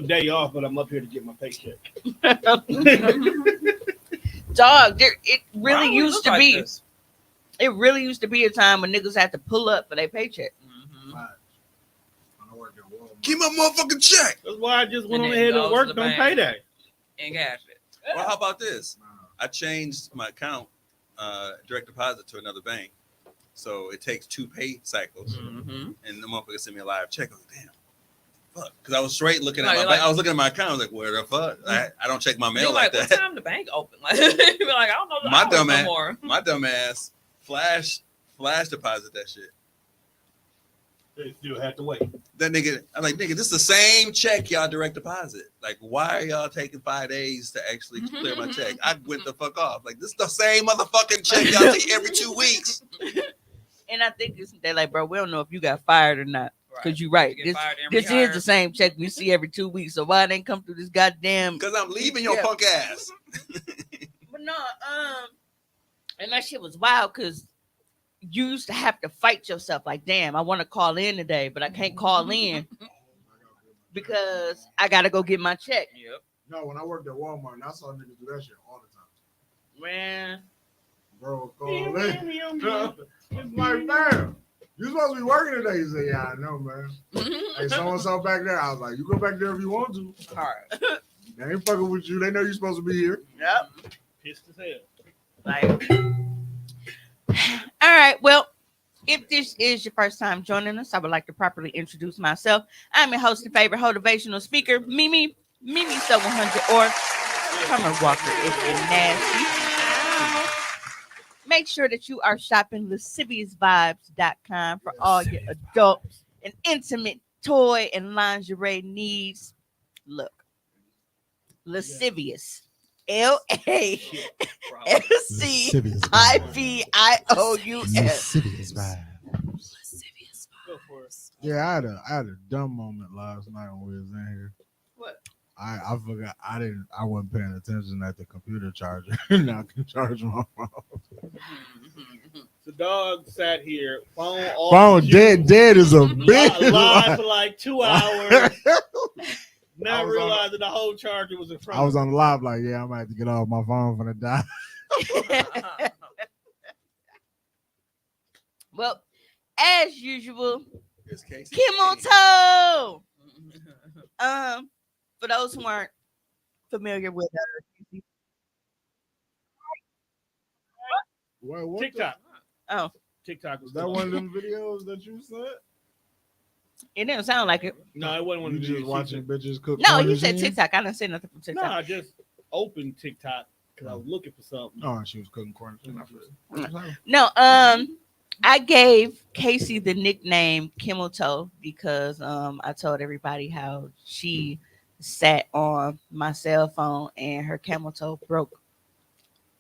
day off, but I'm up here to get my paycheck. Dog, it really used to like be. This? It really used to be a time when niggas had to pull up for their paycheck. Keep my motherfucking check. That's why I just went And on then ahead goes and to worked the on bank. payday. And cash it. Well, how about this? I changed my account, direct deposit to another bank, so it takes 2 pay cycles, Mm-hmm. and the motherfucker sent me a live check. I was like, damn, fuck, because I was straight looking at Like, my, like- I was looking at my account. I was like, where the fuck? I don't check my mail You're like like, what that. time the bank open? Like, you be like, I don't know the My hours dumb no ass, more. my dumb ass, flash deposit that shit. They still had to wait. That nigga, I'm like, nigga, this is the same check y'all direct deposit. Like, why are y'all taking 5 days to actually clear my check? I went the fuck off. Like, this is the same motherfucking check y'all take every 2 weeks. And I think they're like, bro, we don't know if you got fired or not. Because you're right. You get fired and This is the same check we see every 2 weeks. So why it ain't come through this goddamn? Because I'm leaving your Yeah. punk ass. But no, and that shit was wild because you used to have to fight yourself. Like, damn, I want to call in today, but I can't call in because I gotta go get my check. Yep. No, when I worked at Walmart, and I saw niggas do that shit all the time. Man, Bro, call in. It's like, damn, you supposed to be working today. You say, yeah, I know, man. Hey, so-and-so back there. I was like, you go back there if you want to. All right. They ain't fucking with you. They know you're supposed to be here. yep. Pissed as hell. Like, all right. Well, if this is your first time joining us, I would like to properly introduce myself. I'm your host and favorite motivational speaker, Mimi So 100, or Summer Walker if you're nasty. Make sure that you are shopping lasciviousvibes.com for all your adult and intimate toy and lingerie needs. Look, lascivious. LASCIVIOUS. Lascivious vibe. Go for it. Yeah, I had a dumb moment last night when we was in here. What? I forgot I wasn't paying attention at the computer charger. Now I can charge my phone. The dog sat here, phone off. Phone dead is a bitch. Live for like 2 hours. I Not was realizing the whole charger was in front I was of on the live like, yeah, I'm gonna have to get off my phone for the die. Well, as usual, It's Casey. Kimoto. For those who aren't familiar with her, What TikTok. oh, TikTok was Is that one of them videos that you sent? it didn't sound like it. No, it wasn't one You of the just videos. watching bitches cook? No, corn you and said cheese? TikTok. I didn't say nothing from No, TikTok. I just opened TikTok because I was looking for something. Oh, she was cooking corn and cheese. No, I gave Casey the nickname Kimoto because I told everybody how she sat on my cell phone and her camel toe broke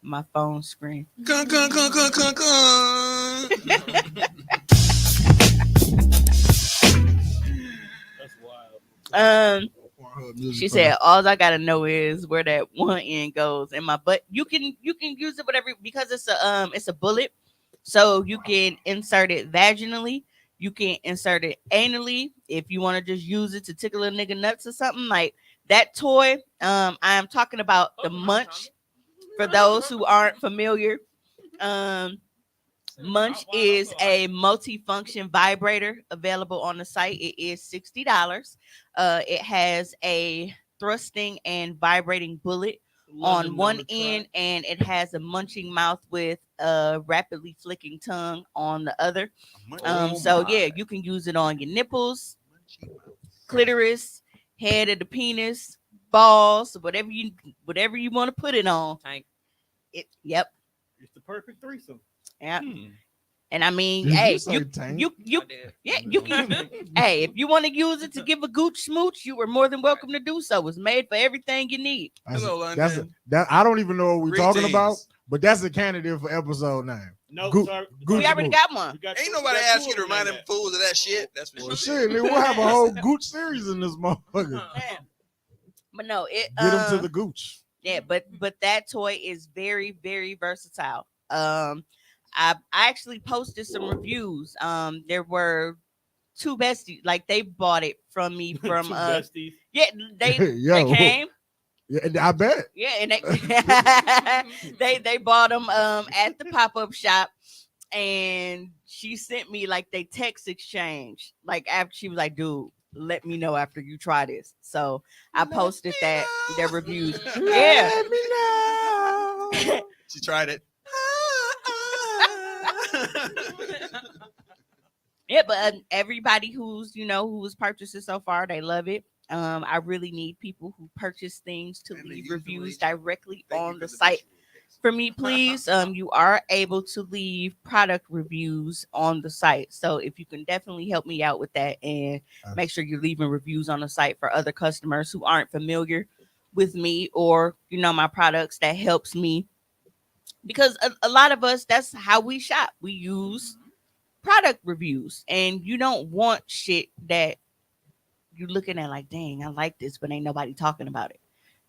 my phone screen. Gun. That's wild. She said all I gotta know is where that one end goes in my butt. You can use it whatever because it's a bullet, so you can insert it vaginally. You can insert it anally if you want to just use it to tickle a nigga nuts or something like that toy. I am talking about the Munch. For those who aren't familiar, Munch is a multi-function vibrator available on the site. It is $60. It has a thrusting and vibrating bullet on one end, and it has a munching mouth with a rapidly flicking tongue on the other. So yeah, you can use it on your nipples, clitoris, head of the penis, balls, whatever you want to put it on. Yep. It's the perfect threesome. Yeah. And I mean, Did you hey, say you tank? yeah, you can. Hey, if you want to use it to give a gooch smooch, you are more than welcome to do so. It's made for everything you need. Hello, London. That I don't even know what we're talking about, Greetings. but that's a candidate for episode name. No, Goo- sorry. Gooch We already smooch. got one. Ain't nobody asked you to remind them fools of that shit. That's for Well, sure. shit, nigga, we'll have a whole gooch series in this motherfucker. Yeah. But no, it Get him to the gooch. yeah, but that toy is very, very versatile. I actually posted some reviews. There were two besties. Like they bought it from me from Two besties. yeah, they Yo. came. Yeah, I bet. Yeah, and they bought them at the pop-up shop, and she sent me like they text exchange. Like after she was like, dude, let me know after you try this. So I posted that their reviews. Yeah. Let me know. She tried it. Yeah, but everybody who's who's purchased it so far, they love it. I really need people who purchase things to And they leave use the reviews reach. directly Thank you on for the site visual case. for me, please. You are able to leave product reviews on the site, so if you can definitely help me out with that and make sure you're leaving reviews on the site for other customers who aren't familiar with me or my products, that helps me because a lot of us, that's how we shop. We use product reviews, and you don't want shit that you're looking at like, dang, I like this, but ain't nobody talking about it.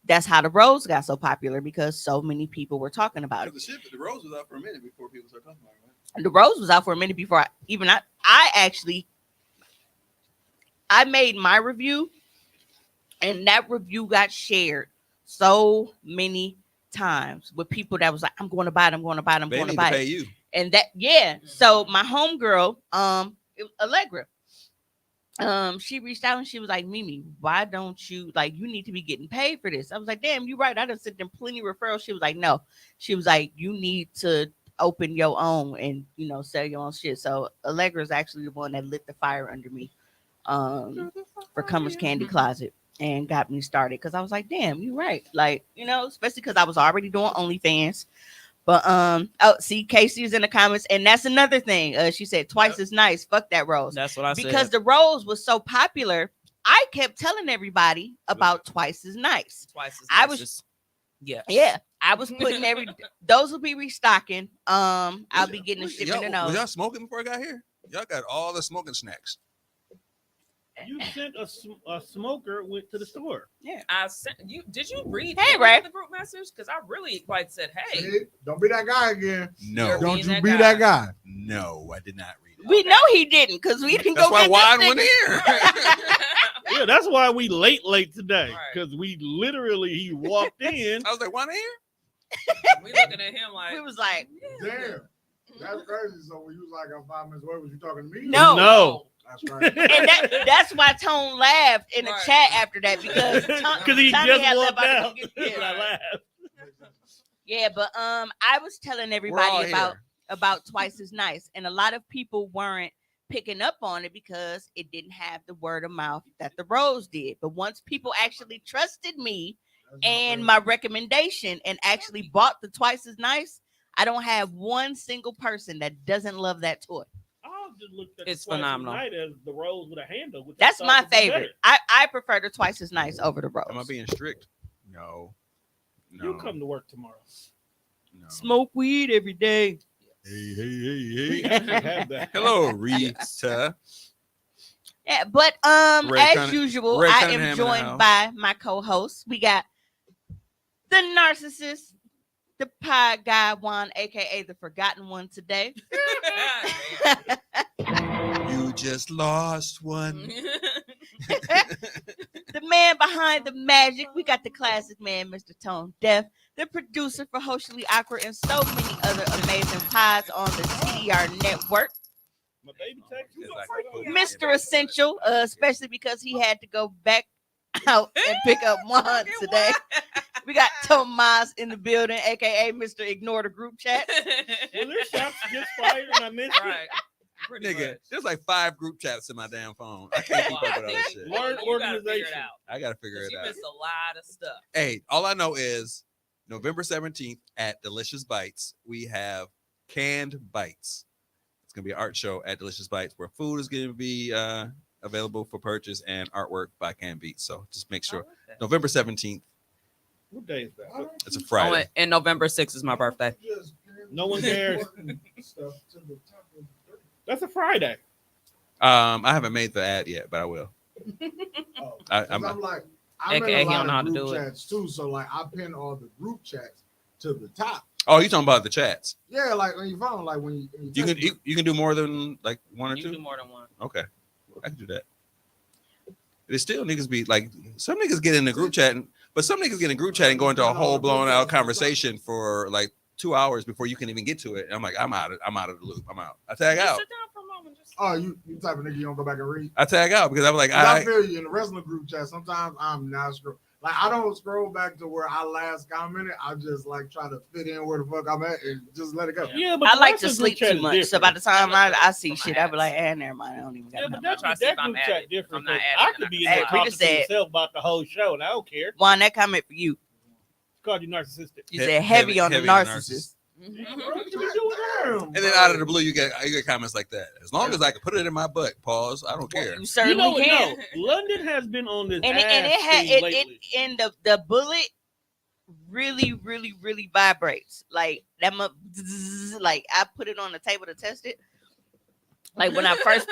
That's how the rose got so popular, because so many people were talking about it. The rose was out for a minute before people started talking about it. Right? The rose was out for a minute before I made my review, and that review got shared so many times with people that was like, I'm going to buy it, I'm going to buy it, I'm They going to need buy to pay it. you. And that, yeah. So my homegirl, Allegra, she reached out and she was like, Mimi, why don't you, like, you need to be getting paid for this? I was like, damn, you're right. I done sent them plenty of referrals. She was like, no. She was like, you need to open your own and sell your own shit. So Allegra is actually the one that lit the fire under me for Cummer's Candy Closet and got me started, because I was like, damn, you're right. Like, especially because I was already doing OnlyFans. But see, Casey is in the comments, and that's another thing. She said twice as nice. Fuck that rose. That's what I said. Because the rose was so popular, I kept telling everybody about twice as nice. Twice as I nice was- as- yes. Yeah, I was putting those will be restocking. I'll be getting the shipment and Was those. y'all smoking before I got here? Y'all got all the smoking snacks. You sent a smoker went to the store. I sent you. Did you read Hey, any Ray. of the group message? Because I really said, hey, See? Don't be that guy again. No, Don't being you that be guy. that guy. no, I did not read it. We know he didn't, because we didn't That's go why get Juan this went nigga. Yeah, that's why we late today, Right. because he walked in. I was like, Juan here? we looking at him like We was like, Damn. That's crazy. So when you was like, I'm 5 minutes away, was you talking to me? No. That's crazy. and that's why Tone laughed in the Right. chat after that, because Because he Tommy just had walked left out out. to get- And I laughed. Yeah, but I was telling We're all everybody here. about twice as nice, and a lot of people weren't picking up on it because it didn't have the word of mouth that the rose did. But once people actually trusted me and my recommendation and actually bought the twice as nice, I don't have one single person that doesn't love that toy. I just looked at It's the Twice as phenomenal. Night as the rose with a handle. Which That's I my thought was favorite. I prefer the twice as nice over the rose. Am I being strict? No. better. No. You come to work tomorrow. No. Smoke weed every day. Hey, hey, hey, We hey. actually have that. Hello, Rita. Yeah, but Ray as Cunningham- usual, Ray I Cunningham in am the joined house. by my co-hosts. We got the narcissist, the pod guy Juan, aka the forgotten one today. You just lost one. The man behind the magic. We got the classic man, Mr. Tone Deaf, the producer for Hoecially Awkward and so many other amazing pods on the CDR network. My baby text me. Mr. Essential, especially because he had to go back out and pick up Juan today. We got Tomas in the building, aka Mr. Ignore the group chat. Well, their shots just fired and I missed Right. Pretty Nigga, much. there's like 5 group chats in my damn phone. I can't keep up with all that shit. Learn You gotta figure it organization. out. I gotta figure 'Cause it you out. missed a lot of stuff. Hey, all I know is November 17th at Delicious Bites, we have Canned Bites. It's gonna be an art show at Delicious Bites where food is gonna be available for purchase and artwork by Canned Beats. So just make sure November 17th. What day is that? It's a Oh, Friday. and November 6th is my birthday. No one cares. That's a Friday. I haven't made the ad yet, but I will. I'm like, I'm AKA in he a don't know how lot to of do group it. chats too. So like, I pin all the group chats to the top. Oh, you talking about the chats? Yeah, like on your phone, like when you You text can you can do more than like one or You two. do more than one. Okay. I can do that. There's still niggas be like, some niggas get in the group chat, but some niggas get in the group chat and go into a whole blown out conversation for like 2 hours before you can even get to it. And I'm like, I'm out of the loop. I'm out. I tag Just out. sit down for a moment. Just Oh, you type of nigga you don't go back and read. I tag out because I'm like, I feel you in the wrestling group chat. Sometimes I'm not scroll. Like I don't scroll back to where I last commented. I just like try to fit in where the fuck I'm at and just let it go. Yeah, but I the like to wrestling sleep group chat too is much. So different. by the time I see From my shit, I be ads. like, never mind. I don't even got Yeah, nothing. but that, try to see that if I'm group added. chat different. I'm not 'cause added, I then could I be can in there Hey, talking Rita to said- myself about the whole show, and I don't care. It's Juan, that comment for you. called you narcissistic. You said heavy on the narcissist. And then out of the blue, you get comments like that. As long as I can put it in my butt, pause. I don't care. You You certainly know, can. no, London has been on this And ass it had thing it lately. and the bullet really vibrates. Like that like I put it on the table to test it. Like when I first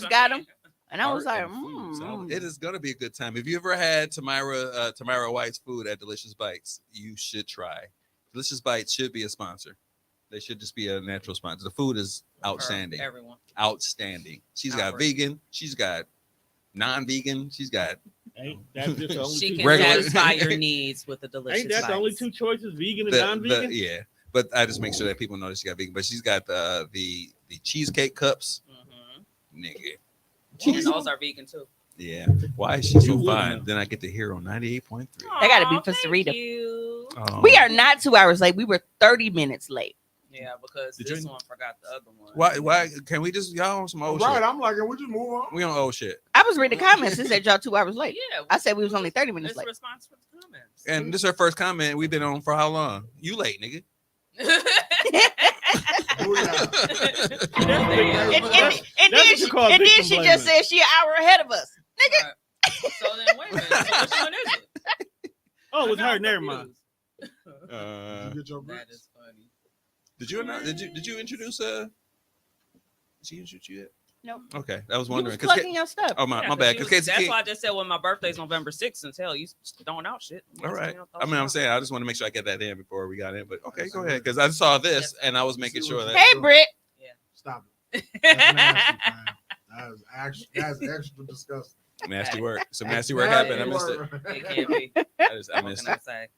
got him, and I was Art like, and food. So mm. it is gonna be a good time. If you ever had Tamara White's food at Delicious Bites, you should try. Delicious Bites should be a sponsor. They should just be a natural sponsor. The food is outstanding. Everyone. Outstanding. She's got Outrage. vegan. She's got non-vegan. She's got Ain't that just the only She two can Regular- choices? satisfy your needs with the delicious. Ain't that the only bites. two choices, vegan and the non-vegan? yeah. But I just make sure that people know that she got vegan. But she's got the cheesecake cups, Mhm. nigga. And those are vegan too. Yeah. Why is she so You wouldn't fine? know. Then I get to hear on 98.3. That gotta be Aw, for thank Sarita. you. Oh. We are not 2 hours late. We were 30 minutes late. Yeah, because Did this you- one forgot the other one. Why can we just y'all on some old Right, shit? I'm like, we just move on. We on old shit. I was reading the comments. It said y'all 2 hours late. Yeah, I said we was only 30 minutes it's late. a response for the comments. And this is her first comment. We've been on for how long? You late, nigga. Booyah. And That's then what you call victim she just blaming. said she an hour ahead of us. Right. So then wait a minute. So which one is it? Oh, it was I got her. Never mind. confused. You get your That grits. is funny. Did you announce? Did you introduce? Did she introduce you yet? Nope. Okay, I was You wondering was because plugging your stuff. oh my Yeah, my bad. you- Because that's why I just said when my birthday's November 6th until you throwing out shit. all right. You know, throw I mean, shit I'm out. saying I just want to make sure I get that in before we got in. But okay, go ahead because I saw this and I was making sure that. Hey, Britt. Stop it. That's nasty, man. That's extra disgusting. Nasty work. Some nasty work happened. I missed it. It can't be. I What missed can I it. say?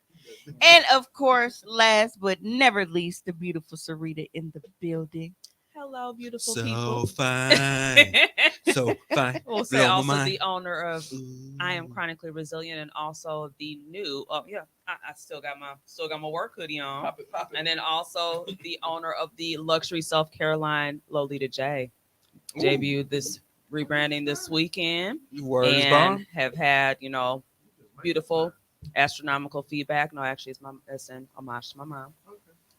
And of course, last but never least, the beautiful Sarita in the building. Hello, beautiful So people. fine, so fine. We'll say Blow my also mind. the owner of I Am Chronically Resilient and also the new I still got my work hoodie on. Pop it, pop it. And then also the owner of the luxury self-care line, Lolita J. Ooh. Debuted this rebranding this weekend Word is and bomb. have had, beautiful astronomical feedback. No, actually it's in homage to my mom.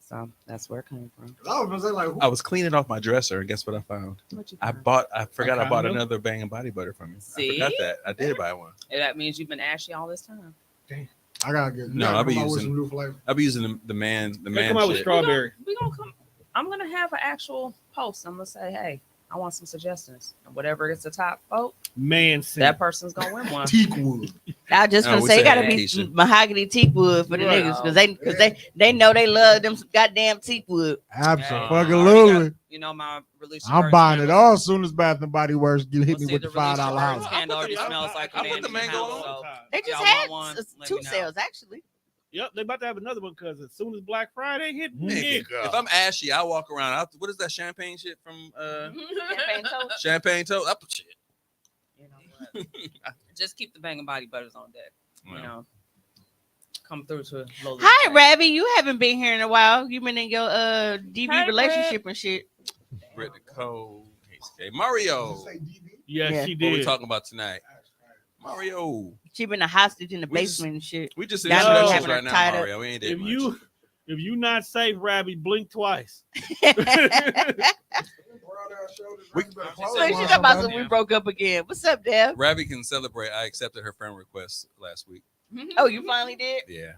So that's where it came from. I was gonna say like, I was cleaning off my dresser and guess what I found? What you I find? forgot I bought condom? another Bang and Body Butter from you. See? I forgot that. I did buy one. And that means you've been ashy all this time. I gotta get. No, I'll be come out with using- some new flavor. I'll be using the man They come out with shit. strawberry. We gonna come. I'm gonna have an actual post. I'm gonna say, hey, I want some suggestions. And whatever gets the top vote, Man, that person's gonna win one. Teak wood. I just No, gonna we say it said gotta that, be Keisha. mahogany teak wood for the Right. niggas because they know they love them goddamn teak wood. Absolutely. My release. I'm buying it all as soon as Bath and Body Works get hit me with the $5 house. Candle already smells like I put a the man's mango house, on. so They just y'all had want one, let two me know. sales actually. Yep, they about to have another one because as soon as Black Friday hit, Nigga, if I'm ashy, I walk around. What is that champagne shit from Champagne toast. Champagne Toast? I put shit. You know what? Just keep the Bang and Body Butters on deck. Well. Come through to Lolita. Hi, Ravi. You haven't been here in a while. You've been in your DV Hey, relationship and shit. Brittany Cole, Casey Mario. yeah, Yeah. she What we did. talking about tonight? Mario. She been a hostage in the We just- basement and shit. We just in Y'all know introductions having her right now, tied up. Mario. We ain't did If much. you not safe, Rabbi, blink twice. We So she talking about some we broke up again. What's up, Dev? Ravi can celebrate. I accepted her friend request last week. Oh, you finally did? Yeah.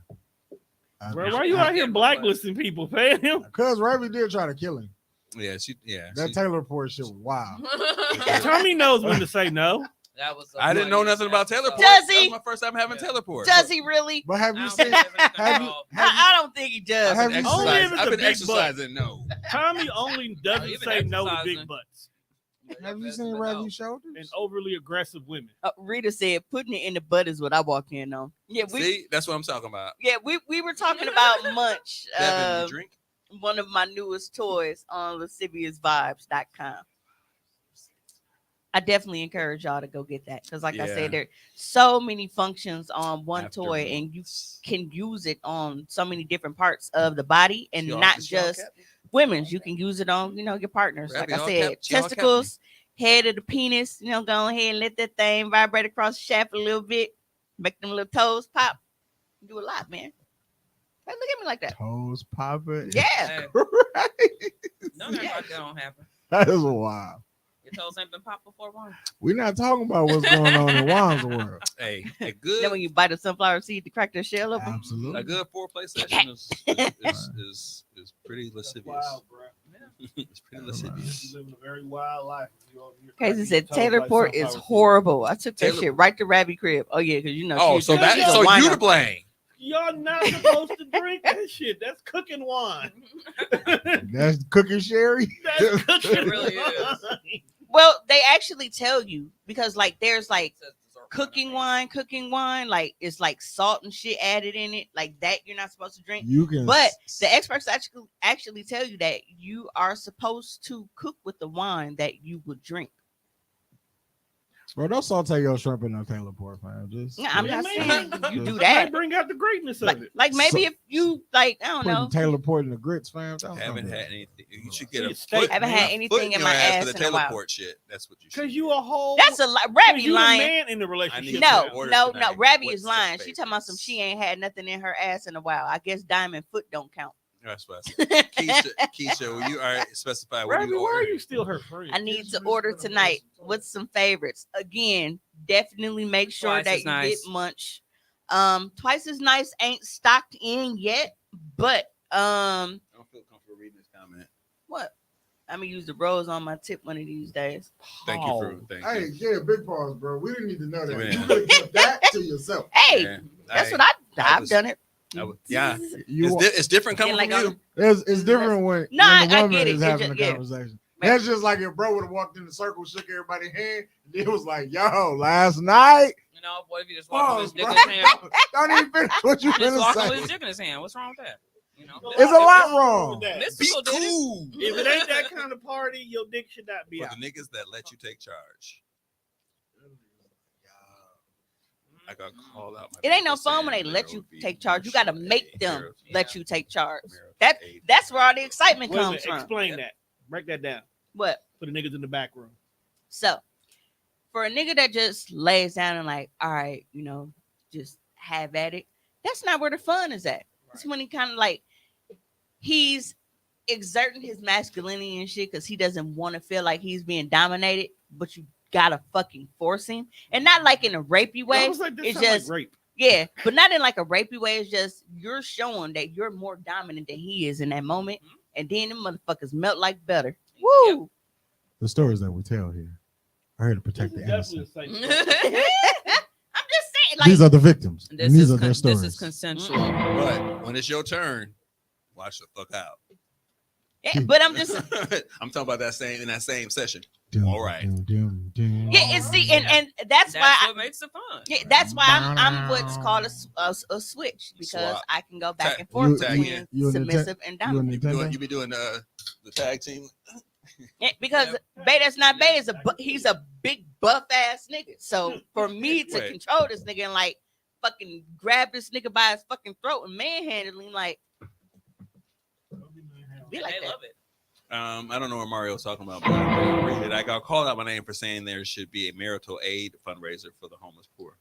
Bro, why you out here blacklisting people? Paying him? Because Ravi did try to kill him. Yeah. That she- Taylor Report shit was wild. Tommy knows when to say no. That was. I didn't know nothing about Taylor Port. Does That he? was my first time having Yeah. Taylor Port. Does he really? But have I you don't seen? think it's Have you? all- I don't think he does. Have you Only if seen? it's I've a been big butt. exercising. No. Tommy only doesn't Even say no to big exercising. butts. Have you seen Ravi and shoulders? overly aggressive women. Rita said putting it in the butt is what I walk in on. Yeah, See, that's what I'm talking about. we were talking about Munch, Devin, you drink? one of my newest toys on lasciviousvibes.com. I definitely encourage y'all to go get that because, like I Yeah. said, there are so many functions on one After toy, and you months. can use it on so many different parts of the body, and She all- not she all just capped me? women's. You can use it on, your partners. Rabbit, Like I all said, capped- she all capped me. testicles, head of the penis. Go ahead and let that thing vibrate across the shaft a little bit, make them little toes pop. Do a lot, man. Hey, look at me like that. Toes popping. Yeah. Hey, Right. none of that don't happen. That is wild. Your toes ain't been popped before, one. We're not talking about what's going on in Juan's world. Hey, a Then good when you bite a sunflower seed to crack their shell open. Absolutely. a good foreplay session is pretty lascivious. Wow, bro. It's pretty lascivious. You living a very wild life. Casey said Taylor Port is horrible. I took that Taylor- shit right to Rabby crib. Oh yeah, because Oh, she's so she's a so you wino. to blame. Y'all not supposed to drink that shit. That's cooking wine. That's cooking sherry. That's cooking It really wine. Well, they actually tell you because there's cooking wine, like it's like salt and shit added in it, like that you're not supposed to drink. You can, But the experts actually tell you that you are supposed to cook with the wine that you would drink. bro, don't saute your shrimp in no Taylor Port, fam. Just Yeah, I'm Yeah, not maybe. saying you do Might that. bring out the greatness of it. Like maybe So- if you I don't putting know, Taylor Port in the grits, fam. Don't Haven't come had here. anything. You should get a It's steak. foot. haven't a had foot anything in your my ass for the in a while. teleport shit. That's what you should. Because you a whole. That's a lie. Cause Rabby you lying. a man in the I need relationship. to No, now. order no, tonight. Rabby What's is the lying. She talking about some favorites? she ain't had nothing in her ass in a while. I guess diamond foot don't count. That's what I said. Keisha, will you specify what Rabbi, you why are order? you still her friend? I need to order tonight with some favorites. Again, definitely make sure Twice that as you nice. get Munch. Twice as nice ain't stocked in yet, but I don't feel comfortable reading this comment. what? I'm gonna use the rose on my tip one of these days. Thank you for Hey, yeah, big pause, bro. We didn't need to know that. Yeah. You could have kept that to yourself. Hey, Yeah, that's I- what I've was- done it. yeah. You, It's different coming Like, from you. it's different when, No, when the I woman get it. is It having just- a yeah. conversation. That's just like if bro would have walked in the circle, shook everybody's hand, and it was like, yo, last night. You know, what if you just walk with his Pause, dick bro. in his hand? Don't even finish what you Just finna walking with say. his dick in his hand. What's wrong with that? You know, It's a lot wrong. With that. Be Mystical did it. cool. If it ain't that kind of party, your dick should not be For out. the niggas that let you take charge. I got called out. It ain't no fun when they let you take charge. You gotta make them let you take charge. That's where all the excitement Wait a comes minute, from. explain that. Break that down What? for the niggas in the back room. So, for a nigga that just lays down and like, all right, just have at it. That's not where the fun is at. It's when he kind of like he's exerting his masculinity and shit because he doesn't want to feel like he's being dominated, but you gotta fucking force him, and not like in a rapey I way. was like, this It's sound like just rape. yeah, but not in like a rapey way. It's just you're showing that you're more dominant than he is in that moment, and then them motherfuckers melt like butter. Woo! The stories that we tell here are here to protect the This is innocent. definitely a safe place. I'm just saying, like These are the victims. This And these is are their this stories. is consensual. But when it's your turn, watch the fuck out. yeah, but I'm just I'm talking about that same session. Doom, All right. doom, doom, doom. yeah, and see, and that's why That's I, what makes it fun. yeah, that's why I'm what's called a switch because Swap. I can go back Tag- and forth tag between in. You a submissive and You a dominant. Nintendo? You be doing the tag team. Yeah, because Bay that's not Bay is he's a big buff ass nigga. So for me to Wait. control this nigga and like fucking grab this nigga by his fucking throat and manhandle him, like be And like they that. love it. I don't know what Mario's talking about, but I'm gonna read it. I got called out my name for saying there should be a marital aid fundraiser for the homeless poor.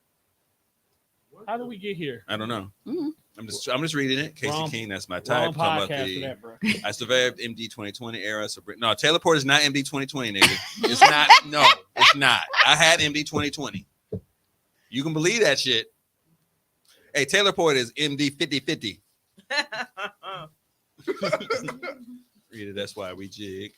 How do we get here? I don't know. Mhm. I'm just reading it. Casey Wrong- King, that's my Wrong type. Talking about podcast for the that, bro. I survived MD 2020 era. So no, Taylor Port is not MD 2020, nigga. It's not. No, it's not. I had MD 2020. You can believe that shit. Hey, Taylor Port is MD 5050. Read it. That's why we jig.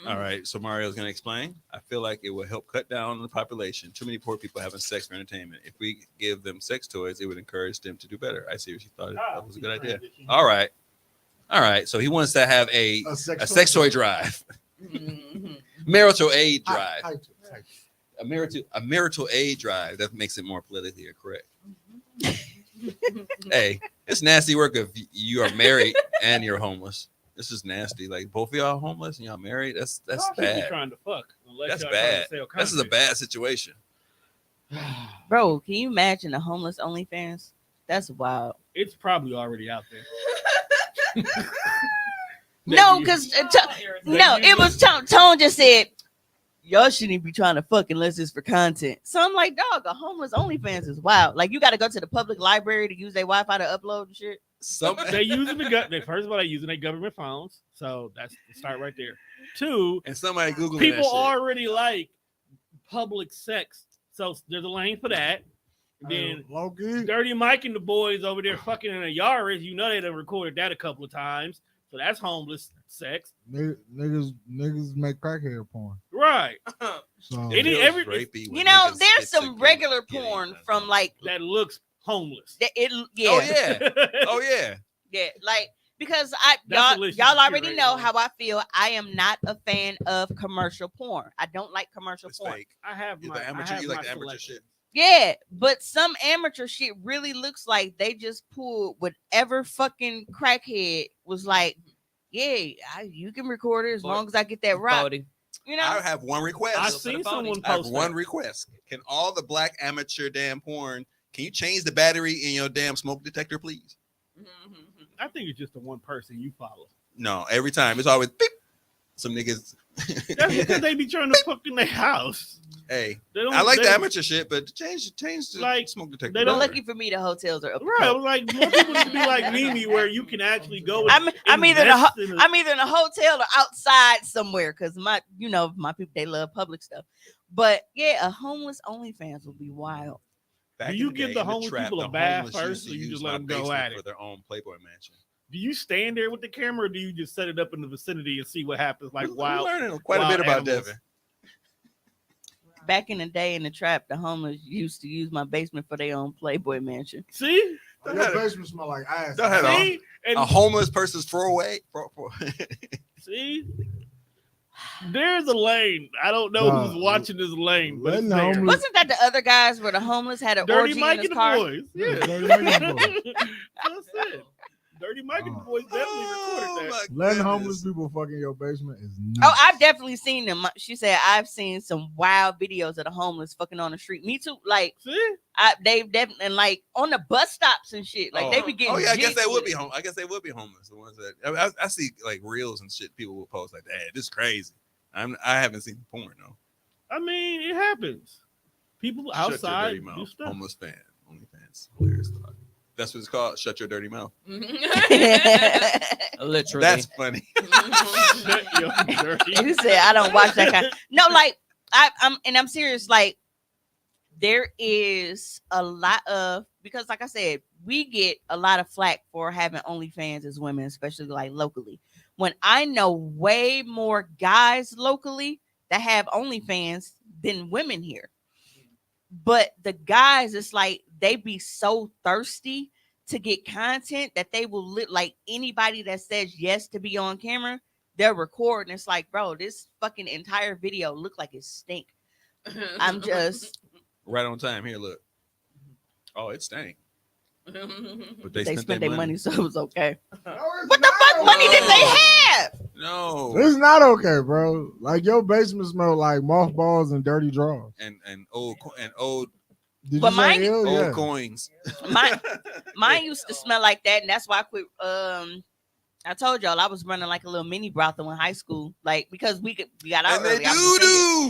All right. So Mario's gonna explain. I feel like it will help cut down on the population. Too many poor people having sex for entertainment. If we give them sex toys, it would encourage them to do better. I seriously thought that was a good idea. All right. So he wants to have a sex toy drive. Marital aid Hi- drive. hi- A marital aid drive. That makes it more politically correct. Hey, it's nasty work if you are married and you're homeless. This is nasty. Like both of y'all homeless and y'all married. That's Y'all should be bad. trying to fuck. Unless That's y'all trying bad. to sell This is a content. bad situation. Bro, can you imagine a homeless OnlyFans? That's wild. It's probably already out there. No, because no, it was Tone. Tone just said y'all shouldn't be trying to fuck unless it's for content. So I'm like, dog, a homeless OnlyFans is wild. Like you got to go to the public library to use their Wi-Fi to upload and shit. Some They using first of all, they using their government phones, so that's the start right there. Two, and somebody Googling people that shit. already like public sex, so there's a lane for that. Then Loki. Dirty Mike and the boys over there fucking in a Yaris, you know they done recorded that a couple of times, so that's homeless sex, Niggas make crackhead porn. right? So It is feels every- rapey when You know, niggas there's get some to regular getting porn that. from like That looks homeless. it. Yeah, Oh yeah. Oh yeah. yeah, like because That's delicious y'all shit already right know there. how I feel. I am not a fan of commercial porn. I don't like commercial It's porn. fake. I have You're my the amateur. I have You like my the amateur selection. shit. Yeah, but some amateur shit really looks like they just pulled whatever fucking crackhead was like. Yeah, you can record it as long as I get that rock. Bodie. You know, I have one request. I for the seen phony. someone I have post one that. request. Can all the black amateur damn porn? Can you change the battery in your damn smoke detector, please? I think it's just the one person you follow. No, every time it's always beep. Some niggas. That's because they be trying to fuck in their house. Hey, They don't, I like they, the amateur shit, but change the Like, smoke detector. they but don't- battery. lucky for me, the hotels are up. Right, I was like more people need to be like Mimi, where you can actually go. I'm and either invest in a- I'm either in a hotel or outside somewhere because my people they love public stuff. But yeah, a homeless OnlyFans would be wild. Back Do in you the give day, the in homeless trap, people a the bath homeless used first, to or you use just let my them go basement at it? for their own Playboy mansion. Do you stand there with the camera, or do you just set it up in the vicinity and see what happens? Like We're wild. learning quite a wild bit about animals. Devin. Back in the day in the trap, the homeless used to use my basement for their own Playboy mansion. See, your basement smell like ass. Go ahead, see, and A homeless person's throwaway. see. There's a lane. I don't know Nah, who's watching this lane, but letting it's the there. homeless- Wasn't that the other guys where the homeless had an Dirty orgy Mike in his and the car? boys. Yeah, Dirty Mike and the boys. That's it. Dirty Mike and the boys definitely recorded that. Letting homeless people fuck in your basement is nuts. Oh, I've definitely seen them. She said I've seen some wild videos of the homeless fucking on the street. Me too. Like See, they've definitely and like on the bus stops and shit. Like they be getting. Oh yeah, I guess jigs they would with be it. home. I guess they would be homeless. The ones that I see like reels and shit. People will post like, "Hey, this is crazy." I haven't seen the porn though. I mean, it happens. People Shut your outside dirty do mouth. stuff. Homeless fan, OnlyFans, hilarious thought. That's what it's called. Shut your dirty mouth. Literally. That's funny. Shut your dirty. You said I don't watch that kind. No, like I'm serious. Like there is a lot of because, like I said, we get a lot of flack for having OnlyFans as women, especially like locally. When I know way more guys locally that have OnlyFans than women here. But the guys, it's like they be so thirsty to get content that they will like anybody that says yes to be on camera, they're recording. It's like, bro, this fucking entire video look like it stink. I'm just Right on time. Here, look. Oh, it stank. But they spent their money, so it was okay. No, it's What the not fuck money did they have? No. It's not okay, bro. Like your basement smell like mothballs and dirty drawers. And old Did But you mine- say ill? old Yeah. coins. Mine used to smell like that, and that's why I quit. I told y'all I was running like a little mini brothel in high school, like because we got out And they early. I was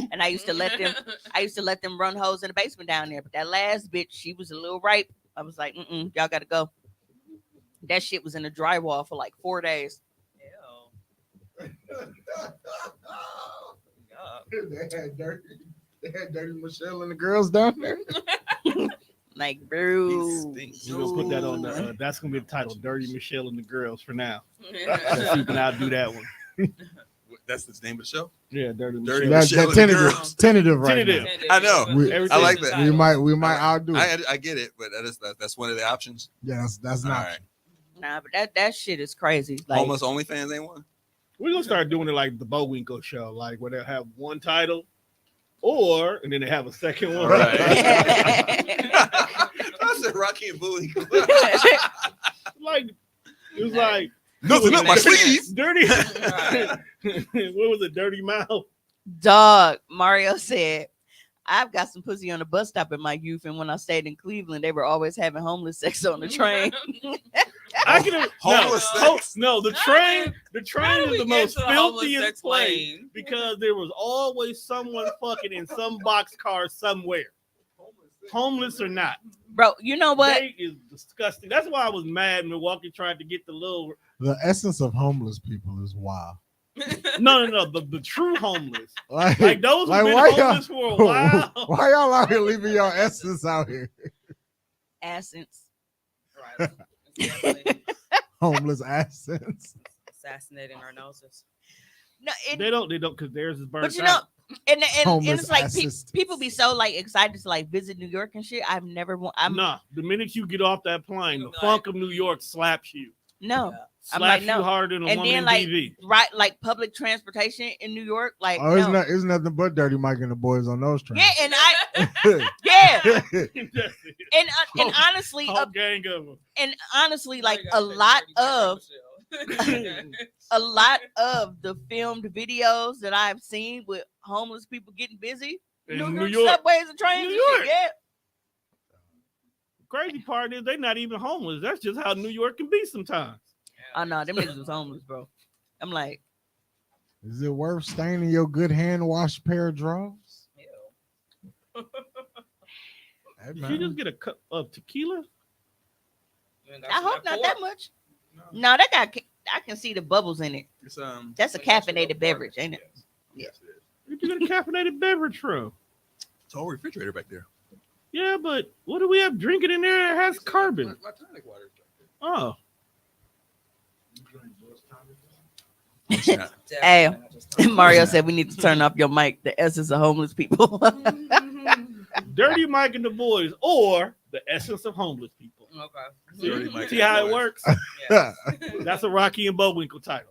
do. and I used to let them run hoes in the basement down there. But that last bitch, she was a little ripe. I was like, y'all gotta go. That shit was in the drywall for like 4 days. They had dirty Michelle and the girls down there. Like, He bro. stinks. We're gonna put that on the. That's gonna be the title: "Dirty Michelle and the Girls" for now. Let's keep it out. Do that one. That's the name of the show. Yeah, Dirty Dirty Michelle. That Michelle and the tentative, girls. tentative right Tentative. I know. We- I like that. now. We might outdo it. I get it, but that's one of the options. Yeah, that's All not. right. Nah, but that shit is crazy. Like, Homeless OnlyFans ain't one. We're gonna start doing it like the Bowinkle show, like where they have one title, and then they have a second one. Right. I said Rocky and Bowie. Like it was like Nothing up my sleeve. dirty. Right. What was it? Dirty mouth. Dog, Mario said, I've got some pussy on the bus stop in my youth, and when I stayed in Cleveland, they were always having homeless sex on the train. I can Homeless sex? no. The train How do is we the get most to the homeless filthiest sex place lane? because there was always someone fucking in some boxcar somewhere, homeless or not. Bro, you know what? They is disgusting. That's why I was mad. Milwaukee tried to get the little The essence of homeless people is wild. no, the true homeless, Like those like, who've been why homeless for a while. Why y'all out here leaving your essence out here? Essence. Right. Exactly. Homeless essence. Assassinating our noses. No, They don't because theirs is burned but you know, out. and Homeless it's like assistants. people be so like excited to like visit New York and shit. I've never I'm Nah, the minute you get off that plane, the Like- funk of New York slaps you. no. Yeah. I'm Slaps like, no. you harder than a And woman then, in like, TV. Right, like public transportation in New York, like Oh, no. it's nothing but Dirty Mike and the boys on those trains. Yeah, and yeah, That's it. and honestly, Whole gang of them. and honestly, like Now you gotta say a lot of the filmed videos that I've seen with homeless people getting busy, In New New York York. subways and trains, New and shit, York. yeah. Crazy part is they're not even homeless. That's just how New York can be sometimes. Oh no, them niggas was homeless, bro. I'm like, Is it worth staining your good hand washed pair of drawers? Hey, Did man. you just get a cup of tequila? I hope not that much. No, that got. I can see the bubbles in it. It's, That's a caffeinated beverage, ain't it? yes, it is. Where'd you get a caffeinated beverage from? It's a whole refrigerator back there. Yeah, but what do we have drinking in there that has carbon? My tonic water is back there. Oh, It's not. Hey, Mario said we need to turn off your mic. The essence of homeless people. Dirty Mike and the boys, or the essence of homeless people. Okay. Dirty Mike See and how the it boys. works? Yes. That's a Rocky and Bullwinkle title.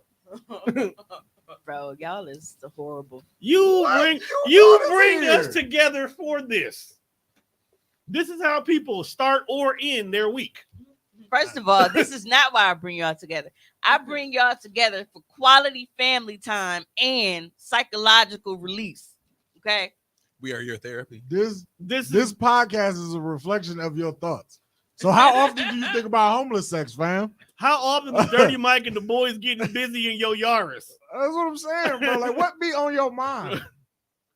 Bro, y'all is horrible. You What? bring You you brought us bring here. us together for this. This is how people start or end their week. First of all, this is not why I bring y'all together. I bring y'all together for quality family time and psychological release. Okay. We are your therapy. This This this podcast is a reflection of your thoughts. So how often do you think about homeless sex, fam? how often is Dirty Mike and the boys getting busy in your Yaris? That's what I'm saying, bro. Like, what be on your mind?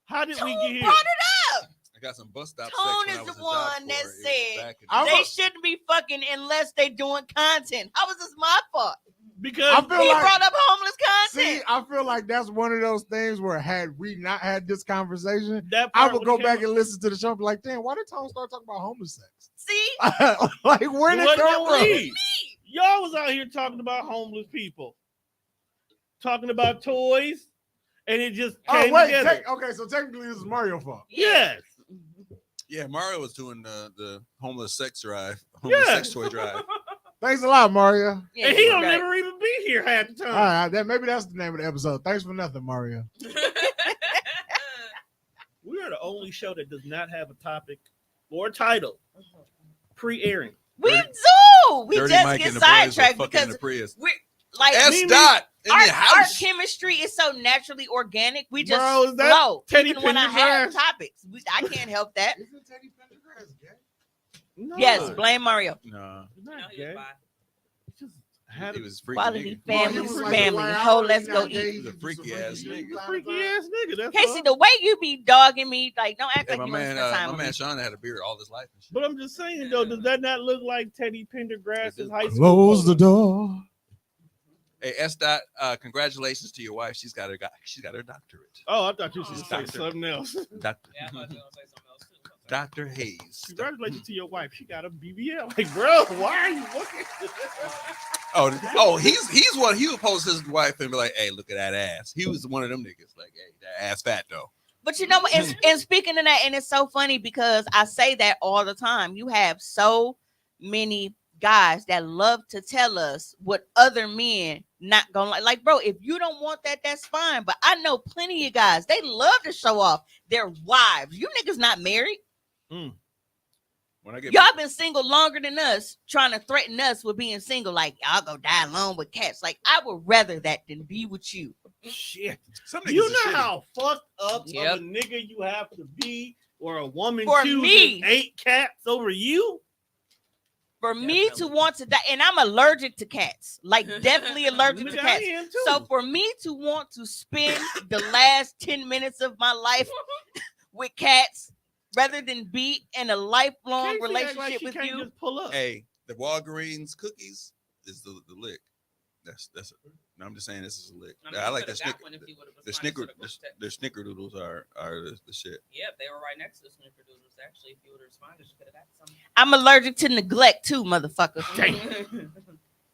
How did we Tone get here? brought it up. I got some bus stop Tone sex when is I was the a job one that corps. It was said back in- I'm They a- shouldn't be fucking unless they doing content. How was this my fault? Because I feel He like- brought up homeless See, content. I feel like that's one of those things where had we not had this conversation, that I part would when go it back came- and listen to the show and be like, damn, why did Tone start talking about homeless sex? See? Like, where It did it wasn't come from? me. Y'all was out here talking about homeless people, talking about toys, and it just came Oh, wait. together. Okay, so technically this is Mario's fault. Yes. Yeah, Mario was doing the homeless sex drive, homeless Yeah. sex toy drive. Thanks a lot, Mario. Yeah, And he don't right. never even be here half the time. All right, maybe that's the name of the episode. Thanks for nothing, Mario. We are the only show that does not have a topic or title pre-airing. We Dirty- do. We Dirty just Mike get and the boys were sidetracked fucking in because the Prius. we're like S me- dot in our the house. chemistry is so naturally organic. We just Bro, is that flow. Teddy Even when I Pendergrass? have topics, I can't help that. Isn't Teddy Pendergrass gay? No, Yes, blame Mario. No, it's not No, he gay. was bi. It's just had he a was freaky. Quality nigga. family, He was like, family. "Why Ho, are we let's not go gay? eat. You He's a do freaky some ass freaky nigga. shit. freaky ass nigga. That's Casey, all. the way you be dogging me, like don't act Hey, like my you want to man, spend time my with man me. Sean had a beard all his life. And shit. But I'm just saying though, does that not look like Teddy Pendergrass's high school? Close the photo? door. Hey, S dot, congratulations to your wife. She's got her doctorate. Oh, I thought you were going to say Doctor. something else. Doctor, Yeah, I thought you were gonna say something else too. Dr. Hayes. Congratulations to your wife. She got a BBL. Like, bro, why are you looking? Oh, he's one. He would post his wife and be like, "Hey, look at that ass." He was one of them niggas. Like, "Hey, that ass fat though." But you know what? And speaking of that, and it's so funny because I say that all the time. You have so many guys that love to tell us what other men not gonna like. Like, bro, if you don't want that, that's fine. But I know plenty of guys, they love to show off their wives. You niggas not married. When I get Y'all been single longer than us, trying to threaten us with being single. Like, I'll go die alone with cats. Like, I would rather that than be with you. Shit. some niggas You are know shitty. how fucked up Yep. of a nigga you have to be, or a woman For choosing me. 8 cats over you? For me to want to die, and I'm allergic to cats, like definitely allergic to Nigga, I cats. am too. So for me to want to spend the last 10 minutes of my life with cats rather than be in a lifelong Casey act relationship like she with can't you, just pull up. Hey, the Walgreens cookies is the lick. That's no, I'm just saying this is a lick. I like the snickerdoodles are the shit. Yep, they were right next to the snickerdoodles. Actually, if you would have responded, you could have got some. I'm allergic to neglect too, motherfucker. Damn.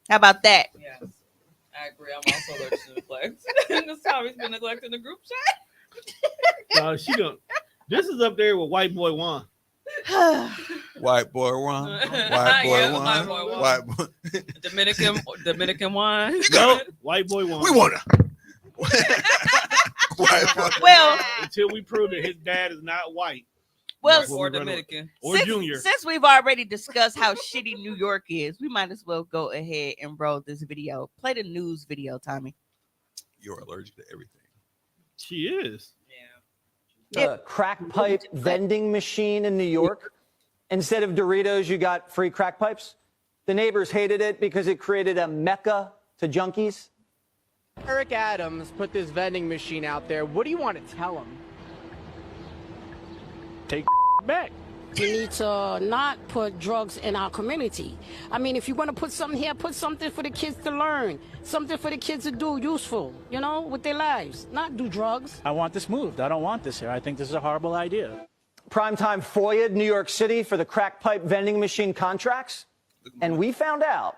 How about that? Yes, I agree. I'm also allergic to neglect. This Tommy's been neglecting the group chat. She don't. This is up there with white boy Juan. White boy one, white boy Yeah, one, white boy one. white boy. Dominican wine. No, white boy Juan. We wanna. White boy. Well, Until we prove that his dad is not white well, Well, or we're gonna- Dominican. or since, junior. since we've already discussed how shitty New York is, we might as well go ahead and roll this video. Play the news video, Tommy. You're allergic to everything. She is. Yeah. The crack pipe vending machine in New York. Instead of Doritos, you got free crack pipes. The neighbors hated it because it created a mecca to junkies. Eric Adams put this vending machine out there. What do you want to tell him? Take back. We need to not put drugs in our community. I mean, if you're going to put something here, put something for the kids to learn, something for the kids to do useful, you know, with their lives, not do drugs. I want this moved. I don't want this here. I think this is a horrible idea. Primetime FOIA'd New York City for the crack pipe vending machine contracts. And we found out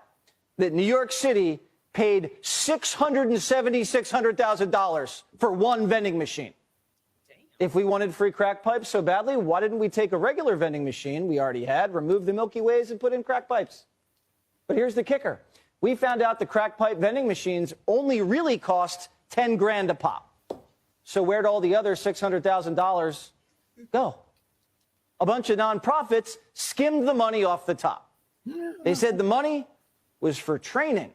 that New York City paid $600,000 for one vending machine. If we wanted free crack pipes so badly, why didn't we take a regular vending machine we already had, remove the Milky Ways, and put in crack pipes? But here's the kicker. We found out the crack pipe vending machines only really cost 10 grand a pop. So where'd all the other $600,000 go? A bunch of nonprofits skimmed the money off the top. They said the money was for training.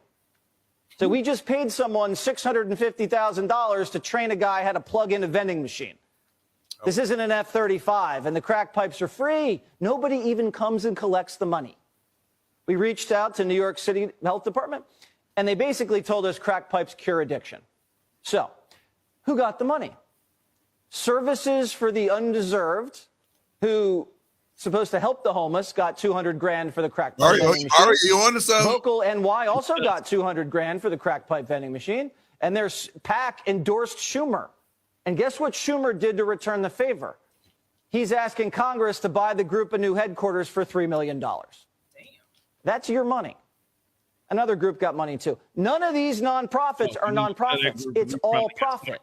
So we just paid someone $650,000 to train a guy how to plug in a vending machine. This isn't an F-35, and the crack pipes are free. Nobody even comes and collects the money. We reached out to New York City Health Department, and they basically told us crack pipes cure addiction. So, who got the money? Services for the Undeserved, who supposed to help the homeless, got 200 grand for the crack pipe vending machine. You on to something? Local NY also got 200 grand for the crack pipe vending machine, and their PAC endorsed Schumer. And guess what Schumer did to return the favor? He's asking Congress to buy the group a new headquarters for $3 million. Damn. That's your money. Another group got money too. None of these nonprofits are nonprofits. It's all profit.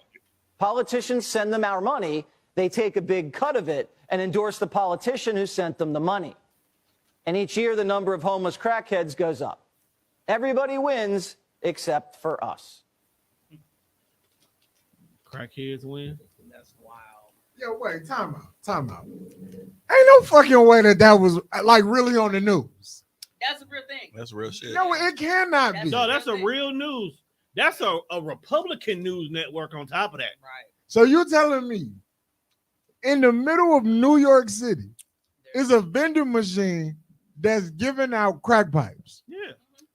Politicians send them our money. They take a big cut of it and endorse the politician who sent them the money. And each year, the number of homeless crackheads goes up. Everybody wins except for us. Crackheads win. That's wild. Yo, wait, time out. Ain't no fucking way that was like really on the news. That's a real thing. That's real shit. No, it cannot be. No, that's a real news. That's a Republican news network on top of that. Right. So you're telling me in the middle of New York City is a vending machine that's giving out crack pipes. Yeah.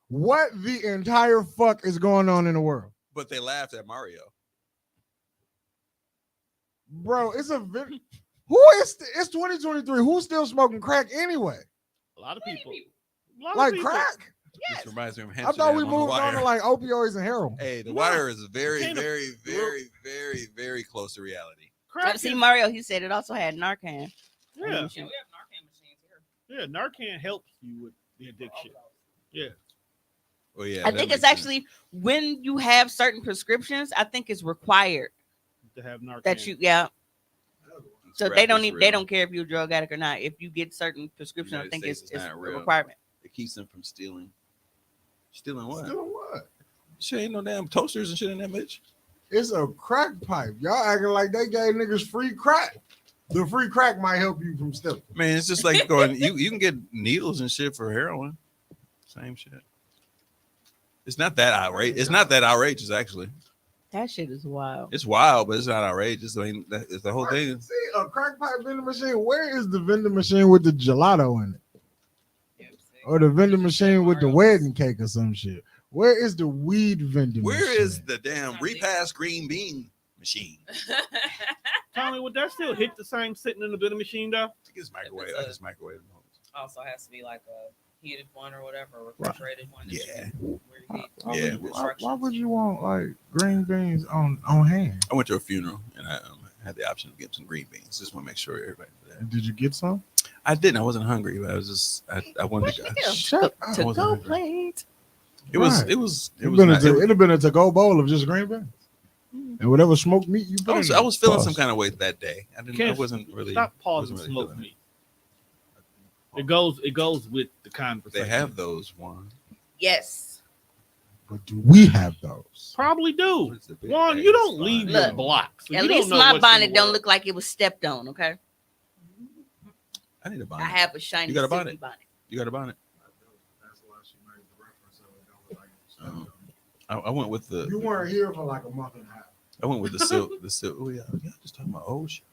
What the entire fuck is going on in the world? But they laughed at Mario. Bro, it's it's 2023. Who's still smoking crack anyway? A lot of people. Like crack? This reminds me of I thought we Amsterdam moved on The to Wire. like opioids and heroin. Hey, The No. Wire is very, Can't- very, very, very, very close to reality. Crack See, is- Mario, he said it also had Narcan. Yeah. Yeah, we have Narcan machines here. Yeah. Narcan helps you with the addiction. Yeah. Well, yeah. I that think makes it's actually when you have certain prescriptions, I think it's required To have Narcan. that you, So sense. they don't Crack is even, they real. don't care if you're a drug addict or not. If you get certain prescriptions, I United think States it's is not a real. requirement. They keeps them from stealing. Stealing what? Still what? Shit, ain't no damn toasters and shit in that bitch. It's a crack pipe. Y'all acting like they gave niggas free crack. The free crack might help you from stealing. Man, it's just like going. You can get needles and shit for heroin. Same shit. It's not that outrageous. It's not that outrageous actually. That shit is wild. It's wild, but it's not outrageous. I mean, it's the whole thing. See, a crack pipe vending machine. Where is the vending machine with the gelato in it? Or the vending machine with the wedding cake or some shit? Where is the weed vending machine? Where is the damn repass green bean machine? Tommy, would that still hit the same sitting in the vending machine though? I think it's microwave. I just microwave them. Also has to be like a heated one or whatever, refrigerated one. that Yeah. you can- where you Yeah. need Why would you want like green beans on hand? I went to a funeral and I had the option of getting some green beans. Just want to make sure everybody. Did you get some? I didn't. I wasn't hungry, but I was just. I wanted to. Shut up. To wasn't go hungry. plate. It was. Right. It was. It It'd was. been Not, it'd have been a to-go bowl of just green beans. And whatever smoked meat you put in I was feeling Pause. some kind of way that day. I didn't. I Can't wasn't really. Stop pausing wasn't smoke feeling me. It goes with the conversation. They have those one. Yes. But do we have those? Probably do. What is the big One, bag you of don't slime? leave your Look, block. So At you don't least know my what's in bonnet the don't world. look like it was stepped on, okay? I need a I bonnet. have a shiny You got a silky bonnet? You got a bonnet? That's why she made the reference so it don't look like I went with You the. weren't here for like a month and a half. I went with the silk. The silk. Oh yeah. Yeah. Just talking about old shit.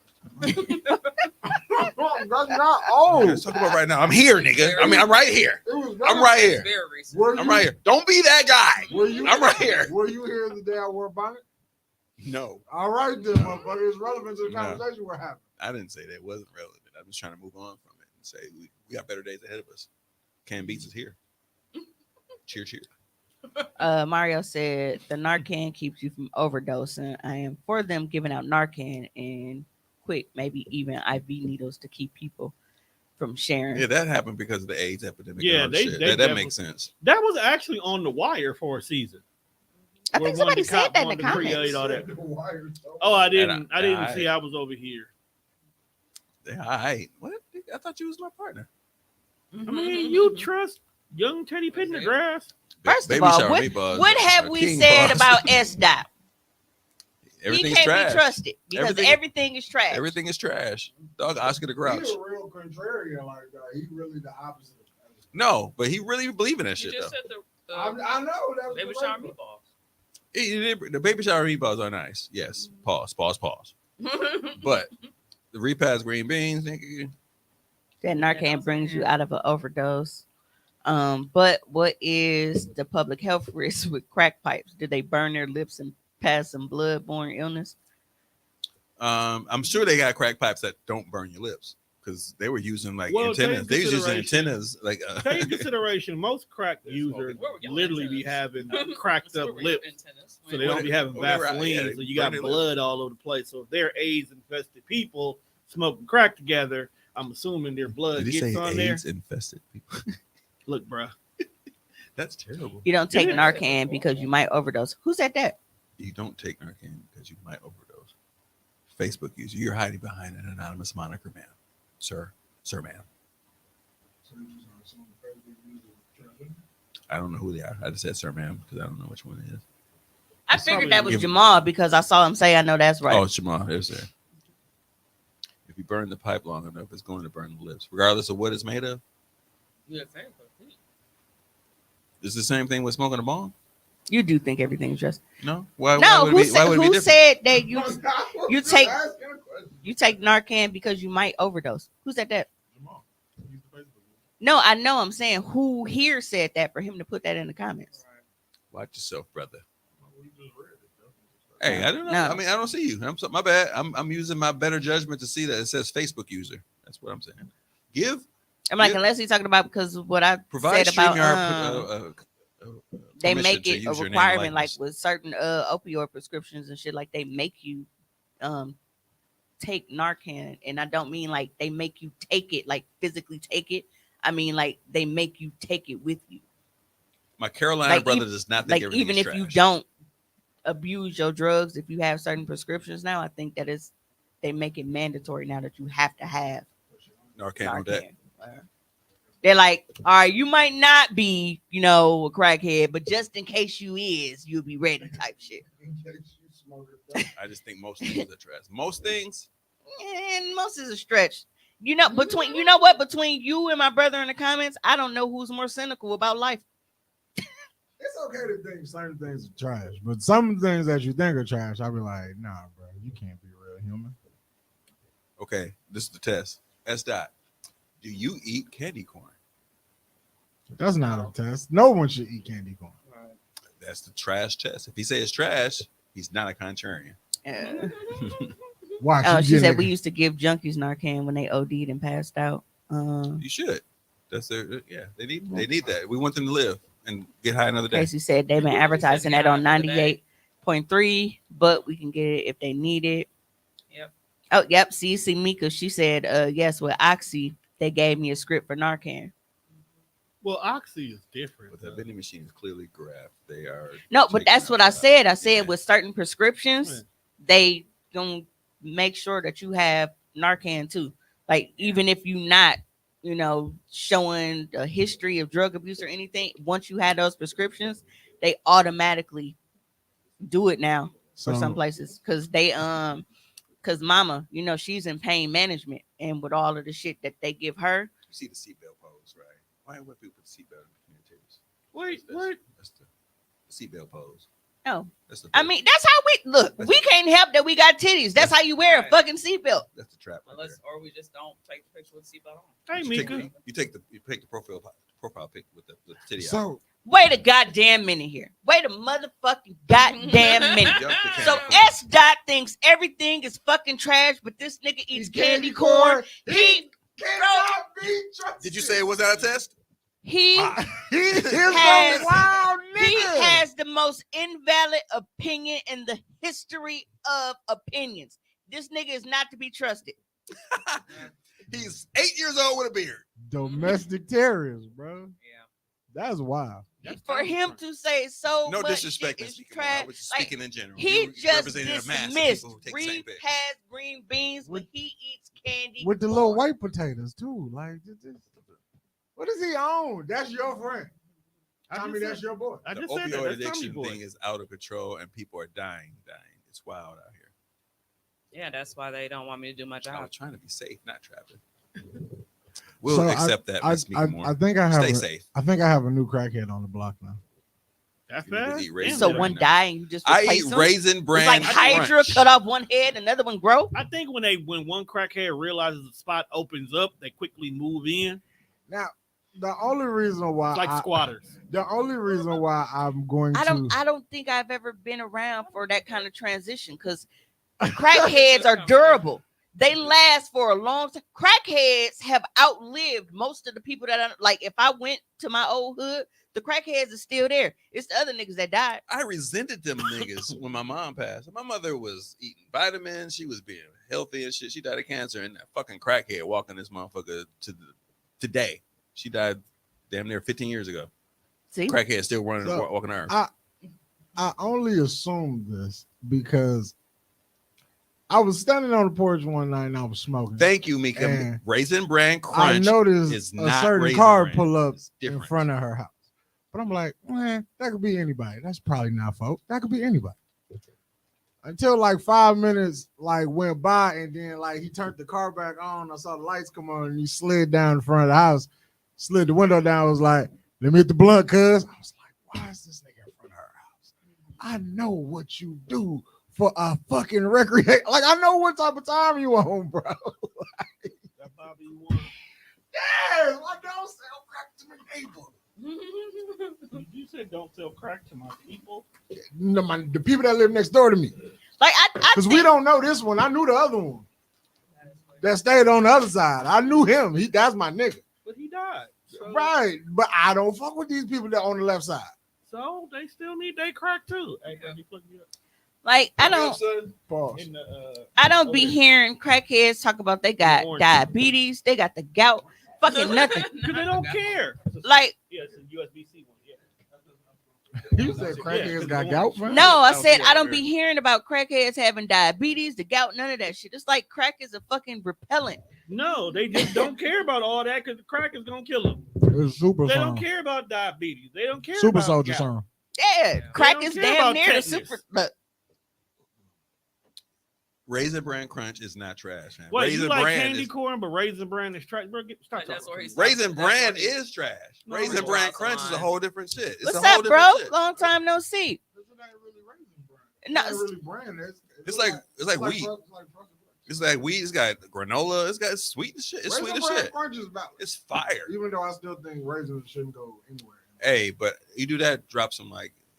That's not old. Let's talk about right now. I'm here, nigga. I mean, I'm right here. It was I'm right here. Very recent. Were I'm you- right here. Don't be that guy. Were you? I'm right here. Were you here the day I wore a bonnet? No, All right, then, motherfucker. It's relevant to the No. conversation we're having. I didn't say that. It wasn't relevant. I'm just trying to move on from it and say we got better days ahead of us. Cam Beats is here. Cheer, cheer. Mario said the Narcan keeps you from overdosing. I am for them giving out Narcan and quick, maybe even IV needles to keep people from sharing. Yeah, that happened because of the AIDS epidemic. Yeah, and all the they shit. That makes sense. That was actually on the wire for a season. I Where think one of somebody the said cops that in the wanted to create comments. all that. The wire told Oh, I me. didn't. I didn't I- see. I was over here. Yeah, all right. What? I thought you was my partner. I mean, you trust young Teddy Pendergrass? First Baby of all, shower what, meatballs what have are we king said boss. about S-Dot? He Everything's can't trash. be trusted because Everything- everything is trash. Everything is trash. Dog Oscar the Grouch. He's a real contrarian like that. He really the opposite of that. No, but he really believe in that You shit just though. said the I know that was baby the shower right meatballs. The baby shower meatballs are nice. Yes. Pause. But the repass green beans, nigga. That Narcan brings you out of an overdose. But what is the public health risk with crack pipes? Did they burn their lips and pass some blood-borne illness? I'm sure they got crack pipes that don't burn your lips because they were using like Well, take antennas. They was using consideration- antennas like. Take into consideration, most crack users Where were y'all literally be antennas? having cracked up Where were lips. your antennas? So they don't be having Whatever, Vaseline, yeah, they so you burn got their blood all over the place. So if they're AIDS infested people smoking crack together, I'm assuming their blood Did he gets say on there. AIDS infested people? Look, bro, That's terrible. You don't take Yeah. Narcan because you might overdose. Who said that? You don't take Narcan because you might overdose. Facebook user, you're hiding behind an anonymous moniker, ma'am. Sir, ma'am. I don't know who they are. I just said sir, ma'am, because I don't know which one it is. I It's figured probably that was give- Jamal because I saw him say, I know that's right. Oh, it's Jamal. It was there. If you burn the pipe long enough, it's going to burn the lips, regardless of what it's made of. Yeah, same for me. It's the same thing with smoking a bong. You do think everything's just No, why? no. why would Who it be, said why would it be who different? said that you You take- you take Narcan because you might overdose? Who said that? No, I know. I'm saying who here said that for him to put that in the comments. Watch yourself, brother. Hey, I don't know. No. I mean, I don't see you. My bad. I'm using my better judgment to see that it says Facebook user. That's what I'm saying. I'm like, Yeah. unless he's talking about because of what I Provide said about StreamYard. they permission make to it use a your name and requirement, like likeness. with certain opioid prescriptions and shit. Like they make you take Narcan, and I don't mean like they make you take it, like physically take it. I mean like they make you take it with you. My Carolina like, brother ev- does not think Like everything even is if you trash. don't abuse your drugs, if you have certain prescriptions now, I think that is they make it mandatory now that you have to have Narcan on deck. Narcan. They're like, all right, you might not be, a crackhead, but just in case you is, you'll be ready type shit. I just think most things are trash. Most things. And most is a stretch. Between you and my brother in the comments, I don't know who's more cynical about life. It's okay to think certain things are trash, but some things that you think are trash, I'll be like, nah, bro, you can't be real human. Okay, this is the test. S. Dot. Do you eat candy corn? That's not a test. No one should eat candy corn. That's the trash test. If he says trash, he's not a contrarian. Watch. She said we used to give junkies Narcan when they OD'd and passed out. You should. That's their They need that. We want them to live and get high another day. Casey said they've been advertising that on 98.3, but we can get it if they need it. Yep. Oh, yep. See Mika. She said, yes, with Oxy, they gave me a script for Narcan. Well, Oxy is different. But the vending machine is clearly graph. They are No, but that's what I said. I said Yeah. with certain prescriptions, they gonna make sure that you have Narcan too. Like even if you not, showing a history of drug abuse or anything, once you had those prescriptions, they automatically do it now for some places because they because mama, she's in pain management, and with all of the shit that they give her. You see the seatbelt pose, right? Why would people put the seatbelt in the communities? Wait, what? That's the seatbelt pose. Oh, That's the. I mean, that's how we look. We can't help that we got titties. That's how you wear a fucking seatbelt. That's the trap. Right Unless, there. or we just don't take the picture with the seatbelt on. Hey, You take Mika. the profile pic with the titty out. So Wait a goddamn minute here. Wait a motherfucking goddamn minute. Yup, the candy So corn. S. Dot thinks everything is fucking trash, but this nigga eats candy corn. He cannot be trusted. Did you say it was not a test? he He is has- a wild he nigga. has the most invalid opinion in the history of opinions. This nigga is not to be trusted. He's 8 years old with a beard. Domestic terrorists, bro. Yeah. That's wild. For him to say so No much disrespect, shit Miss is Mika, Moore. trash. I was just Like, speaking in general. he You just represented a mass of dismissed people who take the same pic. has green beans when he eats candy With the corn. little white potatoes too. Like, what is he on? That's your friend. Tommy, that's your boy. I The just said that. opioid That's Tommy addiction boy. thing is out of control and people are dying. It's wild out here. Yeah, that's why they don't want me to do my I job. was trying to be safe, not trapping. We'll So accept that, Miss Mika Moore. I think I have. Stay safe. I think I have a new crackhead on the block now. That's You need to bad. eat raisins So right one now. die and you just I replace eat them? raisin It's bran like Hydra crunch. cut off one head, another one grow. I think when one crackhead realizes the spot opens up, they quickly move in. Now, the only reason why It's like squatters. the only reason why I'm going I to don't think I've ever been around for that kind of transition because crackheads are durable. They last for a long time. Crackheads have outlived most of the people that I like. If I went to my old hood, the crackheads are still there. It's the other niggas that died. I resented them niggas when my mom passed. My mother was eating vitamins. She was being healthy and shit. She died of cancer, and that fucking crackhead walking this motherfucker today. She died damn near 15 years ago. See, Crackhead still running, So, walking earth. I only assumed this because I was standing on the porch one night and I was smoking. Thank you, Mika. And Raisin bran I crunch. noticed is a not certain Raisin car Bran. pull up It's in different. front of her house. But I'm like, man, that could be anybody. That's probably not folk. That could be anybody. Until like 5 minutes went by, and then he turned the car back on. I saw the lights come on, and he slid down in front of the house, slid the window down. Was like, let me hit the blunt, cuz. I was like, why is this nigga in front of her house? I know what you do for a fucking recreation. Like, I know what type of time you on, bro. That's probably one. Yes, I don't sell crack to my neighbor. You said don't sell crack to my people. No, the people that live next door to me. like I Because we don't know this one. I knew the other one that stayed on the other side. I knew him. That's my nigga. But he died. So, Right. But I don't fuck with these people that on the left side. So they still need their crack too. Hey, can you plug me up? like I You know don't. what I'm saying? Pause. In the, I don't be over hearing crackheads talk about they got Orange. diabetes, they got the gout, fucking nothing. because they don't care. Like, Yeah, it's a USB-C one. Yeah. You said crackheads got gout, man? no, I Oh, said yeah, I don't yeah. be hearing about crackheads having diabetes, the gout, none of that shit. It's like crack is a fucking repellent. No, they just don't care about all that because the crack is gonna kill them. It's super They serum. don't care about diabetes. They don't care Super about soldier gout. serum. Yeah, crack don't is care damn about near the tetanus. super. Look, Raisin Bran Crunch is not trash, man. Wait, Raisin you like Bran candy is corn, but Raisin Bran is trash. Bro, stop That's talking. where he's- Raisin That's where Bran he- is trash. No, Raisin it's Bran wild Crunch is a line. whole different shit. It's what's a whole up, bro? different shit. Long time no see. This ain't really raisin bran. No, It ain't really bran. It's like wheat. It's like wheat. It's got granola. It's got sweet as shit. It's sweet as shit. Crunch is valid. It's fire. Even though I still think raisins shouldn't go anywhere. Hey, but you do that, drop some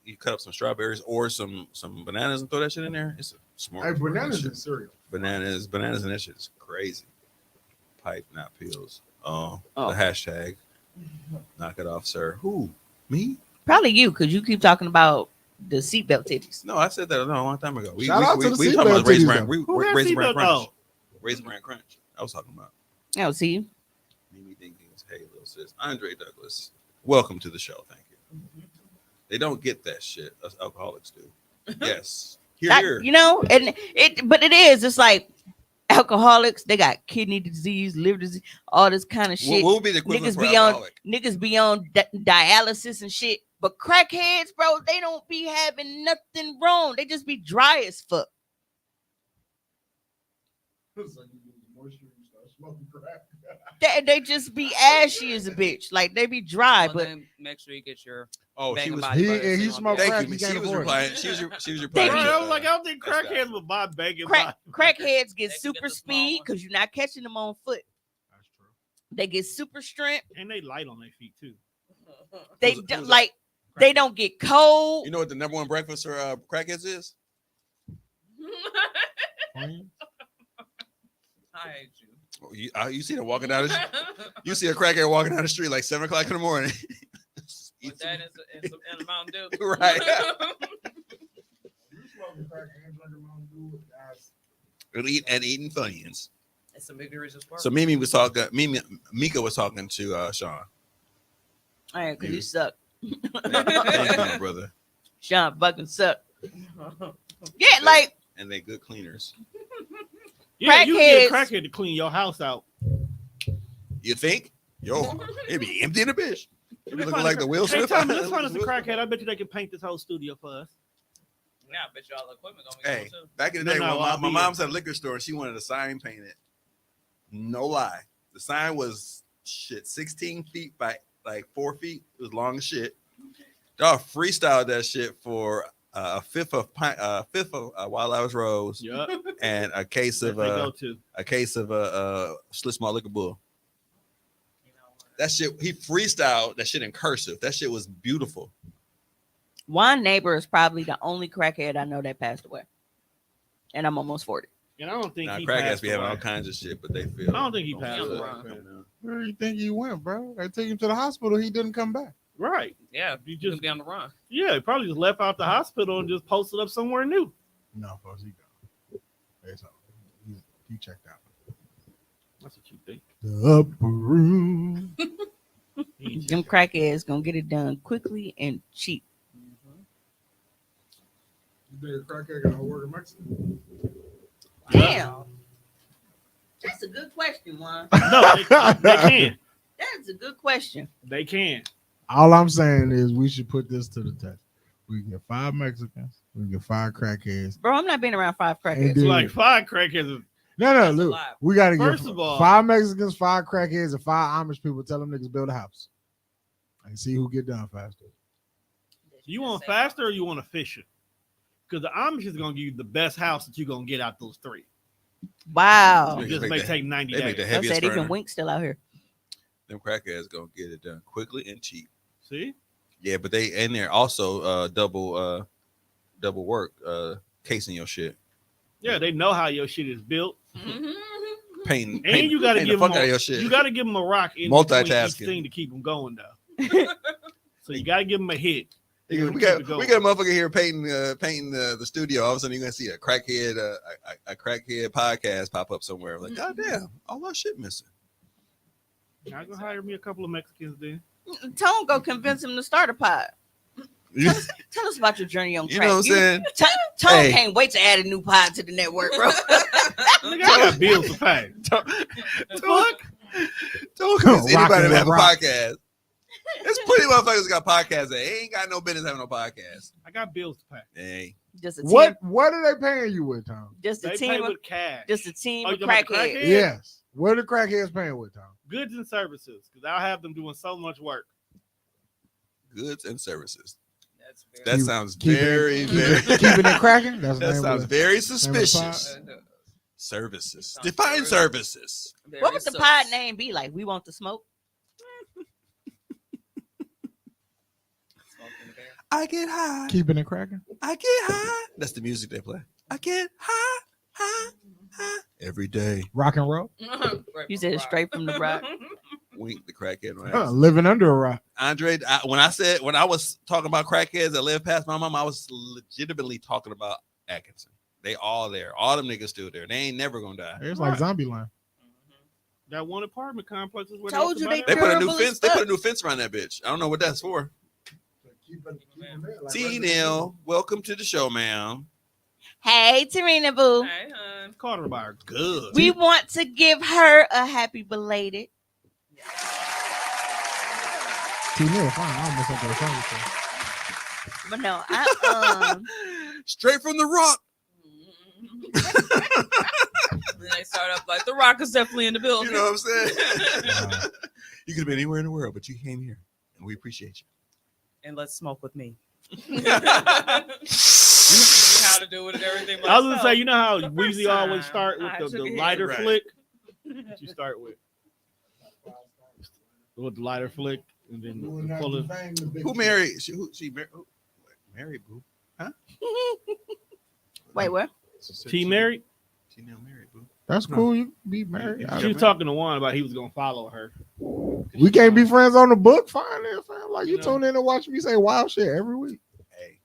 you cut up some strawberries or some bananas and throw that shit in there. It's a smart. Hey, bananas shit. in cereal. Bananas, and that shit is crazy. Pipe, not pills. Oh. The hashtag. Knock it off, sir. Who? Me? Probably you, because you keep talking about the seatbelt titties. No, I said that a long time ago. We Shout out to the talking about seatbelt Raisin titties, Bran. Who has Raisin Bran seatbelt? Crunch. Oh. Raisin Bran Crunch. I was talking about. I don't see you. Mimi Dinkins. Hey, little sis. Andre Douglas. Welcome to the show. Thank you. They don't get that shit. Us alcoholics do. Yes. Here. You know, and but it is. It's like alcoholics. They got kidney disease, liver disease, all this kind of shit. What would be the equivalent Niggas for be on alcoholic? niggas be on dialysis and shit. But crackheads, bro, they don't be having nothing wrong. They just be dry as fuck. It's like you lose moisture, you start smoking crack. They just be ashy as a bitch. Like they be dry, Well, but then make sure you get your Oh, she banging was. body butter he so you won't smoked be- Thank crack, you. he She can't was afford it. replying. She was They replying. Bro, be- I was like, I don't think That's crackheads would buy bacon. crackheads get They can super get the small speed ones. because you're not catching them on foot. That's true. They get super strength. And they light on their feet too. They Who's do- that? like they don't get cold. You know what the number one breakfast for crackheads is? I hate you. You see them walking down. You see a crackhead walking down the street like 7 o'clock in the morning. With that and a Mountain Dew. Right. You smoking crack and drinking Mountain Dew, guys. and eating Funyuns. It's some big delicious work. So Mika was talking to Sean. All right, because you suck. Thank you, my brother. Sean fucking suck. Yeah, like And they good cleaners. Yeah, you can get a Crackheads. crackhead to clean your house out. You think? Yo, it'd be empty in the bitch. It'd be looking like the Will Hey, Smith. Tommy, let's find us a crackhead. I bet you they can paint this whole studio for us. Yeah, I bet you all the equipment gonna be Hey, cool too. back in the day, No, when I'll my be mom's had a liquor store and she wanted a sign painted. No lie. The sign was 16 feet by like 4 feet. It was long as shit. Y'all freestyled that shit for a fifth of Wild Hours Rose Yep. and a case That's of they go to. Slip Small Liquor Bull. That shit, he freestyled that shit in cursive. That shit was beautiful. one neighbor is probably the only crackhead I know that passed away. And I'm almost 40. And I don't think Now he crackheads passed be having away. all kinds of shit, but they feel. I don't think he don't passed feel away. it coming out. Where do you think he went, bro? They took him to the hospital. He didn't come back. Right. Yeah, You you just- just be on the run. Yeah, he probably just left out the hospital and just posted up somewhere new. No, folks, he gone. That's all. He checked out. That's what you think. The upper room. He ain't Them crackheads gonna get it done quickly and cheap. You think a crackhead got to work in Mexico? Damn. That's a good question, Juan. No, they can. That's a good question. They can. All I'm saying is we should put this to the test. We can get 5 Mexicans. We can get 5 crackheads. Bro, I'm not being around 5 And crackheads. It's then- like 5 crackheads. No, That's a look. lot. We got to get First of all- 5 Mexicans, 5 crackheads, and 5 Amish people. Tell them niggas build a house. And see who get done faster. You want faster or you want efficient? Because the Amish is going to give you the best house that you're going to get out those 3. Wow. It just They may make the- take 90 They make the days. I heaviest said even burner. Wink's still out here. Them crackheads gonna get it done quickly and cheap. See? Yeah, but they and they're also double work casing your shit, Yeah, they know how your shit is built. painting. And you got to painting give the them fuck out of your shit. you got to give them a rock in between each Multitasking. thing to keep them going though. So you got to give them a hit. we Keep got it going. we got a motherfucker here painting the studio. All of a sudden you're gonna see a crackhead podcast pop up somewhere. I'm like, God damn, all our shit missing. I can hire me a couple of Mexicans then. Tone go convince him to start a pod. You, Tell us about your journey on you crack. know what I'm saying? Tone Hey. can't wait to add a new pod to the network, bro. Nigga, I got bills to pay. Don't Fuck. convince Rocking anybody to have a rock. podcast. There's plenty of motherfuckers got podcasts that ain't got no business having no podcast. I got bills to pay. Hey, Just a What team. what are they paying you with, Tom? Just a They pay team. Of, with cash. just a team Oh, you of talking about the crackheads. crackheads? Yes. What are the crackheads paying with, Tom? Goods and services, because I'll have them doing so much work. goods and services. That's That Keep- sounds keep it- very, keep very. it, keeping it cracking. That's the That name sounds of the- very name of the suspicious. Services. Define services. What would the pod name be? Like, we want to smoke? I get high. Keeping it cracking. I get high. That's the music they play. I get high, high, high every day. Rock and roll. You said straight from the rock. Wink the crackhead. Right? Living under a rock. Andre, when I was talking about crackheads that live past my mom, I was legitimately talking about Atkinson. They all there. All them niggas still there. They ain't never gonna die. It's like zombie line. That one apartment complex is where Told you somebody they They put a new Terrible as fence. They fuck. put a new fence around that bitch. I don't know what that's for. See, Neil, welcome to the show, ma'am. Hey, Tarina Boo. caught her by her good. We want to give her a happy belated. T-Neil, fine. I almost up to the phone with But no, I Straight from the rock. Then they start up like the Rock is definitely in the building. You know what I'm saying? You could have been anywhere in the world, but you came here, and we appreciate you. And let's smoke with me. You know how to do it and everything. I was gonna myself. say, you know how The first Weezy always time, start with I the shook his lighter head. flick. What you start with the lighter flick, and then you. pull it. Who married? She married? Who married? Boo? wait, what? T married. She now married. Boo. That's cool. You can be married. She was talking to Juan about he was gonna follow her. We can't be friends on the book. Fine, then, fam. Like you No. tune in and watch me say wild shit every week. Hey,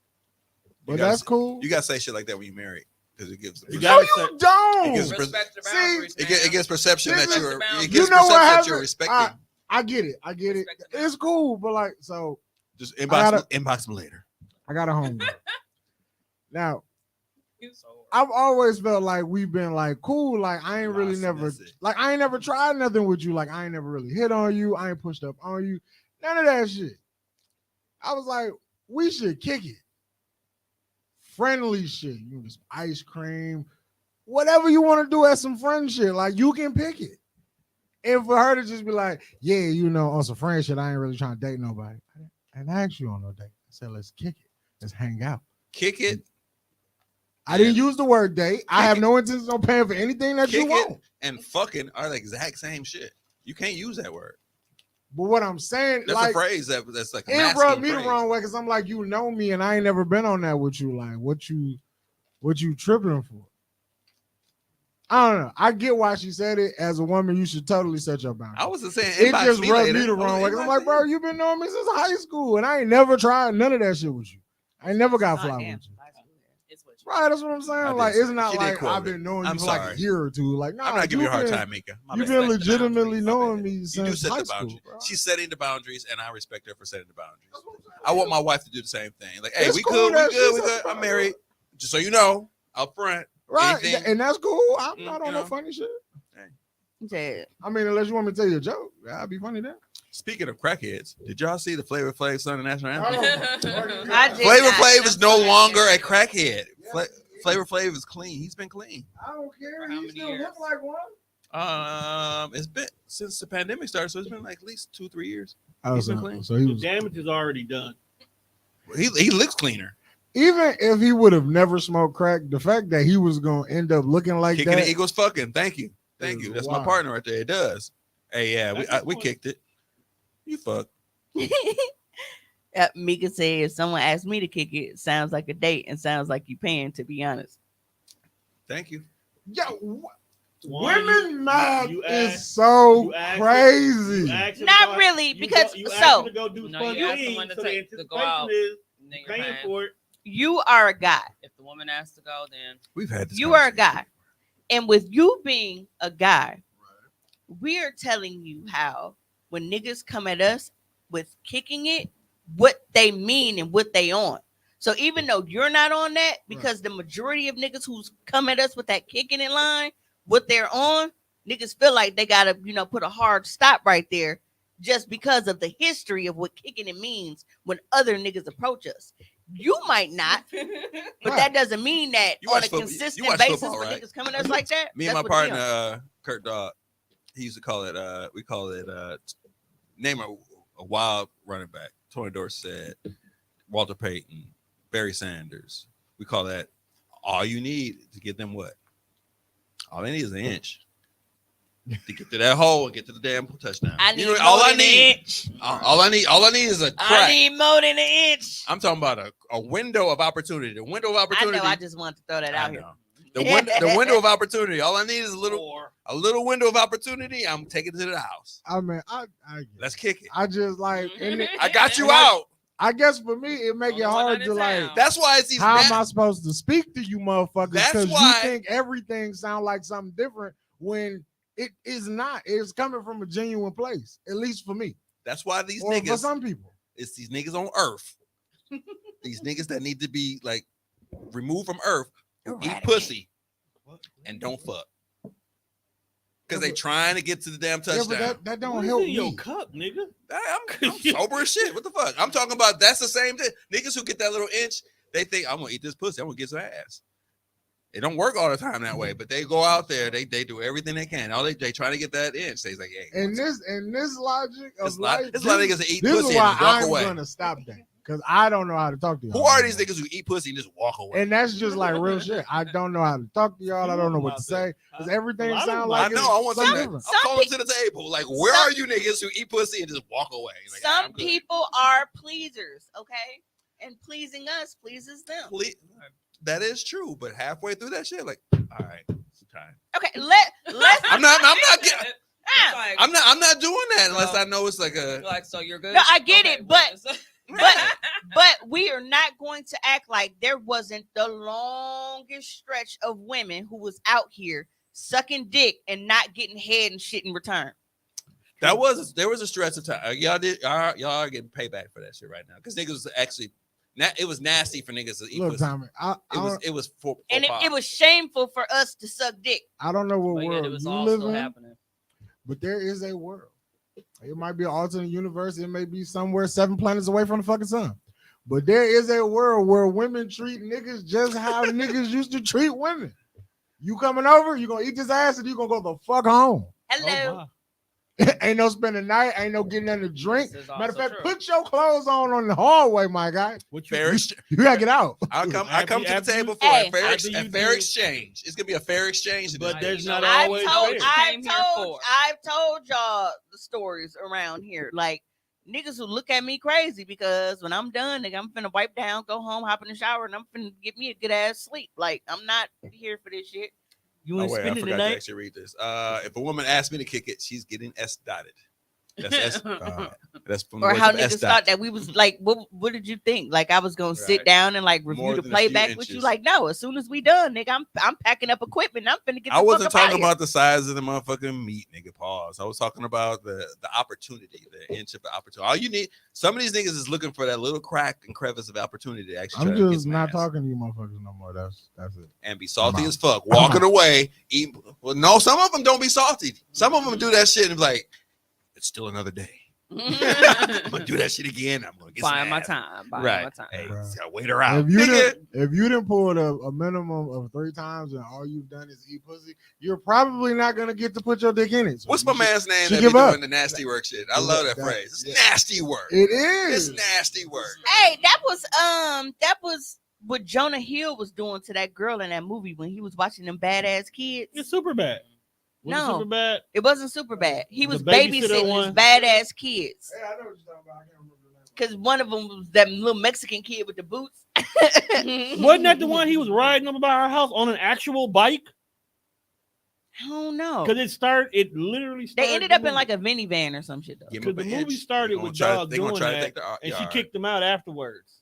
But You gotta that's say- cool. you gotta say shit like that when you married, because it gives. You No, gotta you don't. It gives Respect your See, boundaries, it gives perception that Respect you're. the boundaries. It gives You know what perception that happened? you're respecting. I get it. I get it. Respect the It's cool, but like, so Just gotta- inbox me later. I got a home. Now, boundaries. I've always felt like we've been like cool. Like I ain't really Lost never message. like I ain't never tried nothing with you. Like I ain't never really hit on you. I ain't pushed up on you. None of that shit. I was like, we should kick it. Friendly shit. You know, some ice cream, whatever you want to do as some friend shit. Like you can pick it. And for her to just be like, yeah, you know, on some friend shit, I ain't really trying to date nobody. I didn't ask you on no date. I said, let's kick it. Let's hang out. Kick it I didn't use the word date. I have no intention on paying for anything that you Kick it. want. and fucking are the exact same shit. You can't use that word. But what I'm saying, That's like, a phrase that's like a it rubbed masculine me the phrase. wrong way because I'm like, you know me, and I ain't never been on that with you. Like, what you tripping for? I don't know. I get why she said it. As a woman, you should totally set your boundaries. I wasn't saying It inbox just me rubbed later. me the wrong way. 'Cause I'm like, Inbox bro, me. you've been knowing me since high school, and I ain't never tried none of that shit with you. I ain't never got fly with you. It's what you Right, that's what I'm I saying. did Like, say it's it. not She did like quote I've it. been knowing I'm you for like sorry. a year or two. Like, nah, I'm not giving you a hard been- time, Mika. My You've bad. been Respect the legitimately boundaries. knowing me You do since set high the school. boundaries. Bro. She's setting the boundaries, and I respect her for setting the boundaries. I want my wife to do the same thing. Like, hey, It's we cool good, we that good, she we set good. the I'm married. Just so you know, up front. Right, Anything- and that's cool. I'm Mm, not you on no know. funny shit. He said, I mean, unless you want me to tell you a joke, that'd be funny then. Speaking of crackheads, did y'all see the Flavor Flav son of national anthem? I did Flavor not. Flav is no longer a crackhead. Flavor Flav is clean. He's been clean. I don't care. For how He many still years? look like one. It's been since the pandemic started, so it's been like at least 2-3 years. Oh, He's been so, clean. so he The was. damage is already done. He looks cleaner. Even if he would have never smoked crack, the fact that he was gonna end up looking like Kicking that. the Eagles fucking. Thank you. Thank is you. That's my wild. partner right there. It does. Hey, yeah, we kicked it. You fuck. Mika said, if someone asked me to kick it, it sounds like a date and sounds like you paying, to be honest. Thank you. Yo, One, women mad you is asked- so you asked- crazy. You ask him Not to really, you because- you ask so- him to go do No, fun you ask things, someone to so take- the to go anticipation out, is Then you're paying paying. for it. You are a guy. If the woman asks to go, then We've had this. You are a conversation. guy. And with you being a guy, we are telling you how when niggas come at us with kicking it, what they mean and what they on. So even though you're not on that, because the majority of niggas who's come at us with that kicking in line, what they're on, niggas feel like they gotta, put a hard stop right there just because of the history of what kicking it means when other niggas approach us. You might not, but that doesn't mean that You on watch a football- you consistent watch basis football, when right? niggas coming at us like that. Me and my that's what it partner, Kurt Dog, he used to call it, we call it, name a wild running back. Tony Dorsett, Walter Payton, Barry Sanders. We call that all you need to get them what? All they need is an inch to get to that hole and get to the damn touchdown. I need all more I than an need, inch. all I need is a crack. I need more than an inch. I'm talking about a window of opportunity. The window of opportunity. I know. I just want to throw that out here. The window of opportunity. All I need is a little window of opportunity. I'm taking it to the house. I mean, I Let's kick it. I just like, I got you out. I guess for me, it make it hard to like. That's why it's even. How am I supposed to speak to you, motherfuckers? That's Because you why- think everything sound like something different when it is not. It's coming from a genuine place, at least for me. That's why these Or for niggas. some people. It's these niggas on Earth. These niggas that need to be like removed from Earth, who eat pussy and don't fuck. Because they trying to get to the damn Yeah, touchdown. but that don't What's help in your me. cup, nigga? I'm sober as shit. What the fuck? I'm talking about that's the same thing. Niggas who get that little inch, they think I'm gonna eat this pussy. I'm gonna get some ass. It don't work all the time that way, but they go out there, they do everything they can. All they try to get that inch. They like, hey, And this logic of it's life, a lot of niggas that eat this pussy is why and just walk I'm away. gonna stop that because I don't know how to talk to you. Who are these niggas who eat pussy and just walk away? And that's just like real shit. I don't know how to talk to y'all. I don't know what to say because everything sounds like I know. I want something to. different. I'm calling to the table. Like, where are you niggas who eat pussy and just walk away? Like, Some I'm good. people are pleasers, okay, and pleasing us pleases them. That is true, but halfway through that shit, like, all right, it's time. Okay, let's. I'm not getting. Ah. I'm not doing that unless I know it's like a. Like, so you're good. No, I get it, but we are not going to act like there wasn't the longest stretch of women who was out here sucking dick and not getting head and shit in return. There was a stretch of time. Y'all are getting payback for that shit right now because niggas was actually. It was nasty for niggas to eat Look, pussy. Tommy, It was for And it was shameful for us to suck dick. I don't know what But yet world it was you all live still in, happening. but there is a world. It might be an alternate universe. It may be somewhere 7 planets away from the fucking sun. But there is a world where women treat niggas just how niggas used to treat women. You coming over, you gonna eat this ass, and you gonna go the fuck home. Hello. Ain't no spending the night, ain't no getting nothing to drink. This is Matter of also fact, true. put your clothes on the hallway, my guy. You gotta get out. I come to the table for Hey. a fair After you fair do- exchange. It's gonna be a fair exchange. in this But there's bitch. not I've always told, fair. Came here for. I've told y'all the stories around here. Like niggas who look at me crazy because when I'm done, nigga, I'm finna wipe down, go home, hop in the shower, and I'm finna get me a good ass sleep. Like I'm not here for this shit. You Oh, ain't wait, I spending the forgot to night. actually read this. If a woman asks me to kick it, she's getting S dotted. That's S. That's from Or the how words of S niggas dot. thought that we was like, what did you think? Like I was gonna sit Right. down and like review More the than a few playback with you. inches. Like no, as soon as we done, nigga, I'm packing up equipment. I'm finna get. I the wasn't fuck up talking out about the size of the motherfucking meat, nigga. Pause. I was talking about the opportunity, the inch of the opportunity. All you need, some of these niggas is looking for that little crack and crevice of opportunity to actually. I'm try to get just some not ass. talking to you motherfuckers no more. That's it. And be salty I'm as fuck, I'm walking out. away. Eat. Well, no, some of them don't be salty. Some of them do that shit and be like, it's still another day. I'm gonna do that shit again. I'm gonna get Buying some my ass. time. Buying Right. my time. Hey, Right. just gotta wait her out. If you Nigga, didn't pull a minimum of 3 times and all you've done is eat pussy, you're probably not gonna get to put your dick in it. So what's you my should- man's name she that be give up. doing the nasty work shit? I love that phrase. It's nasty work. It is. It's nasty work. Hey, that was what Jonah Hill was doing to that girl in that movie when he was watching them badass kids. It's super bad. No. Super bad. It wasn't super bad. He was The babysitter babysitting one? his badass kids. Hey, I know what you're talking about. I can't remember the name. Because one of them was that little Mexican kid with the boots. Wasn't that the one he was riding up about our house on an actual bike? I don't know. Because it literally started. They ended up in like a minivan or some shit though. Give 'em Because the an movie inch. started They gonna with try- dog they gonna doing try to that, take the and she yard. kicked him out afterwards.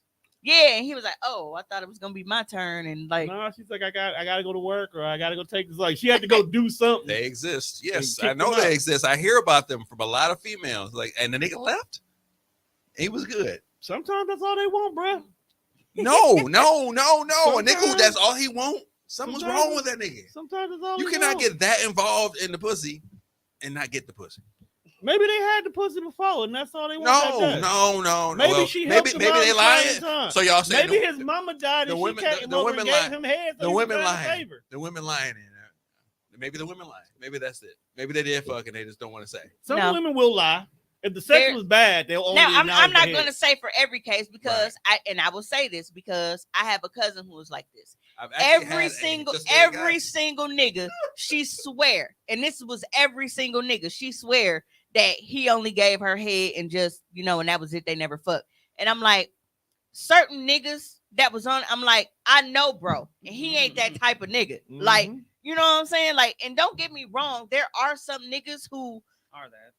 Yeah, and he was like, "Oh, I thought it was gonna be my turn," and like, No, she's like, I gotta go to work, or I gotta go take this. Like she had to go do something. They exist. Yes, They I kicked know him they out. exist. I hear about them from a lot of females. Like, and the nigga left. He was good. Sometimes that's all they want, bro. No. A nigga who Sometimes- that's all he want. Something's sometimes- wrong with that nigga. Sometimes that's all You they cannot want. get that involved in the pussy and not get the pussy. Maybe they had the pussy before, and that's all they want. No. Maybe Well, she maybe helped him out they in lying. time. So y'all say maybe his mama died and she came him over and gave him head. So the women lying. lying. The women lying in there. Maybe the women lying. Maybe that's it. Maybe they did fuck and they just don't want to say. Some women will lie. If the sex was bad, they'll only. Now I'm not going to say for every case because I will say this because I have a cousin who is like this. Every single nigga, she swear, and this was every single nigga, she swear that he only gave her head and just, and that was it. They never fucked. And I'm like, certain niggas that was on, I'm like, I know, bro, and he ain't that type of nigga. Like, you know what I'm saying? Like, and don't get me wrong, there are some niggas who are that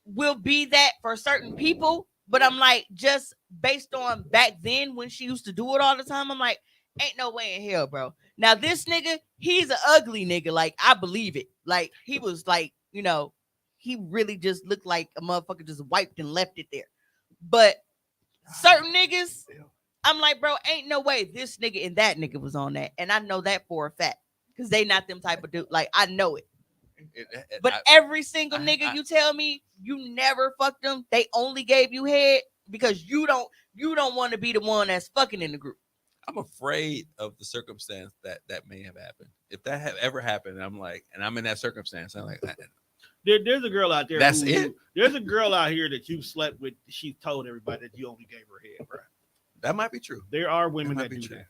will be that for certain people, but I'm like, just based on back then when she used to do it all the time, I'm like, ain't no way in hell, bro. Now this nigga, he's an ugly nigga. Like, I believe it. Like, he was like, he really just looked like a motherfucker just wiped and left it there. But certain niggas, I'm like, bro, ain't no way this nigga and that nigga was on that. And I know that for a fact. Because they not them type of dude. Like, I know it. But every single nigga you tell me you never fucked them, they only gave you head because you don't want to be the one that's fucking in the group. I'm afraid of the circumstance that may have happened. If that have ever happened, I'm like, and I'm in that circumstance, I'm like, there's a girl out there. That's it. There's a girl out here that you slept with. She told everybody that you only gave her head, bro. That might be true. There are women that do that.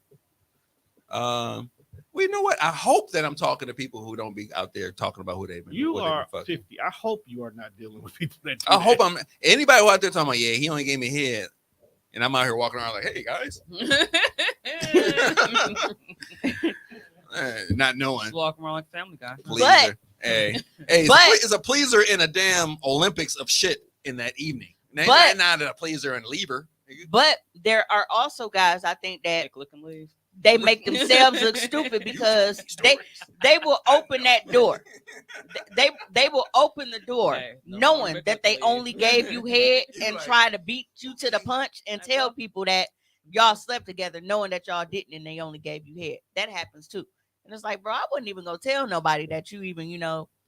Well, you know what? I hope that I'm talking to people who don't be out there talking about who they've been. You are 50. I hope you are not dealing with people that. Hope I'm anybody who out there talking about, yeah, he only gave me head, and I'm out here walking around like, hey guys, not knowing. Just walking around like a family guy. Pleaser. Hey, it's a pleaser in a damn Olympics of shit in that evening. Not a pleaser and lever. But there are also guys, I think, that they make themselves look stupid because they will open that door. They will open the door knowing that they only gave you head and try to beat you to the punch and tell people that y'all slept together knowing that y'all didn't and they only gave you head. That happens too. And it's like, bro, I wasn't even gonna tell nobody that you even,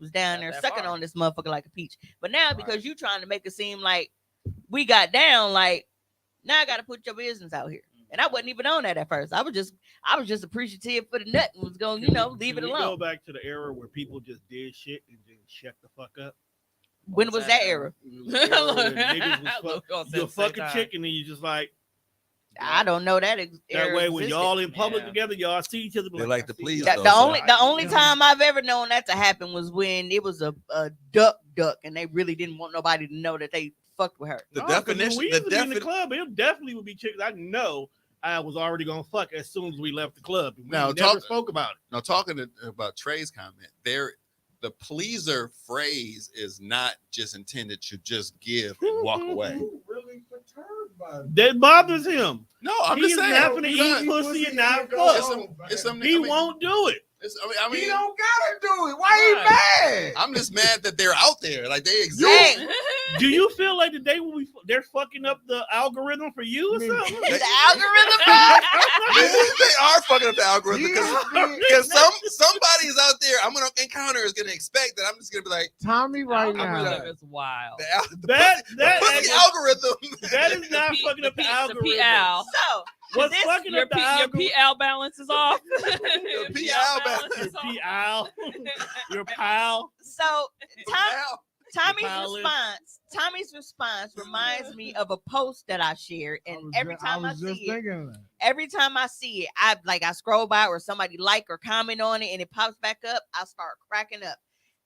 was down there sucking on this motherfucker like a peach. But now because you trying to make it seem like we got down, like now I gotta put your business out here. And I wasn't even on that at first. I was just appreciative for the nut and was going, leave it alone. Go back to the era where people just did shit and then shut the fuck up. When was that era? You're fucking chick and then you just like. I don't know that. That way, when y'all in public together, y'all see each other. They like to please. The only time I've ever known that to happen was when it was a duck, and they really didn't want nobody to know that they fucked with her. The definition. In the club, it definitely would be chicks. I know I was already gonna fuck as soon as we left the club. We never spoke about it. Now, talking about Trey's comment, the pleaser phrase is not just intended to just give and walk away. Really perturbed by that bothers him. No, I'm just saying. He's having to eat pussy and not fuck. He won't do it. He don't gotta do it. Why he mad? I'm just mad that they're out there, like they exist. Hey. Do you feel like the day when they're fucking up the algorithm for you or something? The algorithm? They are fucking up the algorithm because somebody's out there I'm gonna encounter is gonna expect that I'm just gonna be like Tommy right now. It's wild. The algorithm. That is not fucking up the algorithm. So what's fucking up the algorithm? Your PL balance is off. Your PL balance. Your PL. Your pal. So Tommy's response reminds me of a post that I shared, and every time I see it, I scroll by or somebody like or comment on it, and it pops back up. I start cracking up.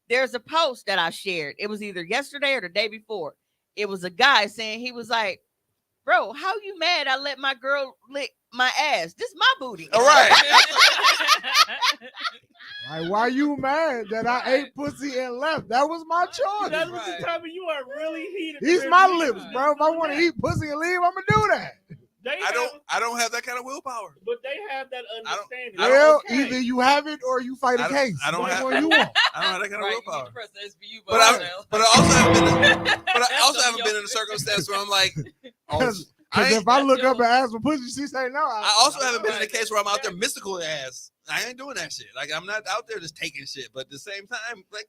There's a post that I shared. It was either yesterday or the day before. It was a guy saying he was like, "Bro, how you mad? I let my girl lick my ass. This my booty." All right. Like, why you mad that I ate pussy and left? That was my choice. That's what you're telling me. You are really heated. These my lips, bro. If I want to eat pussy and leave, I'm gonna do that. I don't have that kind of willpower. But they have that understanding. Well, either you have it or you fight a case. I don't have one you want. I don't have that kind of willpower. But I also haven't been in a circumstance where I'm like, because if I look up and ask for pussy, she say no. I also haven't been in a case where I'm out there mystical ass. I ain't doing that shit. Like, I'm not out there just taking shit, but at the same time, like,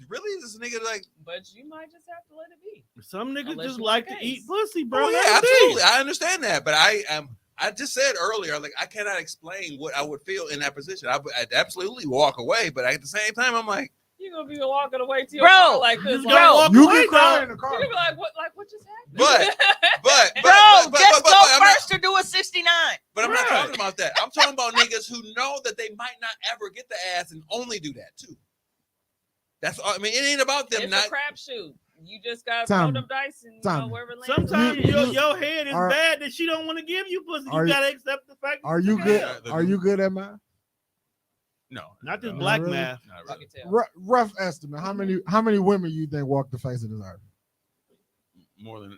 really, this nigga like. But you might just have to let it be. Some niggas Unless just you like want to case. eat pussy, bro. Oh yeah, absolutely. I understand that, but I just said earlier, like I cannot explain what I would feel in that position. I'd absolutely walk away, but at the same time, I'm like, You're gonna be walking away to your Bro, car like this. just Like, gonna walk You away, can cry dog. in the car. you're gonna be like, what just happened? but Bro, just go I'm not- first to do a 69. But I'm not Right. talking about that. I'm talking about niggas who know that they might not ever get the ass and only do that too. That's all. I mean, it ain't about them It's not. a crapshoot. You just gotta Tom, throw them dice and Tom. wherever it lands. Sometimes your head is Are- bad that she don't want to give you pussy. Are You you- gotta accept the fact. Are that you took good? L. Yeah. Are you good at math? No, Not this no, black really? math. not You really. can tell. Rough estimate. How many women you think walk the face of this earth? More than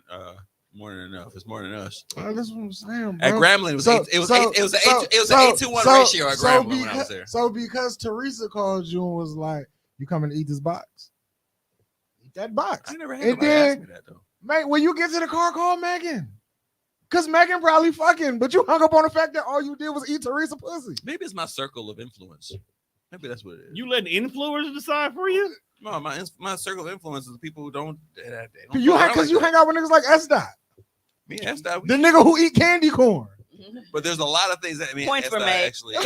enough. It's more than us. That's what I'm saying, bro. At Grambling, it was an 8-to-1 ratio at Grambling when I was there. So because Teresa called you and was like, "You coming to eat this box? Eat that box." I never had And nobody ask then, me that though. mate, when you get to the car, call Megan. Cause Megan probably fucking, but you hung up on the fact that all you did was eat Teresa pussy. Maybe it's my circle of influence. Maybe that's what it is. You letting influencers decide for you? No, my circle of influence is the people who don't. They don't You fuck hang around because like you that. hang out with niggas like S Dot, Me and S-Dot, the nigga who eat candy corn. but there's a lot of things that I mean. Points were S-Dot made. actually.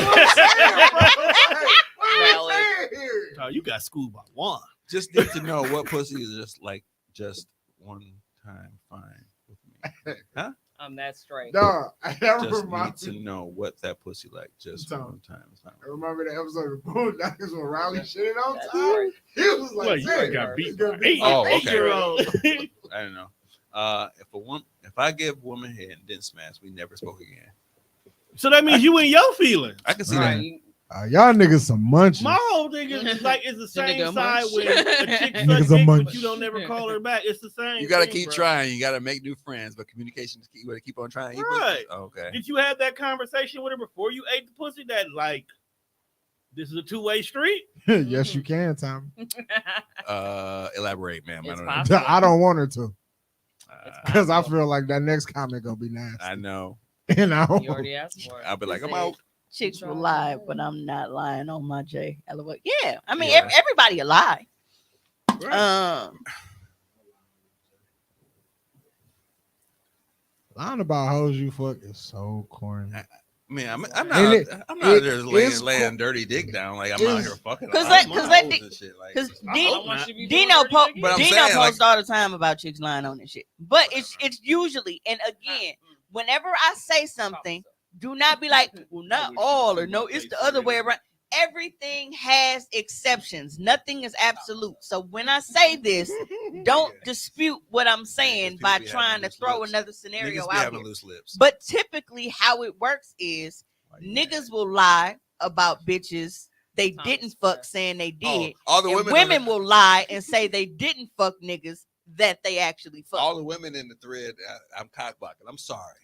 Oh, you got schooled by one. Just need to know what pussy is just one time fine with me. Huh? That's straight. Dog, that Just need reminds to me. know what that pussy like just Tom. one time is fine. I remember the episode of Boondocks when Riley shitted on That's Tom. right. He was like, Well, you "Damn, got he's beat gonna by beat Oh, my okay. 8-year-old." I don't know. If I give a woman head and didn't smash, we never spoke again. So that means you in your feelings. I can see Right. that. You- Y'all niggas some munchies. My whole thing is like it's the The same nigga side munch. when a chick Niggas sucks a dick, munch. but you don't never call her back. It's the same. You gotta thing, keep bro. trying. You gotta make new friends, but communication is key. You gotta keep on trying. Right. Okay. Did you have that conversation with her before you ate the pussy? That like, this is a two-way street. Yes, you can, Tom. Elaborate, ma'am. I It's don't possible. I don't want her to, know. because I feel like that next comment gonna be nasty. I know. You know, You already asked for it. I'll be like, I'm out. Chicks will lie, but I'm not lying on my J. LOL. Yeah, I mean Yeah. everybody a lie. Right. lying about hoes you fuck is so corny. Man, I'm And not. it- I'm not there it's laying dirty dick down like I'm out here fucking. 'Cause I'm let- on 'cause let hoes the- and shit, like, Because I hope not. Dino But I'm saying, posts like- all the time about chicks lying on this shit. But it's usually, and again, whenever I say something, do not be like, well, not all, or no, it's the other way around. Everything has exceptions. Nothing is absolute. So when I say this, don't dispute what I'm saying people by be trying having to loose throw lips. another scenario niggas be out having here. loose lips. But typically, how it works is Why you mad? niggas will lie about bitches they Thomas didn't fuck, Square. saying they Oh, did. all the And women. women will lie and say they didn't fuck niggas that they actually fucked. All the women in the thread. I'm cockblocking. I'm sorry.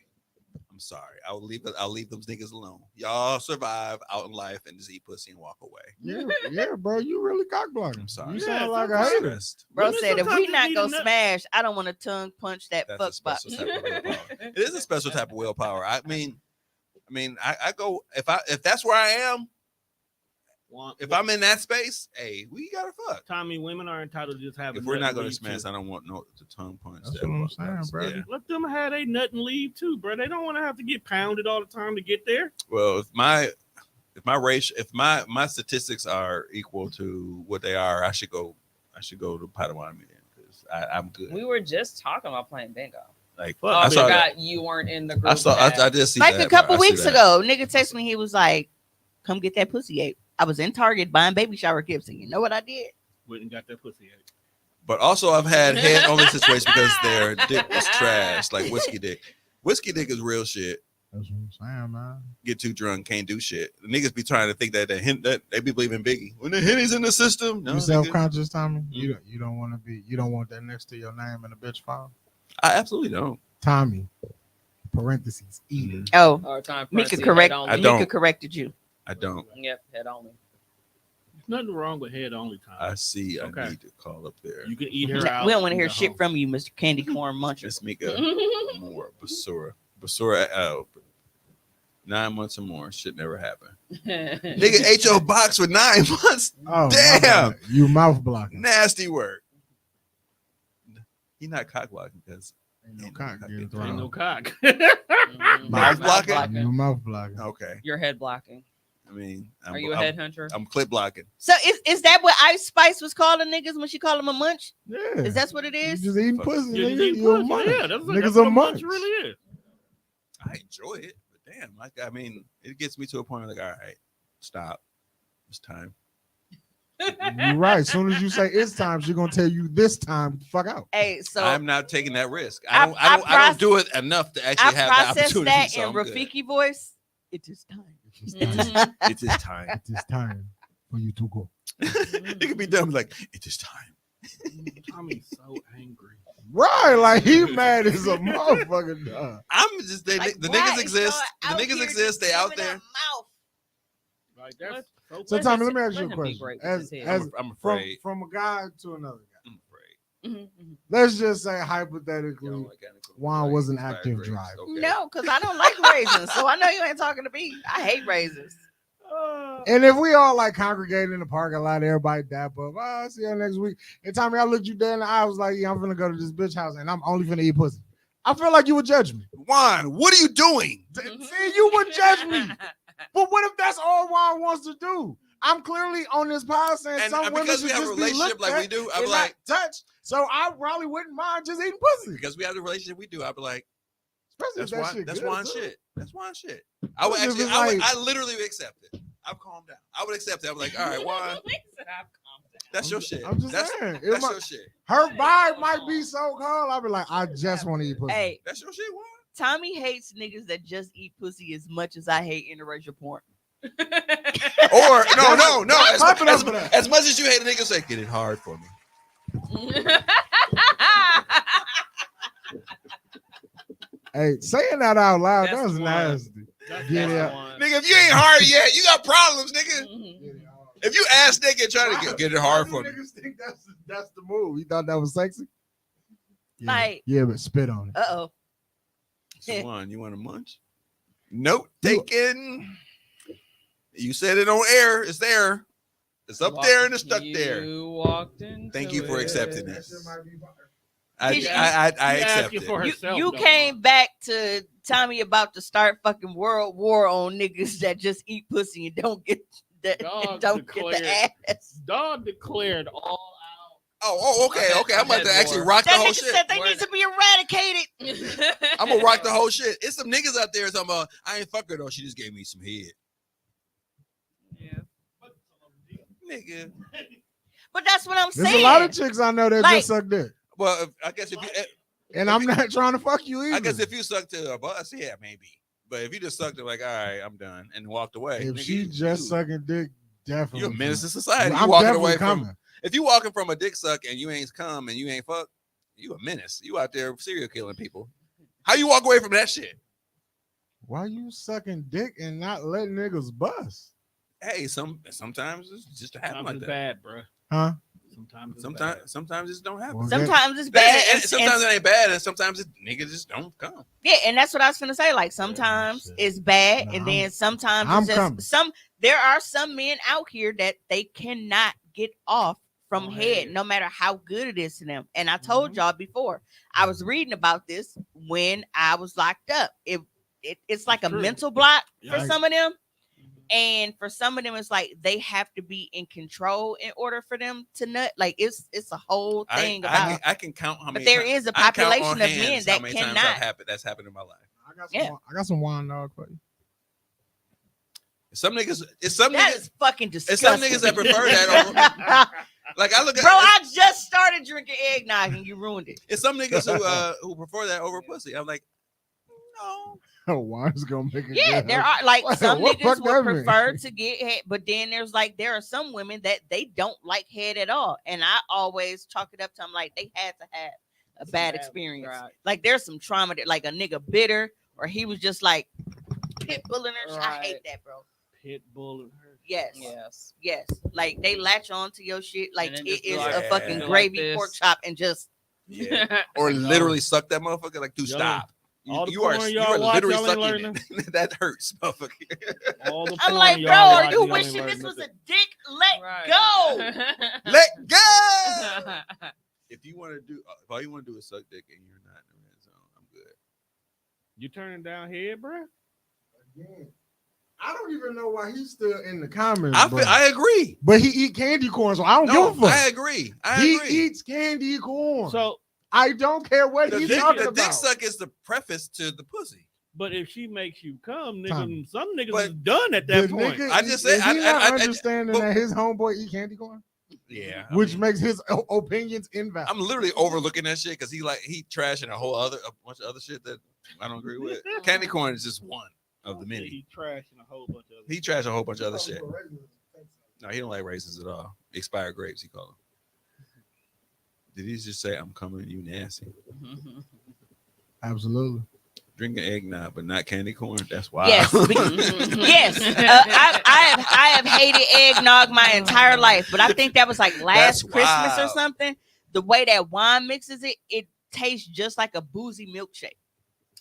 I'm sorry. I'll leave those niggas alone. Y'all survive out in life and just eat pussy and walk away. Yeah, bro, you really cock blocking. I'm sorry. You Yeah, sound like a sometimes- hater. Stressed. Bro Women said if sometimes we just not need gonna a nut. smash, I don't want to tongue punch that That's a fuck box. special type of willpower. It is a special type of willpower. I mean, I go if that's where I am. If I'm in that space, hey, we gotta fuck. Tommy, women are entitled to just have. If a we're nut not and gonna leave, smash, too. I don't want no the tongue punch. That's that what I'm fuck saying, box. bro. Yeah. Let them have a nut and leave too, bro. They don't want to have to get pounded all the time to get there. Well, if my race, if my statistics are equal to what they are, I should go to Potawatomi because I'm good. We were just talking about playing bingo. Like Fuck, Oh, I I saw that. forgot you weren't in the group. I saw. chat. I did see Like that a couple part. I see weeks that. ago, nigga texted me. He was like, "Come get that pussy ate." I was in Target buying baby shower gifts, and you know what I did? Went and got that pussy. But also, I've had head only situations because their dick was trash, like whiskey dick. Whiskey dick is real shit. That's what I'm saying, man. Get too drunk, can't do shit. The niggas be trying to think that they be believing Biggie. When the Henny's in the system, no, You nigga. self-conscious, Tommy? You don't want to be. You don't want that next to your name in a bitch file. I absolutely don't. Tommy, parentheses, eater. Oh, Or time Mika parentheses, correct. head only. I don't. Mika corrected you. I don't. Yep, head only. There's nothing wrong with head only time. I see. Okay. I need to call up there. You can eat her out. We don't want to and hear go shit home. from you, Mr. Candy Corn Muncher. It's Mika Moore, Basura. 9 months or more. Shit never happened. Nigga ate your box for 9 months. Oh, Damn. You mouth blocking. Nasty work. He not cock blocking because Ain't no cock. Ain't no cock. Mouth blocking? You mouth blocking. Okay. You're head blocking. I mean, Are you a headhunter? I'm clip blocking. So is that what Ice Spice was calling niggas when she called them a munch? Yeah. Is that what it You is? just eating pussy. Yeah, Nigga. You a munch. yeah, that's Niggas what a munch. really is. I enjoy it, but damn, like I mean, it gets me to a point where like, all right, stop. It's time. You're right. As soon as you say it's time, she's gonna tell you this time. Fuck out. Hey, so I'm not taking that risk. I I don't do it enough to actually have the processed opportunity. that so in I'm good. Rafiki voice. It is time. It's time. It is time. It is time for you to go. It could be dumb like it is time. Tommy's so angry. Right, like he mad as a motherfucker. Dog. I'm just the Like, niggas why exist. is The y'all out niggas here exist. They out giving there. up mouth? Like that's So Let Tommy, him- let me ask you let a him be question. great with As his head. I'm from afraid. a guy to another guy. I'm afraid. Let's just say hypothetically, Yo, like, Juan like, was an fried active grapes, driver. okay. No, because I don't like raisins. So I know you ain't talking to me. I hate raisins. And if we all like congregate in the parking lot, everybody dap up. I'll see you next week. And Tommy, I looked you dead in the eye. I was like, yeah, I'm gonna go to this bitch house and I'm only gonna eat pussy. I feel like you would judge me. Juan, what are you doing? See, you would judge me. But what if that's all Juan wants to do? I'm clearly on this pod saying And some women because should we have a just be relationship looked like we at do, I'm and like, not touched. So I probably wouldn't mind just eating pussy. because we have the relationship we do, I'd be like, Especially if that's that why shit that's good, Juan too. shit. That's Juan shit. I would Especially if actually, it's I like- literally would accept it. I've calmed down. I would accept it. I'm like, all right, Juan, that's your shit. I'm just That's saying. It that's might- your shit. her vibe might be so cold. I'll be like, I just want to eat pussy. Hey, That's your shit, Juan. Tommy hates niggas that just eat pussy as much as I hate interracial porn. Or no. Clap it up for that. As much as you hate a nigga, say, get it hard for me. Hey, saying that out loud, That's that was one. nasty. Get it out. Nigga, if you ain't hard yet, you got problems, nigga. If you ass nigga trying to get it hard for me. Niggas think that's the move. You thought that was sexy? Yeah, Like- yeah, but spit on it. Uh-oh. So Juan, you want a munch? Note taken. You said it on air. It's there. It's up there and it's stuck there. You walked in. Thank you for accepting That this. shit might be fire. I She accept it. You came back to Tommy about to start fucking world war on niggas that just eat pussy and don't get the Dog don't get declared- the ass. Dog declared all out. Oh, okay. I'm about to actually rock the That whole nigga shit. said they need to be eradicated. I'm gonna rock the whole shit. It's some niggas out there talking about, I ain't fuck her though. She just gave me some head. Yeah. Nigga. But that's what I'm There's saying. a lot of chicks I know that Like- just suck dick. Well, I guess if you, And I'm not trying to fuck you either. I guess if you suck to a bus, yeah, maybe. But if you just sucked it like, all right, I'm done, and walked away. if nigga, she you- just you- sucking dick, definitely. you're a menace to society. I'm You walking definitely away coming. from. If you walking from a dick suck and you ain't come and you ain't fuck, you a menace. You out there serial killing people. How you walk away from that shit? Why you sucking dick and not letting niggas bust? Hey, sometimes it's just happen Sometimes like it's that. bad, bro. Huh? Sometimes it just don't happen. Well, Sometimes it's bad. And sometimes it ain't bad, and sometimes niggas just don't come. Yeah, and that's what I was gonna say. Like sometimes shit. it's bad, Nah, and then sometimes I'm it's just coming. some. There are some men out here that they cannot get off from Oh, head, yeah. no matter how good it is to them. And I told y'all before, I was reading about this when I was locked up. It's like a True. mental block for Yeah. some of them, and for some of them, it's like they have to be in control in order for them to nut. Like it's a whole thing about. I can count how But many. there times- is a I can count population on of men hands that how many times cannot. that's happened in my life. I got some wine dog for you. Some niggas, it's some That niggas, is fucking it's disgusting. some niggas that prefer that over. Like I look at, Bro, I just started drinking eggnog and you ruined it. it's some niggas who prefer that over pussy. I'm like, no. Wine's gonna make it. Yeah, good. there are like What- some what niggas fuck would that mean? prefer to get head, but then there's like there are some women that they don't like head at all, and I always chalk it up to them like they had to have a bad experience. Right. Like there's some trauma that like a nigga bitter, or he was just like pit bullying her. I hate Right. that, bro. Pit bull and her. Yes, Yes. yes. Like they latch on to your shit like And then it just is like- a fucking like gravy this. pork chop and just Yeah. Or literally suck that motherfucker like, dude, Yo. stop. All the You are porn y'all watch, literally y'all ain't sucking learning. it. That hurts, motherfucker. All the I'm porn like, bro, y'all are watch, you y'all ain't wishing learning this was a nothing. dick? Let Right. go. Let go. If you want to do, if all you want to do is suck dick and you're not in the red zone, I'm good. You turning down head, bro? Again, I don't even know why he's still in the comments. I agree. But he eat candy corn, so I don't give a fuck. I agree. He eats candy corn. So I don't care what he's talking the about. dick suck is the preface to the pussy. but if she makes you come, nigga, Tommy. some niggas But is done at that The point. nigga, I just said- is he not I- understanding but- that his homeboy eat candy corn, Yeah, which makes his opinions invalid. I'm literally overlooking that shit because he trashing a bunch of other shit that I don't agree with. Candy corn is just one of the many. He trashing a whole bunch of He trashed a whole bunch of other shit. No, he don't like raisins at all. Expired grapes, he called them. Did he just say, "I'm coming, you nasty"? Absolutely. Drinking eggnog, but not candy corn. That's wild. Yes, yes. I have hated eggnog my entire life, but I think that was like last That's Christmas or wild. something. The way that wine mixes it, it tastes just like a boozy milkshake.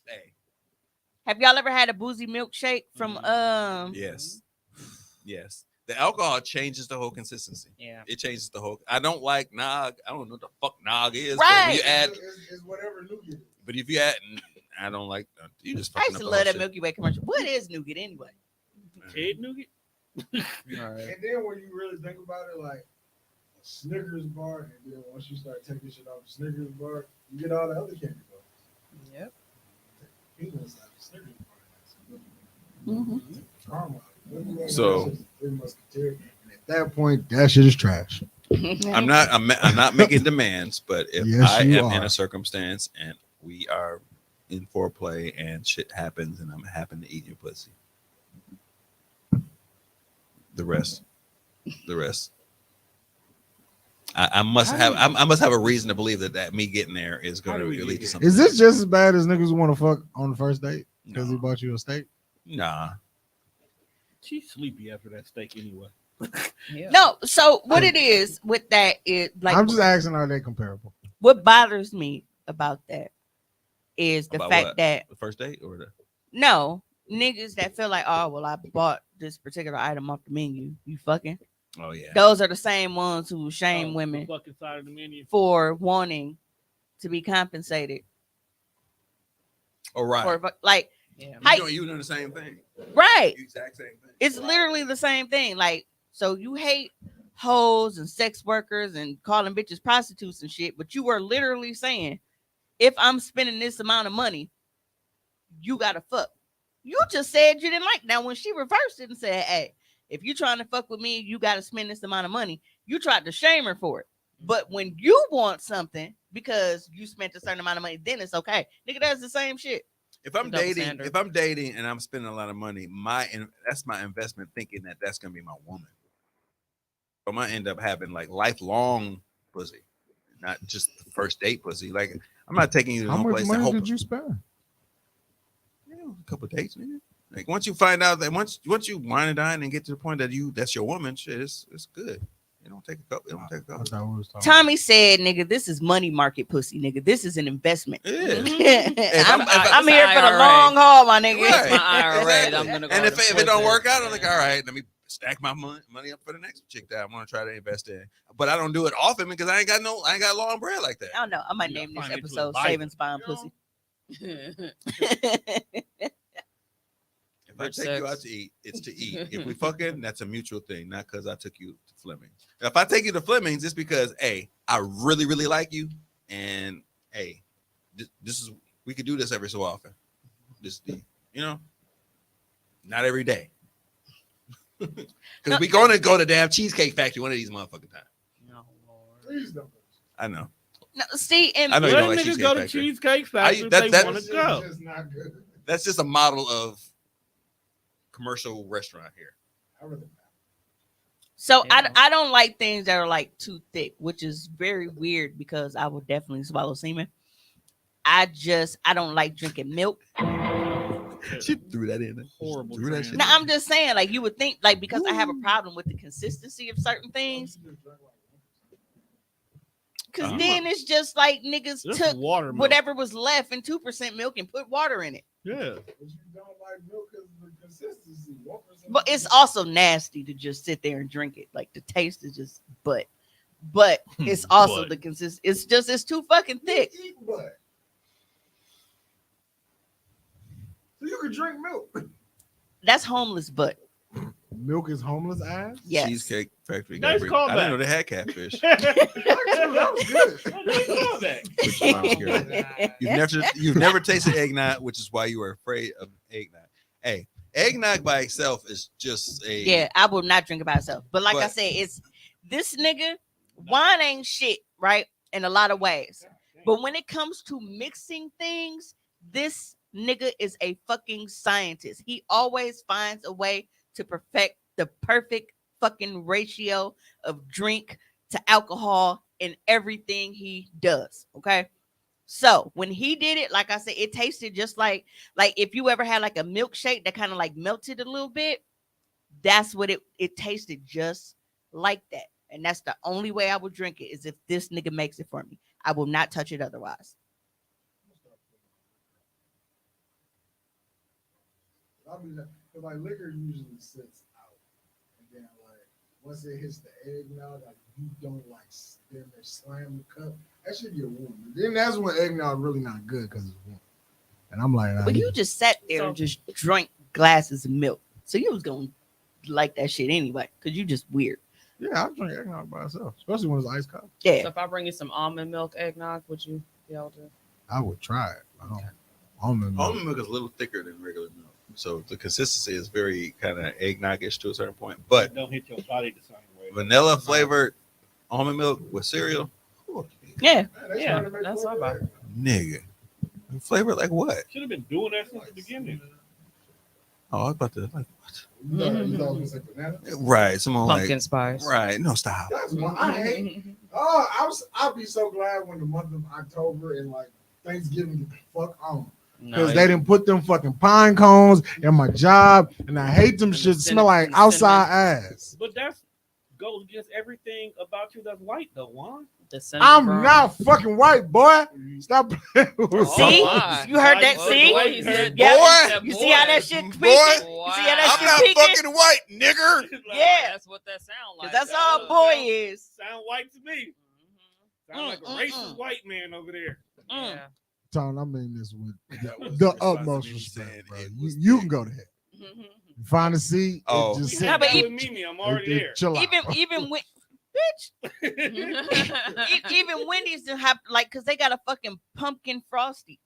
Hey, Have y'all ever had a boozy milkshake from yes, yes. The alcohol changes the whole consistency. Yeah. It changes the whole. I don't like nog. I don't know what the fuck nog is. Right. But when you add, It's whatever nougat is. but if you add, I don't like. You just I fucking used up to the whole love that shit. Milky Way commercial. What is nougat anyway? head nougat. And then when you really think about it, like a Snickers bar, and then once you start taking shit off the Snickers bar, you get all the other candy bars. Yep. Peanuts like the Snickers bar. Mm-hmm. Caramel. So- Three Musketeers. And at that point, that shit is trash. I'm not making demands, but if Yes, I you am in are. a circumstance and we are in foreplay and shit happens and I'm happen to eat your pussy, the rest. I must have a reason to believe that me getting there is going How to do we lead get to here? something. Is this just as bad as niggas want to fuck on the first date because he No. bought you a steak? Nah. She's sleepy after that steak anyway. Yeah. No, so what it is with that is like I'm just asking, are they comparable? what bothers me about that is the About fact what? that The first date or the no niggas that feel like, oh well, I bought this particular item off the menu. You fucking. oh yeah. Those are the same ones who shame The women fucking side of the menu. for wanting to be compensated Oh right. for like Yeah. You doing the same thing. right. You exact same thing. It's literally the same thing. Like, so you hate hoes and sex workers and calling bitches prostitutes and shit, but you were literally saying, if I'm spending this amount of money, you gotta fuck. You just said you didn't like. Now, when she reversed it and said, hey, if you trying to fuck with me, you gotta spend this amount of money, you tried to shame her for it. But when you want something because you spent a certain amount of money, then it's okay. Nigga, that's the same shit. If I'm Double dating, standard. if I'm dating and I'm spending a lot of money, that's my investment, thinking that that's gonna be my woman. So I'm gonna end up having like lifelong pussy, not just the first date pussy. Like I'm not taking you to How no much place. to money hope did you spend? a couple of dates, nigga. Like once you find out that once you wine and dine and get to the point that that's your woman, shit, it's good. It don't take a couple. It don't take a I couple. thought we was talking Tommy said, nigga, this is money market pussy, nigga. This is an investment. It is. I'm here for the IRA. long haul, my nigga. Right. My IRA. Exactly. I'm gonna go And to if it don't Twitter. work out, I'm like, all right, let me stack my money up for the next chick that I want to try to invest in. But I don't do it often because I ain't got long bread like that. I don't know. I might You name gotta this find it to episode advise Savings it. Buying Pussy. If I take you out to eat, it's to eat. If we fucking, that's a mutual thing, not because I took you to Fleming's. If I take you to Fleming's, it's because A, I really, really like you, and A, this is we could do this every so often. Not every day. Because we gonna go to damn Cheesecake Factory one of these motherfucking times. No, Lord. Please don't. I know. No, see, and I know you Let don't like niggas Cheesecake go to Factory. Cheesecake Factory if that- they want to It's go. just not good. That's just a model of commercial restaurant here. I really so Yeah. I don't like things that are like too thick, which is very weird because I will definitely swallow semen. I don't like drinking milk. She threw that in there. Horrible Threw that trans. shit Now in. I'm just saying, like you would think, like because I have a problem with the consistency of certain things. Cause then it's just like niggas Just took water milk. whatever was left in 2% milk and put water in it. Yeah. But you don't like milk because of the consistency. 1% But it's also nasty to just sit there and drink it. Like the taste is just but it's also the it's too fucking thick. You eat butt. So you can drink milk. That's homeless butt. Milk is homeless ass? Yes. Cheesecake Factory. Nice I callback. didn't know they had catfish. That was good. Which is why I'm scared. You've never tasted eggnog, which is why you are afraid of eggnog. Hey, eggnog by itself is just a Yeah, I will not drink it by itself. But like I But- said, it's this nigga, wine ain't shit, right? In a lot of ways. But when it comes to mixing things, this nigga is a fucking scientist. He always finds a way to perfect the perfect fucking ratio of drink to alcohol in everything he does. Okay. So when he did it, like I said, it tasted just like if you ever had like a milkshake that kind of like melted a little bit, that's what it tasted just like that. And that's the only way I would drink it is if this nigga makes it for me. I will not touch it otherwise. Like liquor usually sits out, and then like once it hits the eggnog, like you don't like then they slam the cup. That should get warm. Then that's when eggnog really not good because it's warm. And I'm like, But you just sat there and just drank glasses of milk, so you was gonna like that shit anyway, because you just weird. yeah, I drink eggnog by itself, especially when it's ice cold. Yeah. So if I bring you some almond milk eggnog, would you be able to? I would try it. Almond milk. almond milk is a little thicker than regular milk. So the consistency is very kind of eggnog-ish to a certain point. But don't hit your body the same way. vanilla flavored almond milk with cereal, Yeah. Yeah, that's what about. nigga. Flavored like what? Should have been doing that since the beginning. Oh, I was about to like what? You thought it was gonna say banana? Right, someone Pumpkin like spice. right. No, stop. That's what I hate. Oh, I'll be so glad when the month of October and like Thanksgiving get the fuck on. Because they didn't put them fucking pine cones in my job, and I hate them shit. Smell like outside ass. But that's goes against everything about you that's white, though, Juan. I'm not fucking white, boy. Stop playing with me. See, you heard that? See, Boy, said, yeah. boy. You see how that shit Boy. peeking? You see how that I'm shit not peeking? fucking white, nigger. Yeah, That's what that sound 'cause like. that's all boy is. Sound white to me. Sound like a racist white man over there. Yeah. Tone, I mean this with was the responsible utmost me respect, saying bro. it You, was you thick. can go to hell. You find a seat. Oh. Just We sit Yeah, had but that if- with Mimi. I'm already there. Chill out. Even when, bitch, even Wendy's to have like, cause they got a fucking pumpkin frosty,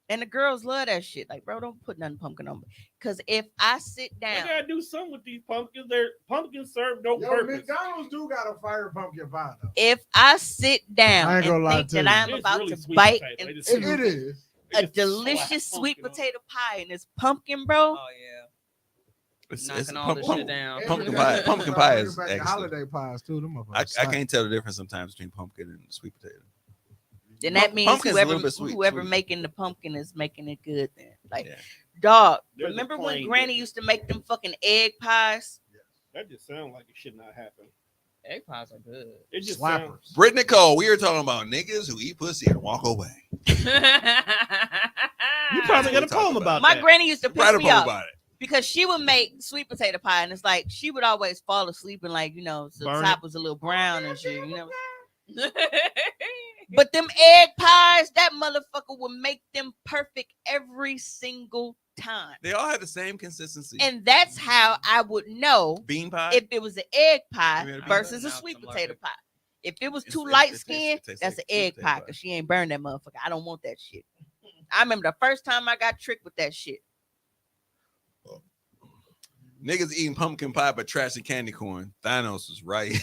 and the girls love that shit. Like, bro, don't put nothing pumpkin on me. Cause if I sit They down, gotta do something with these pumpkins. Their pumpkins serve no Yo, purpose. McDonald's do got a fire pumpkin pie though. if I sit down I ain't gonna and lie think to that you. I'm It's about really to sweet bite potato. They into just- It is. They a just delicious slap sweet pumpkin on potato pie and this pumpkin, bro. Oh yeah. It's Knocking all this shit down. Pumpkin pie. Pumpkin pie is Bring back the excellent. holiday pies too. Them I motherfuckers. can't tell the difference sometimes between pumpkin and sweet potato. Then that means Pumpkin's a whoever little bit sweet, whoever sweet. making the pumpkin is making it good. Then, like, Yeah. dog, There's a remember when plain Granny difference. used to make them fucking egg pies? That just sounds like it should not happen. Egg pies are good. It just Slappers. sounds. Brittany Cole, we are talking about niggas who eat pussy and walk away. You probably got a Talk poem about about My that. granny used to piss Write a me poem off about it. because she would make sweet potato pie, and it's like she would always fall asleep and like the Burn top it. was a little brown and shit, But them egg pies, that motherfucker would make them perfect every single time, They all have the same consistency. and that's how I would know Bean pie. if it was an egg pie You made a bean versus pie? a No, sweet some potato like pie. If it was It's- too it light tastes- skin, it tastes that's like an sweet egg potato pie pie. because she ain't burned that motherfucker. I don't want that shit. I remember the first time I got tricked with that shit. Niggas eating pumpkin pie but trashing candy corn. Thanos was right.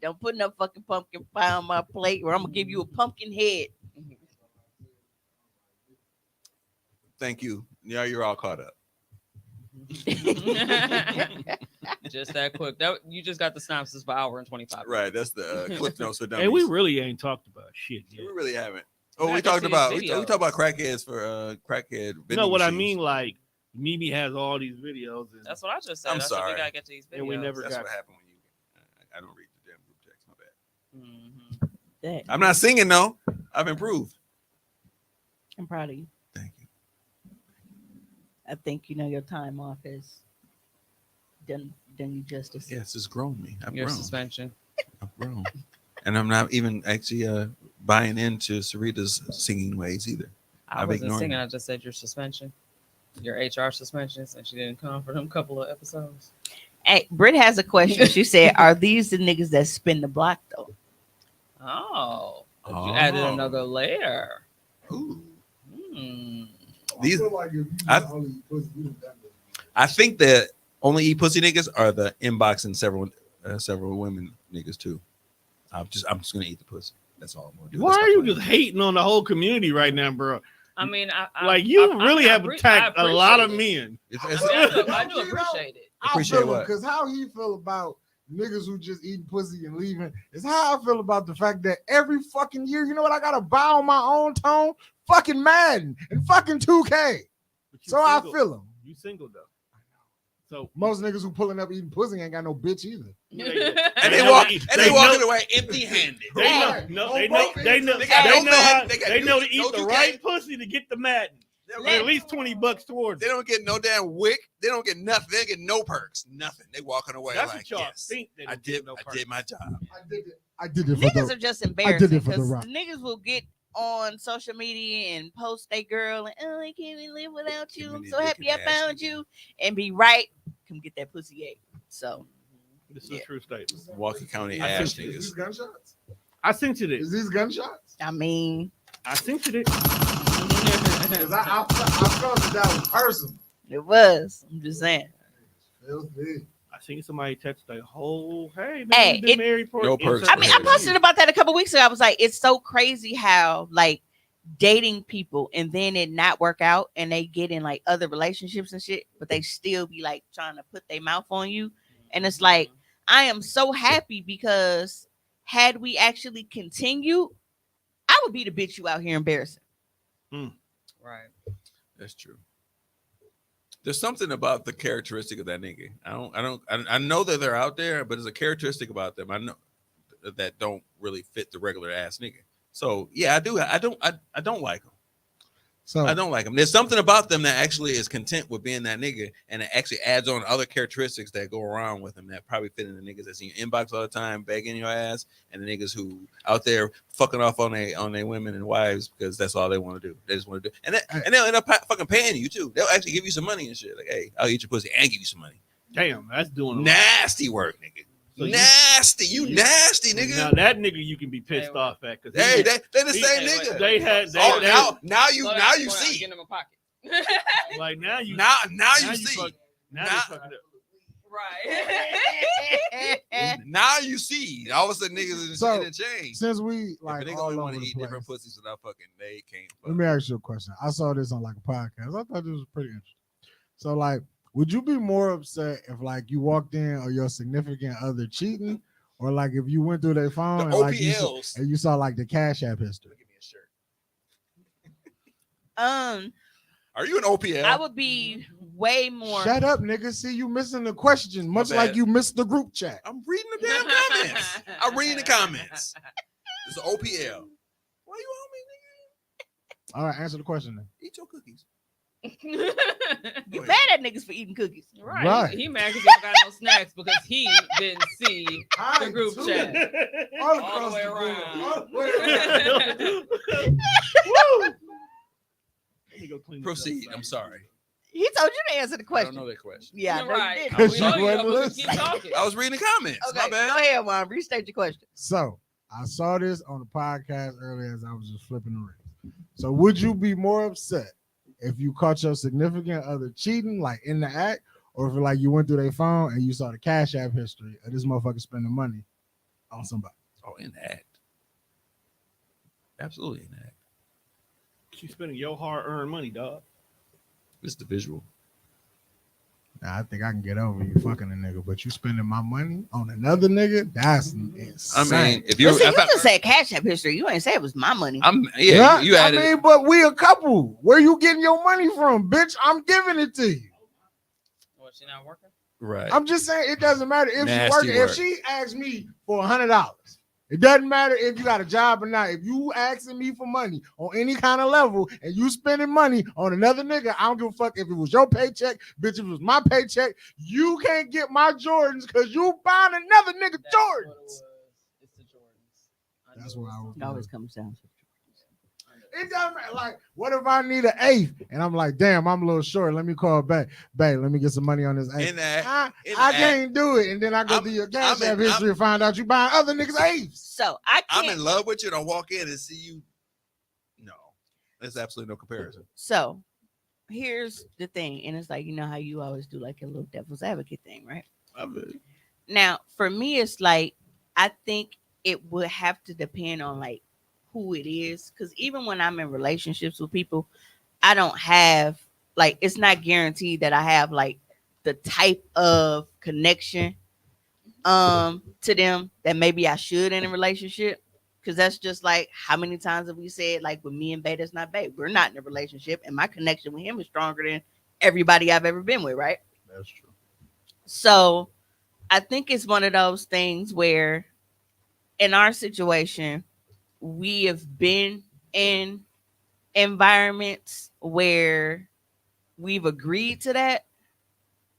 Don't put no fucking pumpkin pie on my plate, or I'm gonna give you a pumpkin head. Thank you. Yeah, you're all caught up. Just that quick. That you just got the synopsis for hour and 25. Right. That's the clip notes for dummies. Hey, we really ain't talked about shit yet. We really haven't. Oh, I we can talked see about his we videos. talked about crackheads for crackhead. You know vending what I machines. mean? Like Mimi has all these videos, and, That's what I just said. I'm That's what sorry. we gotta get to these videos. and we never That's got. what happened when you. I don't read the damn group text. My bad. I'm not singing though. I've improved. I'm proud of you. Thank you. I think your time off has done you justice. Yes, it's grown me. I've Your grown. suspension. I've grown. And I'm not even actually buying into Sarita's singing ways either. I wasn't singing. I just said your suspension, your HR suspension, since you didn't come for them couple of episodes. Hey, Britt has a question. She said, "Are these the niggas that spin the block though?" Oh, you added another layer. Ooh. These, I think that only eat pussy niggas are the inboxing several women niggas too. I'm just gonna eat the pussy. That's all I'm gonna do. Why are you just hating on the whole community right now, bro? I mean, you really have attacked a lot of men. I do appreciate it. Appreciate what? Because how he feel about niggas who just eating pussy and leaving is how I feel about the fact that every fucking year, you know what, I gotta buy on my own tone, fucking Madden and fucking 2K. So single. I feel him. You single though. So most niggas who pulling up eating pussy ain't got no bitch either. And they walking away empty-handed. They know to eat the right pussy to get the Madden. At least $20 towards. They don't get no damn wick. They don't get nothing. They get no perks. Nothing. They walking away. That's like, what y'all yes, think. I did my job. I did it. Niggas are just embarrassing because niggas will get on social media and post their girl and I can't even live without you. I'm so happy I found you, and be right. Come get that pussy ate. So this is a true statement. Milwaukee County ass niggas. Is these gunshots? I sent you this. Is these gunshots? I mean, I sent you this. Because I felt that was personal. It was. I'm just saying. I seen somebody text the whole, hey, man, you been married for no perks. I mean, I posted about that a couple weeks ago. I was like, it's so crazy how like dating people and then it not work out and they get in like other relationships and shit, but they still be like trying to put their mouth on you. And it's like, I am so happy because had we actually continued, I would be the bitch you out here embarrassing. Right. That's true. There's something about the characteristic of that nigga. I know that they're out there, but there's a characteristic about them I know that don't really fit the regular ass nigga. So yeah, I don't like them. So I don't like them. There's something about them that actually is content with being that nigga, and it actually adds on other characteristics that go around with them that probably fit in the niggas that's in your inbox all the time, begging your ass, and the niggas who out there fucking off on their women and wives because that's all they want to do. They just want to do, and they'll end up fucking paying you too. They'll actually give you some money and shit. Like, hey, I'll eat your pussy and give you some money. Damn, that's doing nasty work, nigga. So nasty, you nasty nigga. Now that nigga you can be pissed off at because they the same nigga. They had now you see. Get in my pocket. Like now you see. Now right. Now you see. All of a sudden niggas in the chain. Since we like they only want to eat different pussies without fucking, they can't. Let me ask you a question. I saw this on like a podcast. I thought this was pretty interesting. So like, would you be more upset if like you walked in or your significant other cheating, or like if you went through their phone and like you saw like the Cash App history? Give me a shirt. Are you an OPL? I would be way more. Shut up, nigga. See, you missing the question, much like you missed the group chat. I'm reading the damn comments. I'm reading the comments. It's an OPL. Why you on me, nigga? All right, answer the question then. Eat your cookies. You mad at niggas for eating cookies. Right. He mad because he don't got no snacks because he didn't see the group chat. All the way around. Proceed. I'm sorry. He told you to answer the question. I don't know that question. Yeah, you're right. I was reading the comments. Okay, my bad. Go ahead, Juan. Restate your question. So I saw this on the podcast earlier as I was just flipping the ring. So would you be more upset if you caught your significant other cheating, like in the act, or if like you went through their phone and you saw the Cash App history of this motherfucker spending money on somebody? Oh, in the act. Absolutely in the act. She's spending your hard-earned money, dog. It's the visual. Now, I think I can get over you fucking a nigga, but you spending my money on another nigga? That's insane. I mean, if you just said Cash App history, you ain't say it was my money. You added. I mean, but we a couple. Where you getting your money from, bitch? I'm giving it to you. What, she not working? Right. I'm just saying it doesn't matter if she working. If she asks me for $100 It doesn't matter if you got a job or not. If you asking me for money on any kind of level and you spending money on another nigga, I don't give a fuck if it was your paycheck, bitch. If it was my paycheck, you can't get my Jordans because you buying another nigga Jordans. It's the Jordans. That's what I It always comes down to. It doesn't matter. Like, what if I need an eighth and I'm like, damn, I'm a little short. Let me call back. Babe, let me get some money on this eighth. I can't do it. And then I go through your Cash App history and find out you buying other niggas eighths. So I'm in love with you and I walk in and see you. No, there's absolutely no comparison. So here's the thing. And it's like, you know how you always do like a little devil's advocate thing, right? Now, for me, it's like, I think it would have to depend on like who it is, because even when I'm in relationships with people, I don't have like, it's not guaranteed that I have like the type of connection to them that maybe I should in a relationship, because that's just like, how many times have we said, like, with me and Bae, that's not Bae, we're not in a relationship, and my connection with him is stronger than everybody I've ever been with, right? That's true. So I think it's one of those things where in our situation, we have been in environments where we've agreed to that.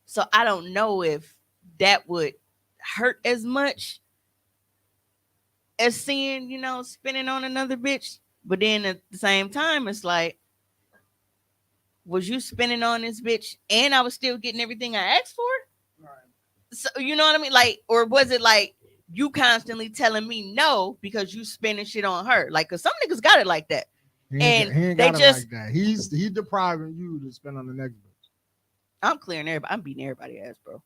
So I don't know if that would hurt as much as seeing, spending on another bitch. But then at the same time, it's like, was you spending on this bitch and I was still getting everything I asked for? Right. So you know what I mean? Like, or was it like, you constantly telling me no because you spending shit on her? Like, cause some niggas got it like that. He ain't got it like that. He's depriving you to spend on the next bitch. I'm clearing everybody. I'm beating everybody ass, bro.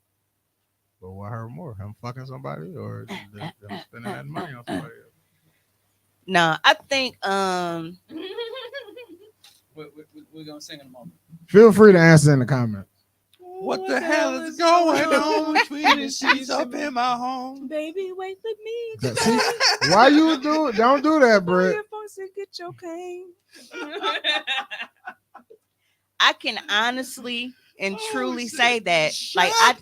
But what hurt more? Him fucking somebody or them spending that money on somebody else? No, I think we're gonna sing in a moment. Feel free to answer in the comments. What the hell is going on between the sheets up in my home? Baby, wait with me. See, why you don't do that, Brett? Get your cane. I can honestly and truly say that, like, I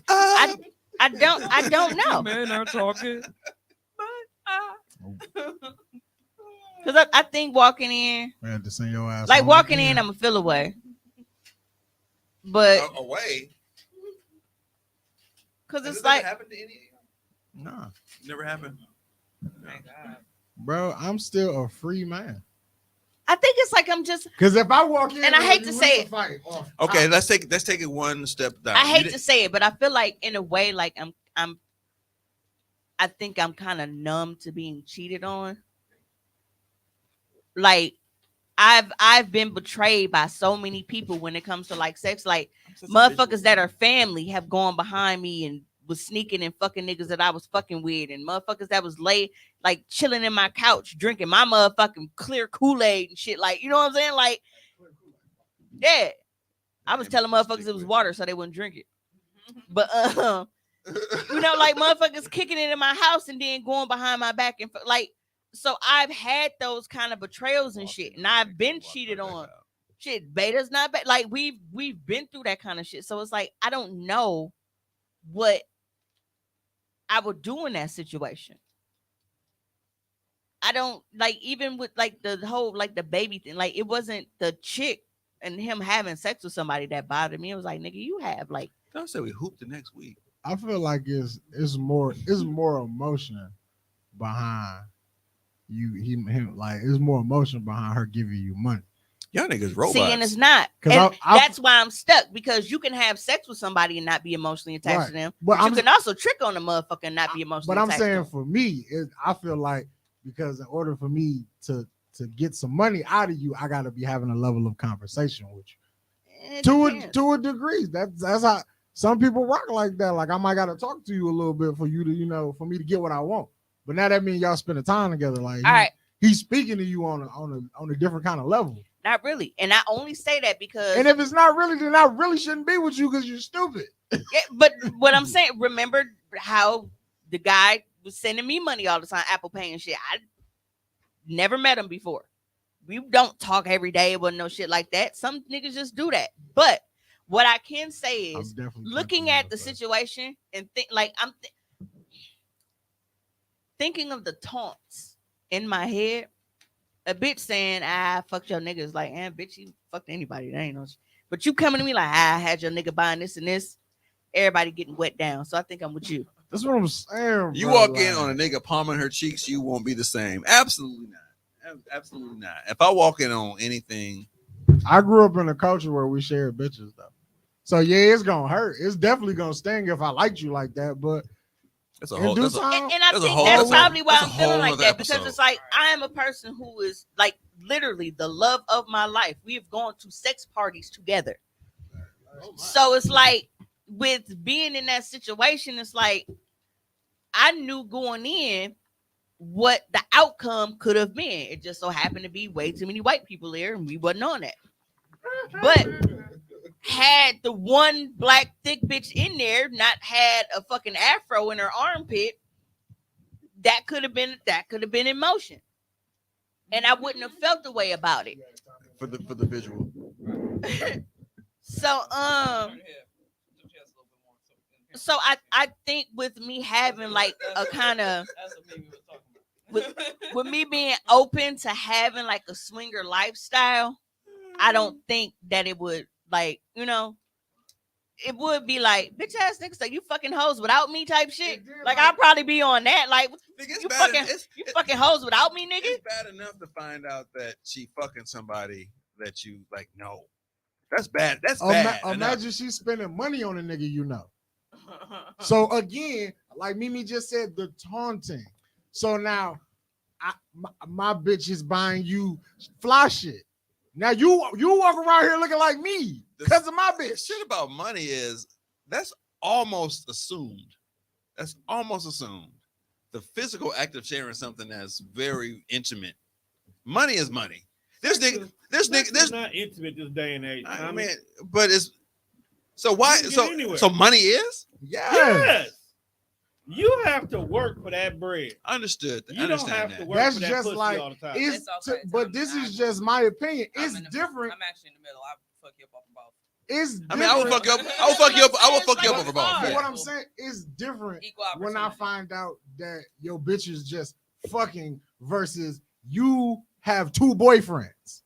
don't know. Men are talking, because I think walking in, I had to send your ass like walking in, I'm gonna feel away, but away. Because it's like, happened to any of you? Nah, never happened. Thank God. Bro, I'm still a free man. I think it's like I'm just, because if I walk in, and I hate to say it. Okay, let's take it one step down. I hate to say it, but I feel like in a way, like I think I'm kind of numb to being cheated on. Like, I've been betrayed by so many people when it comes to like sex. Like, motherfuckers that are family have gone behind me and was sneaking and fucking niggas that I was fucking with, and motherfuckers that was like chilling in my couch drinking my motherfucking clear Kool-Aid and shit. Like, you know what I'm saying? Like, yeah, I was telling motherfuckers it was water so they wouldn't drink it. But like motherfuckers kicking it in my house and then going behind my back and like. So I've had those kind of betrayals and shit, and I've been cheated on. Shit, beta's not bad. Like, we've been through that kind of shit. So it's like, I don't know what I would do in that situation. I don't, like, even with like the whole like the baby thing, like, it wasn't the chick and him having sex with somebody that bothered me. It was like, nigga, you have like, don't say we hoop the next week. I feel like it's more emotion behind him, like, it's more emotion behind her giving you money. Y'all niggas robots. See, and it's not. And that's why I'm stuck, because you can have sex with somebody and not be emotionally attached to them. But you can also trick on a motherfucker and not be emotionally attached. But I'm saying for me, I feel like, because in order for me to get some money out of you, I gotta be having a level of conversation with you. To a degree. That's how some people rock like that. Like, I might gotta talk to you a little bit for you to, for me to get what I want. But now that means y'all spending time together. Like, all right, he's speaking to you on a different kind of level. Not really. And I only say that because, and if it's not really, then I really shouldn't be with you because you're stupid. Yeah, but what I'm saying, remember how the guy was sending me money all the time, Apple Pay and shit. I never met him before. We don't talk every day about no shit like that. Some niggas just do that. But what I can say is, looking at the situation and think, like, thinking of the taunts in my head. A bitch saying, fuck your niggas. Like, bitch, you fucked anybody. That ain't no shit. But you coming to me like, I had your nigga buying this and this. Everybody getting wet down. So I think I'm with you. That's what I'm saying. You bro, walk in on a nigga palming her cheeks, you won't be the same. Absolutely not. Absolutely not. If I walk in on anything. I grew up in a culture where we shared bitches, though. So, yeah, it's going to hurt. It's definitely going to sting if I liked you like that. But that's a whole, and I think that's probably why I'm feeling like that. Episode. Because it's like, I am a person who is like literally the love of my life. We have gone to sex parties together. So it's like, with being in that situation, it's like I knew going in what the outcome could have been. It just so happened to be way too many white people there, and we wasn't on that. But had the one black thick bitch in there not had a fucking afro in her armpit, that could have been in motion, and I wouldn't have felt the way about it for the visual. So I think with me having like a kind of with me being open to having like a swinger lifestyle, I don't think that it would like, it would be like, bitch ass niggas, like you fucking hoes without me type shit. Like I'll probably be on that. Like you fucking hoes without me, nigga. It's bad enough to find out that she fucking somebody that you like. No, that's bad. That's bad. Imagine she's spending money on a nigga, So again, like Mimi just said, the taunting. So now, my bitch is buying you fly shit. Now you walk around here looking like me because of my bitch. Shit about money is that's almost assumed. That's almost assumed. The physical act of sharing something that's very intimate. Money is money. There's not intimate this day and age. I mean, but it's so why so money is? Yes. You have to work for that bread. Understood. You don't have to work That's for that just pussy like all the time. but this is just my opinion. It's different. I'm actually in the middle. I fuck you up off about. It's I mean, I will fuck you up. I will fuck you up. I will fuck you up over both. What I'm saying is different when I find out that your bitch is just fucking versus you have two boyfriends.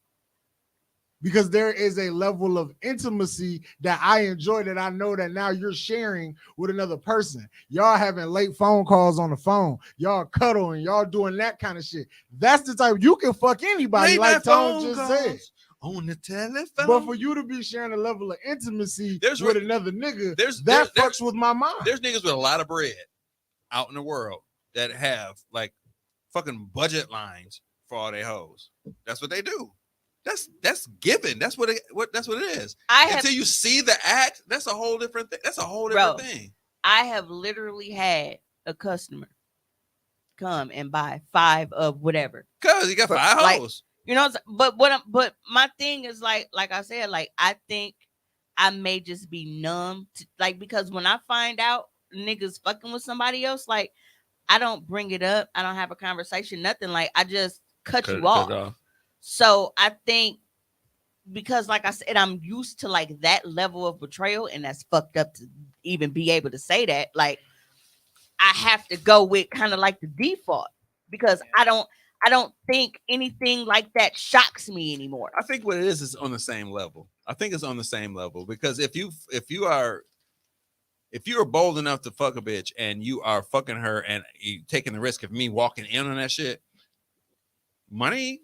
Because there is a level of intimacy that I enjoy that I know that now you're sharing with another person. Y'all having late phone calls on the phone. Y'all cuddling. Y'all doing that kind of shit. That's the type you can fuck anybody, like Tone just said. On the telephone. But for you to be sharing a level of intimacy with another nigga, that fucks with my mind. There's niggas with a lot of bread out in the world that have like fucking budget lines for all their hoes. That's what they do. That's given. That's what it is. Until you see the act, that's a whole different thing. That's a whole different thing. I have literally had a customer come and buy 5 of whatever. Cause you got 5 hoes. But my thing is like I said, like I think I may just be numb to, like, because when I find out niggas fucking with somebody else, like I don't bring it up. I don't have a conversation, nothing. Like I just cut you off. So I think because, like I said, I'm used to like that level of betrayal, and that's fucked up to even be able to say that. Like I have to go with kind of like the default because I don't think anything like that shocks me anymore. I think what it is on the same level. I think it's on the same level because if you are bold enough to fuck a bitch and you are fucking her and you taking the risk of me walking in on that shit, money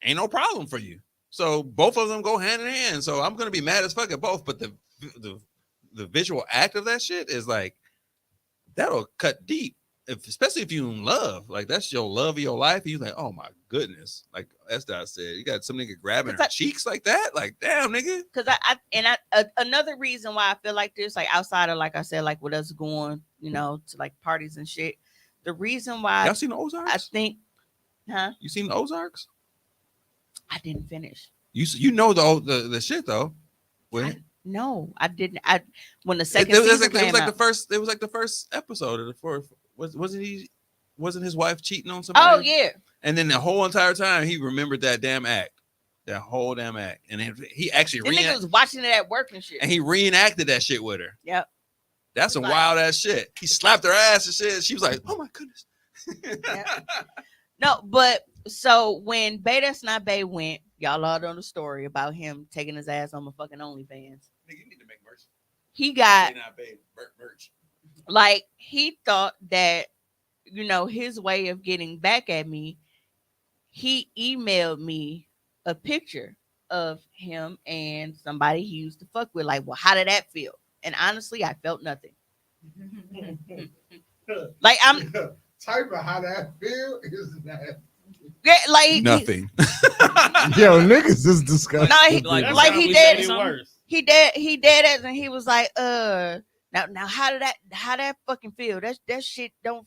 ain't no problem for you. So both of them go hand in hand. So I'm gonna be mad as fuck at both, but the visual act of that shit is like that'll cut deep. Especially if you in love, like that's your love of your life. And you're like, oh my goodness, like Esdot said, you got some nigga grabbing her cheeks like that, like damn nigga. Because another reason why I feel like this, like outside of like I said, like with us going, to like parties and shit. The reason why y'all seen the Ozarks? I think, You seen the Ozarks? I didn't finish. You know the shit though. No, I didn't. When the second season came out, it was like the first episode of the fourth. Wasn't his wife cheating on somebody? Oh yeah. And then the whole entire time he remembered that damn act, that whole damn act, and he actually nigga was watching it at work and shit, and he reenacted that shit with her. Yep. That's some wild ass shit. He slapped her ass and shit. She was like, "Oh my goodness." No, but so when Bay That's Not Bay went, y'all all know the story about him taking his ass on my fucking OnlyFans. Nigga, you need to make merch. He got Bay Not Bay merch. like he thought that his way of getting back at me. He emailed me a picture of him and somebody he used to fuck with. Like, well, how did that feel? And honestly, I felt nothing. Like I'm type of how that feel is that. Yeah, like Nothing. Yo, niggas is disgusting. No, he did. He did it, and he was like, now how that fucking feel? That shit don't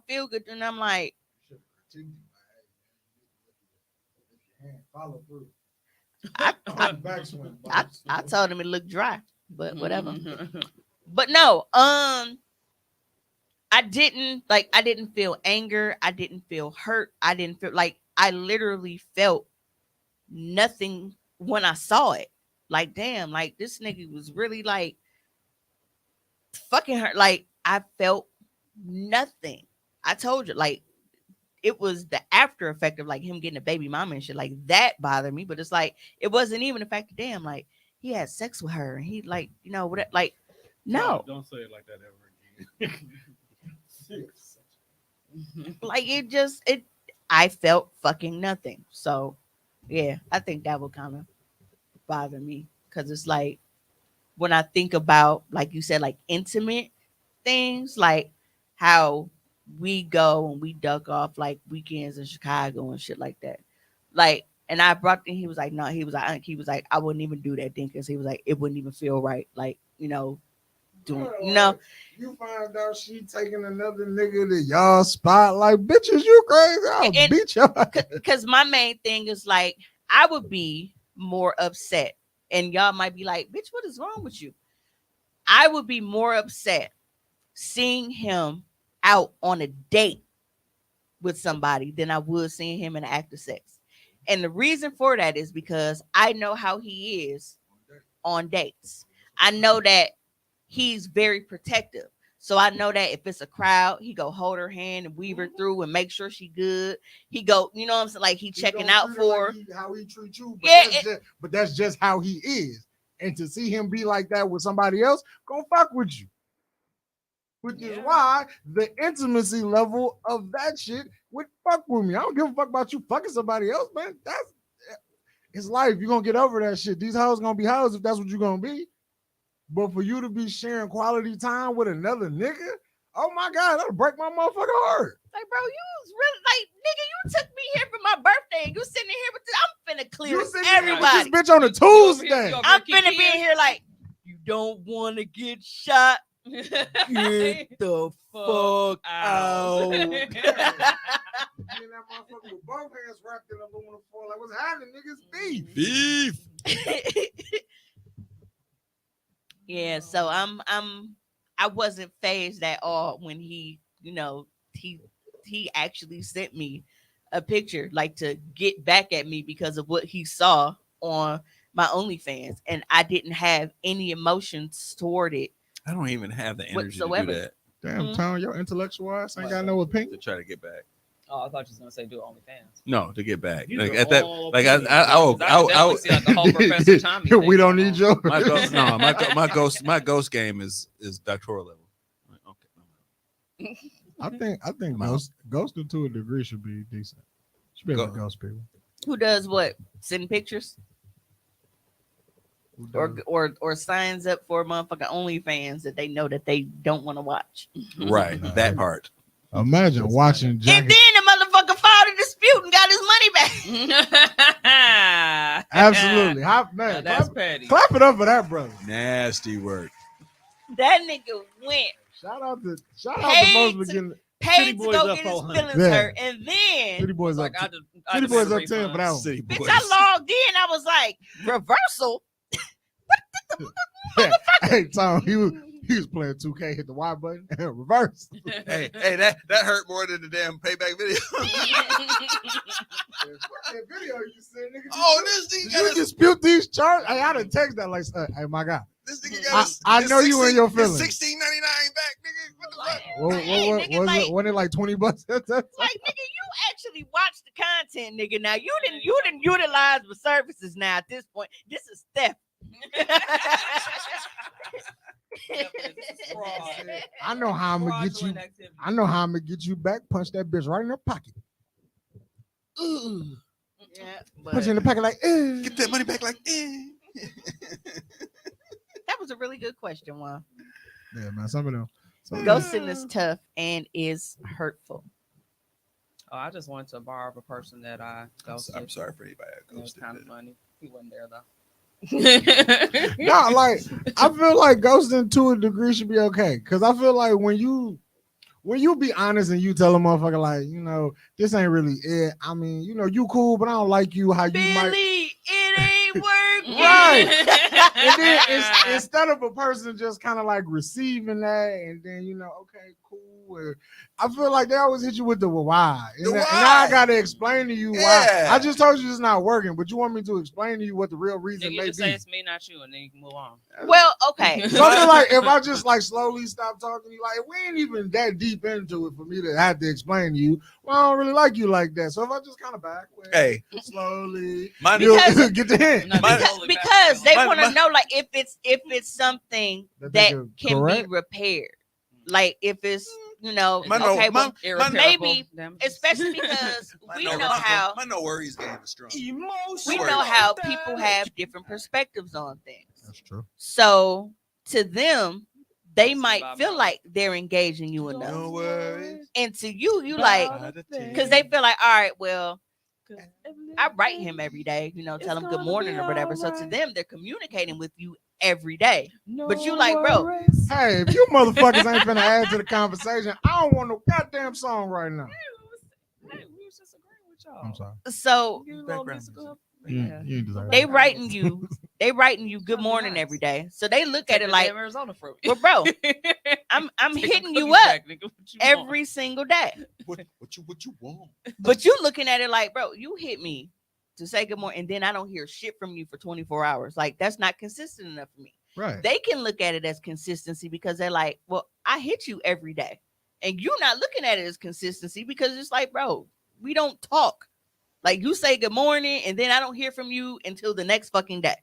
feel good. And I'm like, follow through. I told him it looked dry, but whatever. But no, I didn't feel anger. I didn't feel hurt. I didn't feel like I literally felt nothing when I saw it. Like, damn, like this nigga was really like fucking hurt. Like, I felt nothing. I told you, like, it was the after effect of like him getting a baby mama and shit. Like that bothered me, but it's like it wasn't even the fact that damn, like he had sex with her and he like, what, like, no. Don't say it like that ever again. Like I felt fucking nothing. So yeah, I think that would kind of bother me because it's like when I think about, like you said, like intimate things, like how we go and we duck off like weekends in Chicago and shit like that. Like, and I brought him, he was like, no, he was like, I wouldn't even do that thing because he was like, it wouldn't even feel right. Like, doing, You find out she taking another nigga to y'all spot, like, bitches, you crazy. I'll beat you. Because my main thing is like, I would be more upset. And y'all might be like, bitch, what is wrong with you? I would be more upset seeing him out on a date with somebody than I would seeing him in an act of sex. And the reason for that is because I know how he is on dates. I know that he's very protective. So I know that if it's a crowd, he go hold her hand and weave her through and make sure she good. He go, you know what I'm saying? Like he checking out for like how he treat you. But that's just how he is. And to see him be like that with somebody else, gonna fuck with you. Which is why the intimacy level of that shit would fuck with me. I don't give a fuck about you fucking somebody else, man. It's life. You're gonna get over that shit. These hoes gonna be hoes if that's what you're gonna be. But for you to be sharing quality time with another nigga, oh my God, that'll break my motherfucking heart. Like, bro, you was really like, nigga, you took me here for my birthday. You sitting here with this, I'm finna clear everybody. This bitch on a Tuesday. I'm finna be in here like, you don't want to get shot. Get the fuck out. Being that motherfucker with both hands wrapped in aluminum foil. Like, what's happening, niggas? Beef. Yeah, so I wasn't phased at all when he actually sent me a picture like to get back at me because of what he saw on my OnlyFans, and I didn't have any emotions toward it. I don't even have the energy whatsoever. to do that. Damn, Tom, your intellectual ass ain't got no opinion. To try to get back. Oh, I thought you was gonna say do OnlyFans. No, to get back. These Like are at that, all like opinions. I See, like the whole Professor Tommy thing we don't going need on. your. my ghost game is doctoral level. Okay. I think ghosting to a degree should be decent. Should be able to ghost people. Who does what? Send pictures? Or signs up for motherfucking OnlyFans that they know that they don't want to watch. Right, that part. Imagine watching Jack. And then the motherfucker filed a dispute and got his money back. Absolutely. Man, That's petty. clap it up for that brother. Nasty work. That nigga went Shout out to Paid most beginning. paid to Boys go up get his 400. feelings Yeah. hurt, and then City Boys up. Like, City Boys up 10 for that one. City bitch, boys. I logged in. I was like, reversal. Yeah. Hey, Tom, he was playing 2K, hit the Y button, and reverse. Hey, that hurt more than the damn payback video. That video you said, nigga. Oh, this nigga Did got you dispute these charges? Hey, I done text that like, hey, my God. this nigga got I know you in your feelings. $16.99 back, nigga. What the What nigga, was like, it? Wasn't it like $20? like, nigga, you actually watch the content, nigga. Now you didn't utilize the services. Now at this point, this is theft. I know how I'm gonna get you. I know how I'm gonna get you back. Punch that bitch right in her pocket. Ooh. Yeah, Punch you in the pocket like, Get that money back like, that was a really good question, Juan. Yeah, man. Some of them. Ghosting is tough and is hurtful. Oh, I just went to a bar of a person that I ghosted. I'm sorry for anybody that It was ghosted. kind of funny. He wasn't there though. No, like I feel like ghosting to a degree should be okay. Cause I feel like when you be honest and you tell a motherfucker like, you know, this ain't really it. I mean, you know, you cool, but I don't like you how you Billy, it ain't working. Right. And then instead of a person just kind of like receiving that and then, you know, okay, cool. I feel like they always hit you with the why. And now I got to explain to you why. I just told you it's not working, but you want me to explain to you what the real reason you may just be. say it's me, not you, and then you can move on. Well, okay. So I feel like if I just like slowly stop talking to you, like we ain't even that deep into it for me to have to explain to you. Well, I don't really like you like that. So if I just kind of back away, slowly, because, get the hint. Because they want to know like if it's something that can be repaired. Like if it's, you know, okay, well, maybe, especially because we know how my no worries game is strong. We know how people have different perspectives on things. That's true. So to them, they might feel like they're engaging you enough. No worries. And to you like, because they feel like, all right, well, I write him every day, you know, tell him good morning or whatever. So to them, they're communicating with you every day. But you like, bro, hey, if you motherfuckers ain't finna add to the conversation, I don't want no goddamn song right now. Hey, we was just agreeing with y'all. I'm sorry. So they writing you good morning every day. So they look at it like, Arizona fruit. Well, bro, I'm hitting you up every single day. What you want? But you looking at it like, bro, you hit me to say good morning, and then I don't hear shit from you for 24 hours. Like, that's not consistent enough for me. Right. They can look at it as consistency because they're like, well, I hit you every day. And you're not looking at it as consistency because it's like, bro, we don't talk. Like, you say good morning, and then I don't hear from you until the next fucking day.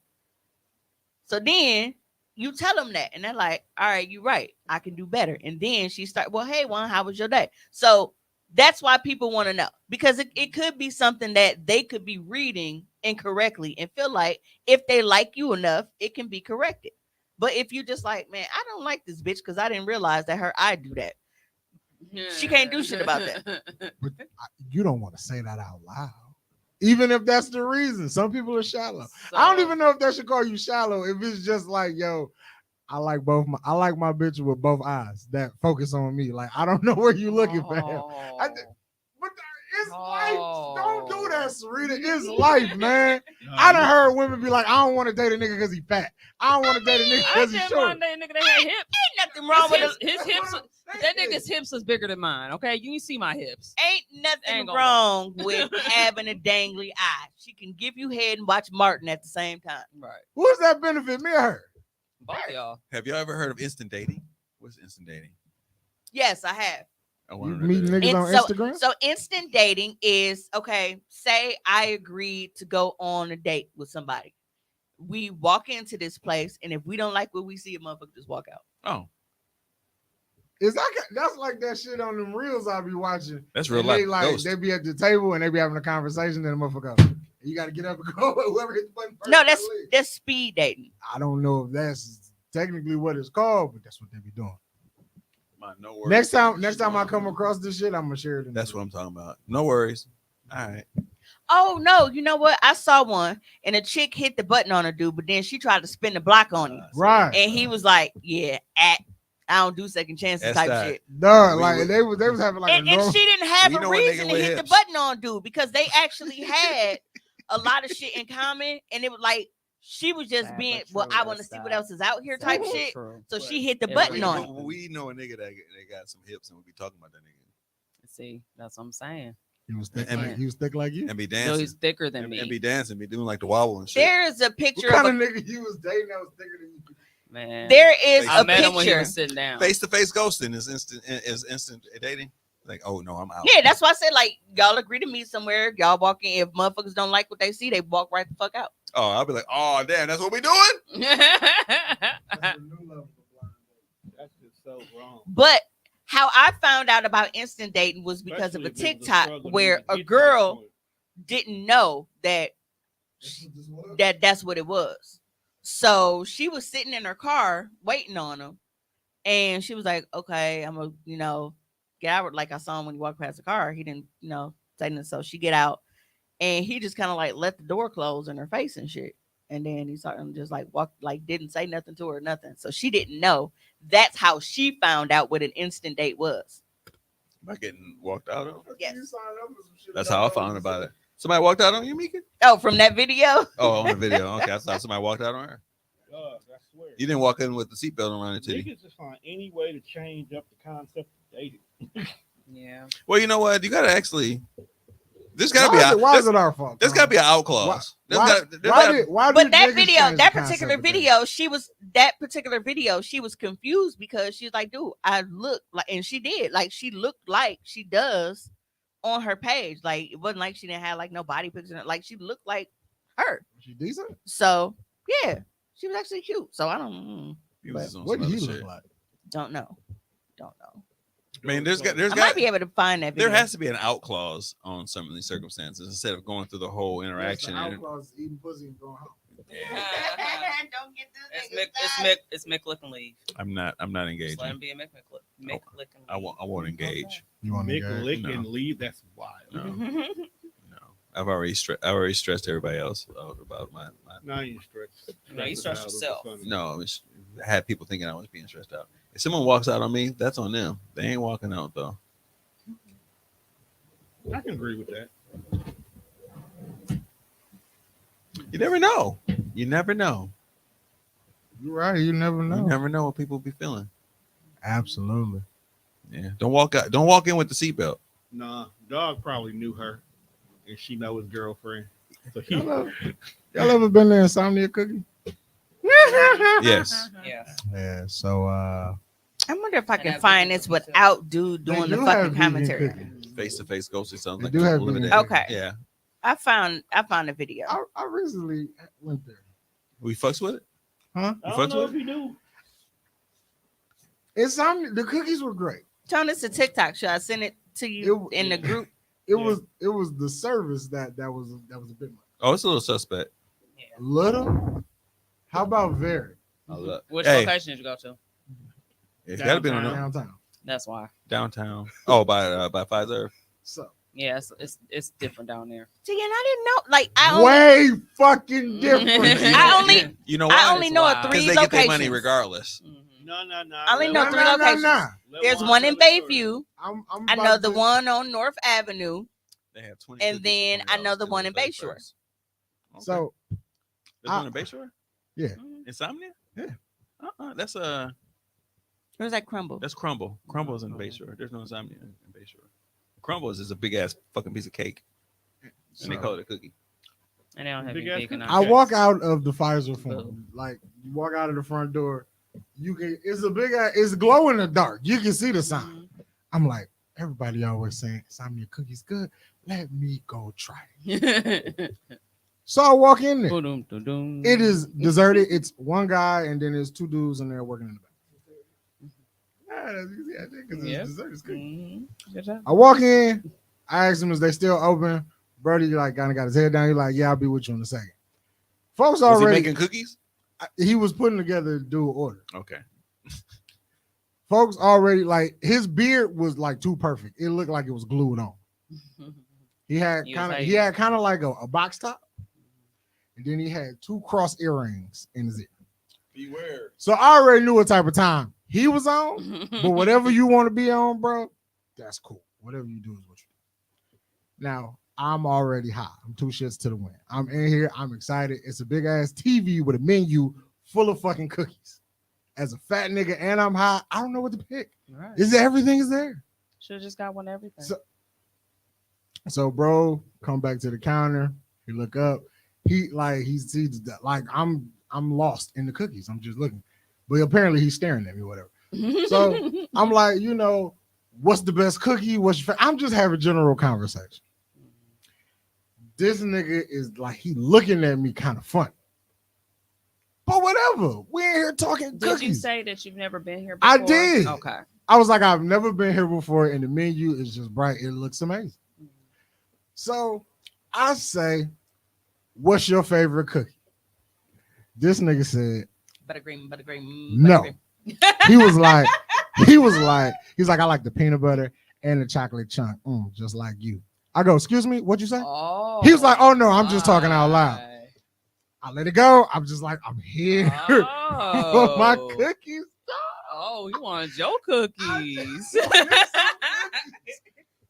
So then you tell them that, and they're like, all right, you're right. I can do better. And then she start, well, hey, Juan, how was your day? So that's why people want to know, because it could be something that they could be reading incorrectly and feel like if they like you enough, it can be corrected. But if you just like, man, I don't like this bitch because I didn't realize that her eye do that. She can't do shit about that. But you don't want to say that out loud. Even if that's the reason. Some people are shallow. So, I don't even know if they should call you shallow if it's just like, yo, I like my bitch with both eyes that focus on me. Like, I don't know where you looking for him. But it's life. Don't do that, Sarita. It's life, man. I done heard women be like, I don't want to date a nigga because he fat. I don't want to date a nigga because he's short. I didn't want to date a nigga that had hips. Ain't nothing wrong with his hips. That nigga's hips is bigger than mine. Okay, you can see my hips. Ain't nothing wrong with having a dangly eye. She can give you head and watch Martin at the same time. Right. Who does that benefit, me or her? Both y'all. Have y'all ever heard of instant dating? What's instant dating? Yes, I have. You meet niggas on Instagram? So instant dating is, okay, say I agreed to go on a date with somebody. We walk into this place, and if we don't like what we see, a motherfucker just walk out. Oh. That's like that shit on them reels I be watching. That's real life. They be at the table and they be having a conversation, and the motherfucker goes, you got to get up and go. Whoever hits the button first. No, that's speed dating. I don't know if that's technically what it's called, but that's what they be doing. No worries. Next time I come across this shit, I'm gonna share it. That's what I'm talking about. No worries. All right. Oh no, you know what? I saw one, and a chick hit the button on a dude, but then she tried to spin the block on him. Right. And he was like, "Yeah, I don't do second chances type shit." No, like they was having like and she didn't have a reason to hit the button on dude because they actually had a lot of shit in common, and it was like she was just being, well, I want to see what else is out here type shit. So she hit the button on it. We know a nigga that got some hips, and we be talking about that nigga. See, that's what I'm saying. He was thick like you, and be dancing. No, he's thicker than me. And be dancing, be doing like the wobble and shit. There's a picture what kind of nigga you was dating that was thicker than you. Man, there is I a met him when he picture. was sitting down. Face to face ghosting is instant dating. Like, oh no, I'm out. Yeah, that's why I said like y'all agree to meet somewhere. Y'all walk in. If motherfuckers don't like what they see, they walk right the fuck out. Oh, I'll be like, oh damn, that's what we doing. That's just so wrong. But how I found out about instant dating was because of a Especially if it was a TikTok struggle to where even a get to this girl point. didn't know that's what it was. So she was sitting in her car waiting on him, and she was like, "Okay, I'm gonna, get out." Like I saw him when he walked past the car. He didn't, say nothing. So she get out, and he just kind of like let the door close in her face and shit. And then he started just like didn't say nothing to her, nothing. So she didn't know. That's how she found out what an instant date was. Am I getting walked out on? Yes. That's how I found about it. Somebody walked out on you, Mika? Oh, from that video? Oh, on the video. Okay, I thought somebody walked out on her. God, I swear. You didn't walk in with the seatbelt around your titty. Niggas just find any way to change up the concept of dating. Yeah. Well, you know what? You gotta actually. There's gotta be. Why is it our fault? There's gotta be an out clause. Why But that particular video, she was confused because she was like, dude, I look like, and she did, like, she looked like she does on her page. Like, it wasn't like she didn't have like no body picture. Like, she looked like her. She decent? So, yeah, she was actually cute. So, I don't, what did he look like? Don't know. I mean, I might be able to find that video. There has to be an out clause on some of these circumstances instead of going through the whole interaction. Out clause, eating pussy and going home. Don't get It's Mick Lick and leave. I'm not engaging. Just let him be a Mick Lick and leave. I won't engage. You want to Mick Lick No. and leave? That's wild. No. I've already stressed everybody else out about my. No, you stressed. No, you stressed yourself. No, I had people thinking I was being stressed out. If someone walks out on me, that's on them. They ain't walking out though. I can agree with that. You never know. You never know. You're right. You never know. You never know what people be feeling. Absolutely. Yeah. Don't walk out. Don't walk in with the seatbelt. Nah, dog probably knew her, and she know his girlfriend. So Y'all ever been to Insomnia Cookie? Yes. Yeah. Yeah. So I wonder if I can have find vegan this without dude doing the fucking commentary. Face to face ghosting sounds They like do have limited. vegan. Okay. Yeah. I found a video. I recently went there. We fucks with it. Huh? I You don't fucks know with if you do. Insomnia. The cookies were great. Tony, it's a TikTok. Should I send it to you in the group? It was the service that was a bit much. Oh, it's a little suspect. Little. How about very? Which Hey, location did you go to? it's got to be on Downtown. That's why. downtown. Oh, by Pfizer. So Yeah, it's different down there. See, and I didn't know. Like, I only, way fucking different. I only, You know why? I only know of Because 3 because they get their locations. money regardless. Mhm. No. I only know 3 locations. There's one in Bayview. I'm I about know the to- one on North Avenue, They have 20. and cookies then for I know $20 the one in till the Bayshore. 31st. Okay. So There's one in Bayshore. yeah. Insomnia. Yeah. That's Where's that Crumble? that's Crumble. Crumble's in Bayshore. There's no Insomnia in Bayshore. Crumbles is a big ass fucking piece of cake, and they call it a cookie. And they don't have Big any ass vegan cookie. I options. walk out of the Pfizer phone. Like you walk out of the front door, you can. It's a big. It's glow in the dark. You can see the sign. I'm like, everybody always saying Insomnia Cookie's good. Let me go try it. So I walk in there. Boom. It is deserted. It's one guy and then there's 2 dudes in there working in the back. Because Yeah. it's deserted. It's good. Good job. I walk in. I ask him, is they still open? Brody like kind of got his head down. He's like, yeah, I'll be with you in a second. Folks Was he already making cookies? he was putting together to do an order. Okay. Folks already like his beard was like too perfect. It looked like it was glued on. He had kind of like a box top, and then he had 2 cross earrings in his ear. Beware. So I already knew what type of time he was on. But whatever you want to be on, bro, that's cool. Whatever you do is what you do. Now I'm already hot. I'm 2 shits to the wind. I'm in here. I'm excited. It's a big ass TV with a menu full of fucking cookies. As a fat nigga and I'm hot, I don't know what to pick. Right. Everything is there. Should have just got one everything. So bro, come back to the counter. He look up. He sees that like I'm lost in the cookies. I'm just looking. but apparently he's staring at me, whatever. So I'm like, what's the best cookie? I'm just having general conversation. This nigga is like, he looking at me kind of funny. But whatever. We ain't here talking cookies. Did you say that you've never been here before? I did. Okay. I was like, I've never been here before, and the menu is just bright. It looks amazing. So I say, what's your favorite cookie? This nigga said, buttercream. No. He was like, I like the peanut butter and the chocolate chunk, just like you. I go, excuse me, what'd you say? Oh, he was like, oh no, I'm just talking out loud. I let it go. I'm just like, I'm here for my cookies. Oh, he wants your cookies.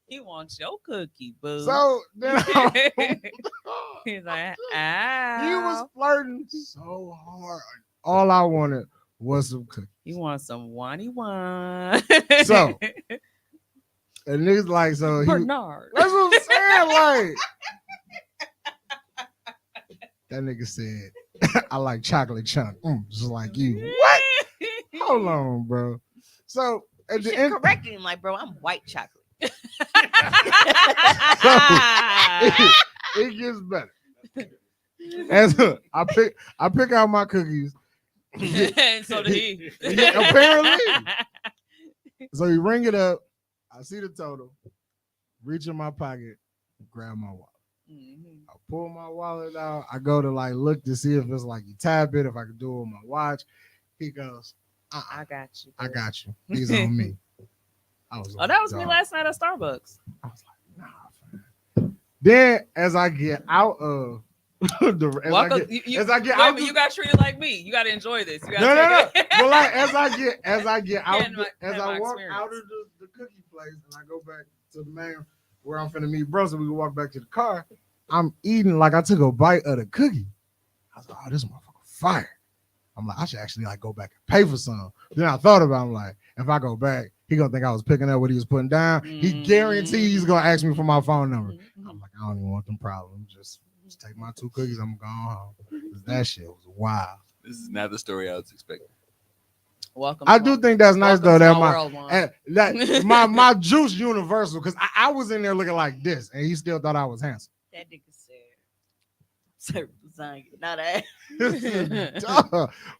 He wants your cookie, boo. So then he's like, he was flirting so hard. All I wanted was some cookies. He wants some one. So, and he's like, so Bernard. That's what I'm saying. Like, that nigga said, I like chocolate chunk, just like you. What? Hold on, bro. So at the end, correct him, like, bro, I'm white chocolate. So, it gets better. As I pick out my cookies. And so did he. Apparently. So you ring it up. I see the total. Reach in my pocket. Grab my wallet. Mm-hmm. I pull my wallet out. I go to like look to see if it's like you tap it, if I can do it with my watch. He goes, I got you. I got you. He's on me. I was that was me last night at Starbucks. I was like, nah, fam. Then as I get out of you got treated like me. You got to enjoy this. You no. But like as I get out, as I walk out of the cookie place and I go back to the main where I'm finna meet bros, and we can walk back to the car. I'm eating like I took a bite of the cookie. I was like, oh, this motherfucker fire. I'm like, I should actually like go back and pay for some. Then I thought about it, I'm like, if I go back, he gonna think I was picking up what he was putting down. He guarantees he's gonna ask me for my phone number. I'm like, I don't even want them problems. Just take my 2 cookies. I'm going home. That shit was wild. This is not the story I was expecting. Welcome. I do think that's nice though. That my juice universal, because I was in there looking like this, and he still thought I was handsome. That nigga said, not that.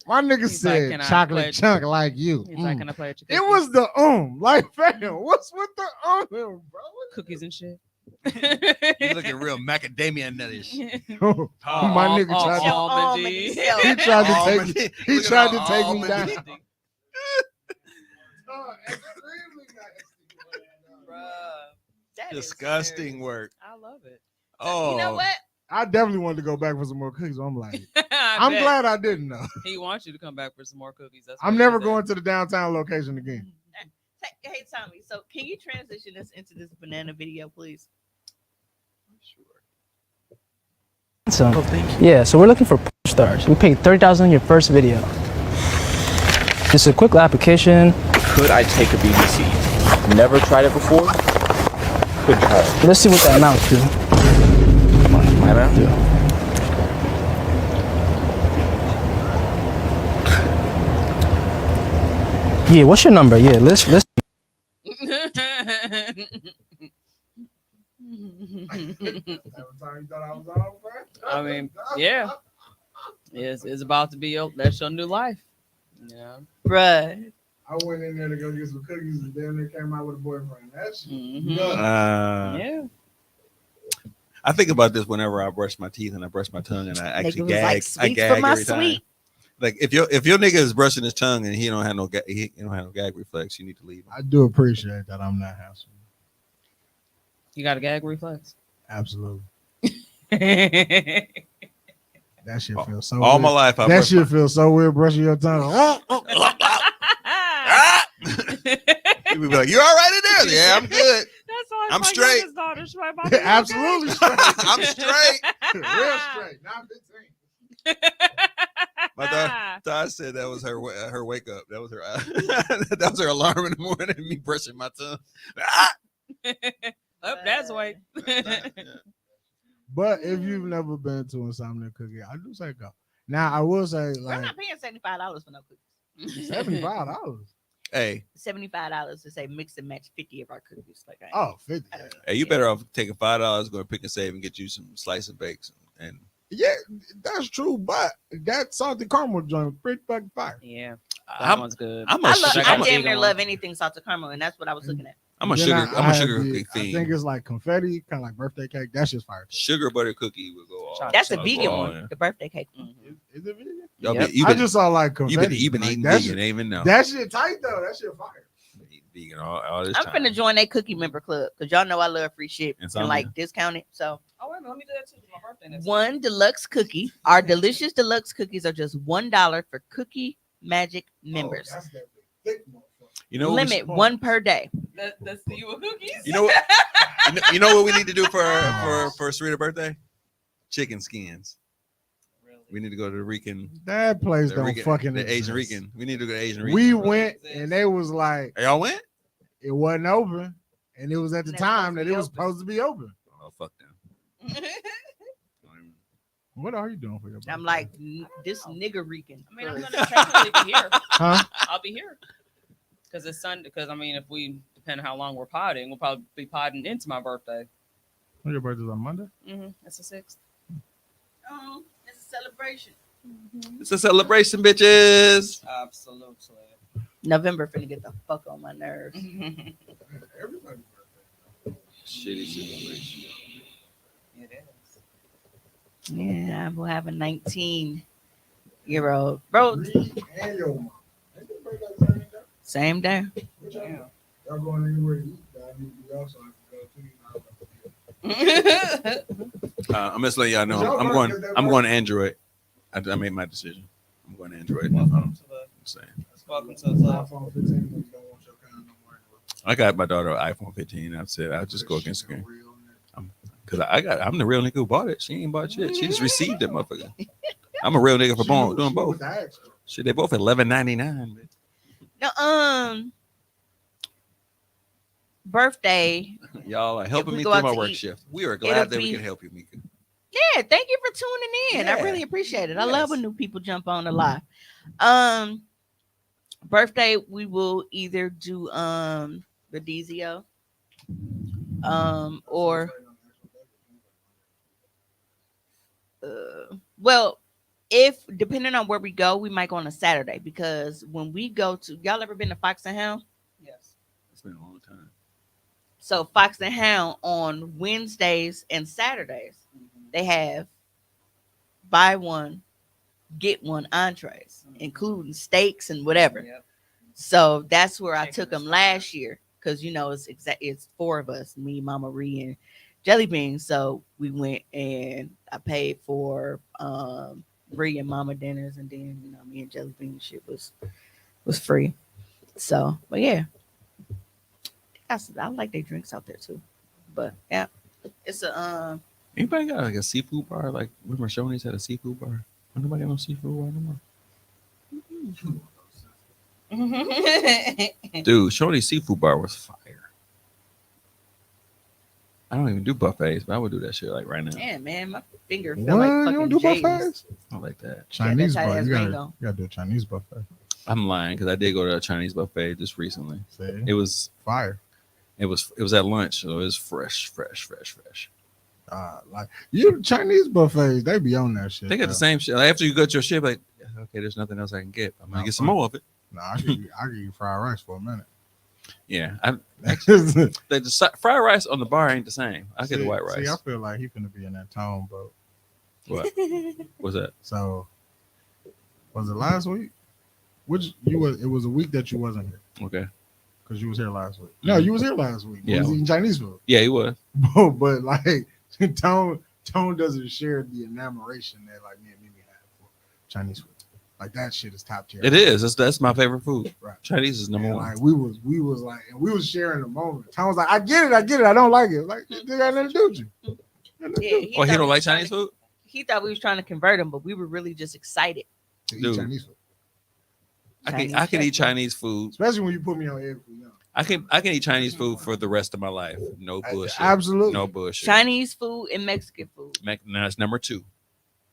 My nigga said like, chocolate chunk like you. He's like, can I play with It your was the like, fam, what's with the bro? cookies and shit? You're looking real macadamia nuttish. My nigga tried to take me down. Disgusting work. I love it. Oh, you know what? I definitely wanted to go back for some more cookies. I'm like, I'm glad I didn't know. He wants you to come back for some more cookies. I'm never going to the downtown location again. Hey, Tommy, so can you transition us into this banana video, please? So, yeah, so we're looking for stars. We paid $30,000 in your first video. Just a quick application. Could I take a BBC? Never tried it before. Could try it. Let's see what that amounts to. My amount? Yeah, what's your number? Yeah, let's. I mean, yeah. It's about to be that's your new life. Yeah. Bruh. I went in there to go get some cookies, and then they came out with a boyfriend. That's yeah. I think about this whenever I brush my teeth and I brush my tongue and I actually gag. Like, I gag every time. Like if your nigga is brushing his tongue and he don't have no gag reflex, you need to leave him. I do appreciate that I'm not handsome. You got a gag reflex? Absolutely. That shit feels so all weird. my life. That shit feels so weird brushing your tongue. You be like, you all right in there? Yeah, I'm good. I'm straight. Absolutely straight. I'm straight. Real straight. Not 15. My daughter said that was her wake up. That was her that was her alarm in the morning. Me brushing my tongue. That's white. But if you've never been to Insomnia Cookie, I do say go. Now I will say, like, I'm not paying $75 for no cookies. $75. Hey, $75 to say mix and match 50 of our cookies. Like, Oh, 50. hey, you better off taking $5, go to Pick and Save and get you some slice and bakes. And Yeah, that's true, but that salted caramel joint pretty fucking fire. Yeah, I'm- that one's good. I'm a I sugar- damn vegan near one. love anything salted caramel, and that's what I was looking at. I'm a Then sugar. I I'm a had sugar the- cookie I think fiend. it's like confetti, kind of like birthday cake. That's just fire. Sugar butter cookie will go all. That's a all vegan all one, in. the birthday cake. Is it vegan? Y'all Yep. you I just saw like confetti. you've been Like, eating that vegan, shit- ain't even know. That shit tight though. That shit fire. Been eating vegan all this I'm time. finna join that cookie member club because y'all know I love free shit and Insomnia. like discounted. So Oh wait a minute, let me do that too. It's my birthday next one deluxe cookie. Our delicious deluxe cookies are just $1 for Cookie Magic members. Oh, that's that big thick motherfucker. You know what we Limit one per day. That's the you with cookies. You know what? you know what we need to do for Sarita's birthday? Chicken skins. We need to go to the Rican. That place The don't Rican, fucking the Asian exist. Rican. We need to go to Asian Rican. We went and they was like, Y'all went? it wasn't open, and it was at the And it's time supposed that to be it was open. supposed to be open. Oh fuck them. What are you doing for your birthday? I'm like, this nigga Rican. I mean, I'm gonna technically be here. Huh? I'll be here because it's Sunday. Because I mean, if we depend on how long we're potting, we'll probably be potting into my birthday. Your birthday's on Monday? It's the 6th. Oh, it's a celebration. It's a celebration, bitches. Absolutely. November finna get the fuck on my nerves. Everybody's birthday. Shitty celebration. It is. Yeah, I will have a 19-year-old. Bro, And your mom. Ain't your birthday same day? same day. What y'all going anywhere to eat? I need to go so I can go to you. I'm just letting y'all know. Y'all I'm work going. at that I'm work? going to Android. I made my decision. I'm going to Android. I'm saying. Welcome to the club. iPhone 15 when you don't want your kind no more. I got my daughter an iPhone 15. I said I'll just go against the Shit game. real, man. Cause I'm the real nigga who bought it. She ain't bought shit. She just received it, motherfucker. I'm a real nigga for doing She both. was the extra. Shit, they both $11.99. No, birthday. Y'all are helping we me go through out my to work eat, shift. We are it'll glad that we be- can help you, Mika. Yeah, thank you for tuning in. I Yeah. really appreciate it. I Yes. love when new people jump on the live. Birthday, we will either do the DZO or well, if depending on where we go, we might go on a Saturday because when we go to y'all ever been to Fox and Hound? Yes. It's been a long time. So Fox and Hound on Wednesdays and Saturdays, they have buy one, get one entrees, including steaks and whatever. Yep. So that's where I Chicken took them and last year because it's 4 of us, me, Mama Ree, and Jelly Bean. So we went and I paid for Ree and Mama dinners, and then me and Jelly Bean shit was free. So, but yeah, I like their drinks out there too. But yeah, it's a Anybody got like a seafood bar? Like when Mershoni's had a seafood bar. Nobody got no seafood bar no more. Dude, Shorty's seafood bar was fire. I don't even do buffets, but I would do that shit like right now. yeah, man, my finger felt What? like You fucking don't do Jay's. buffets? I like that. Chinese tight bar. ass You gotta, Ringo. you gotta do a Chinese buffet. I'm lying because I did go to a Chinese buffet just recently. See? It was Fire. it was at lunch, so it was fresh. Like you Chinese buffets, they be on that shit. They got the same shit. Like, after you got your shit, like okay, there's nothing else I can get. I'm gonna No, get some fuck. more of it. No, I give you fried rice for a minute. Yeah, See, fried rice on the bar ain't the same. I get the white rice. See, I feel like he finna be in that tone, bro. What? What's that? So was it last week? It was a week that you wasn't here Okay. because you was here last week. No, you was here last week. You Yeah. was eating Chinese food. Yeah, he was. But like tone doesn't share the enamoration that like me and Mimi have for Chinese food. Like that shit is top tier. It is. That's my favorite food. Right. Chinese is number And, one. like we was like, and we was sharing the moment. Tone was like, I get it, I don't like it. Like they got nothing to do with you. Yeah, He thought don't we like was trying Chinese to- food? He thought we was trying to convert him, but we were really just excited. To eat Dude. Chinese food. I can eat Chinese food. Especially when you put me on every food. You know. I can eat Chinese food for the rest of my life. No bullshit. Absolutely. No bullshit. Chinese food and Mexican food. That's number 2.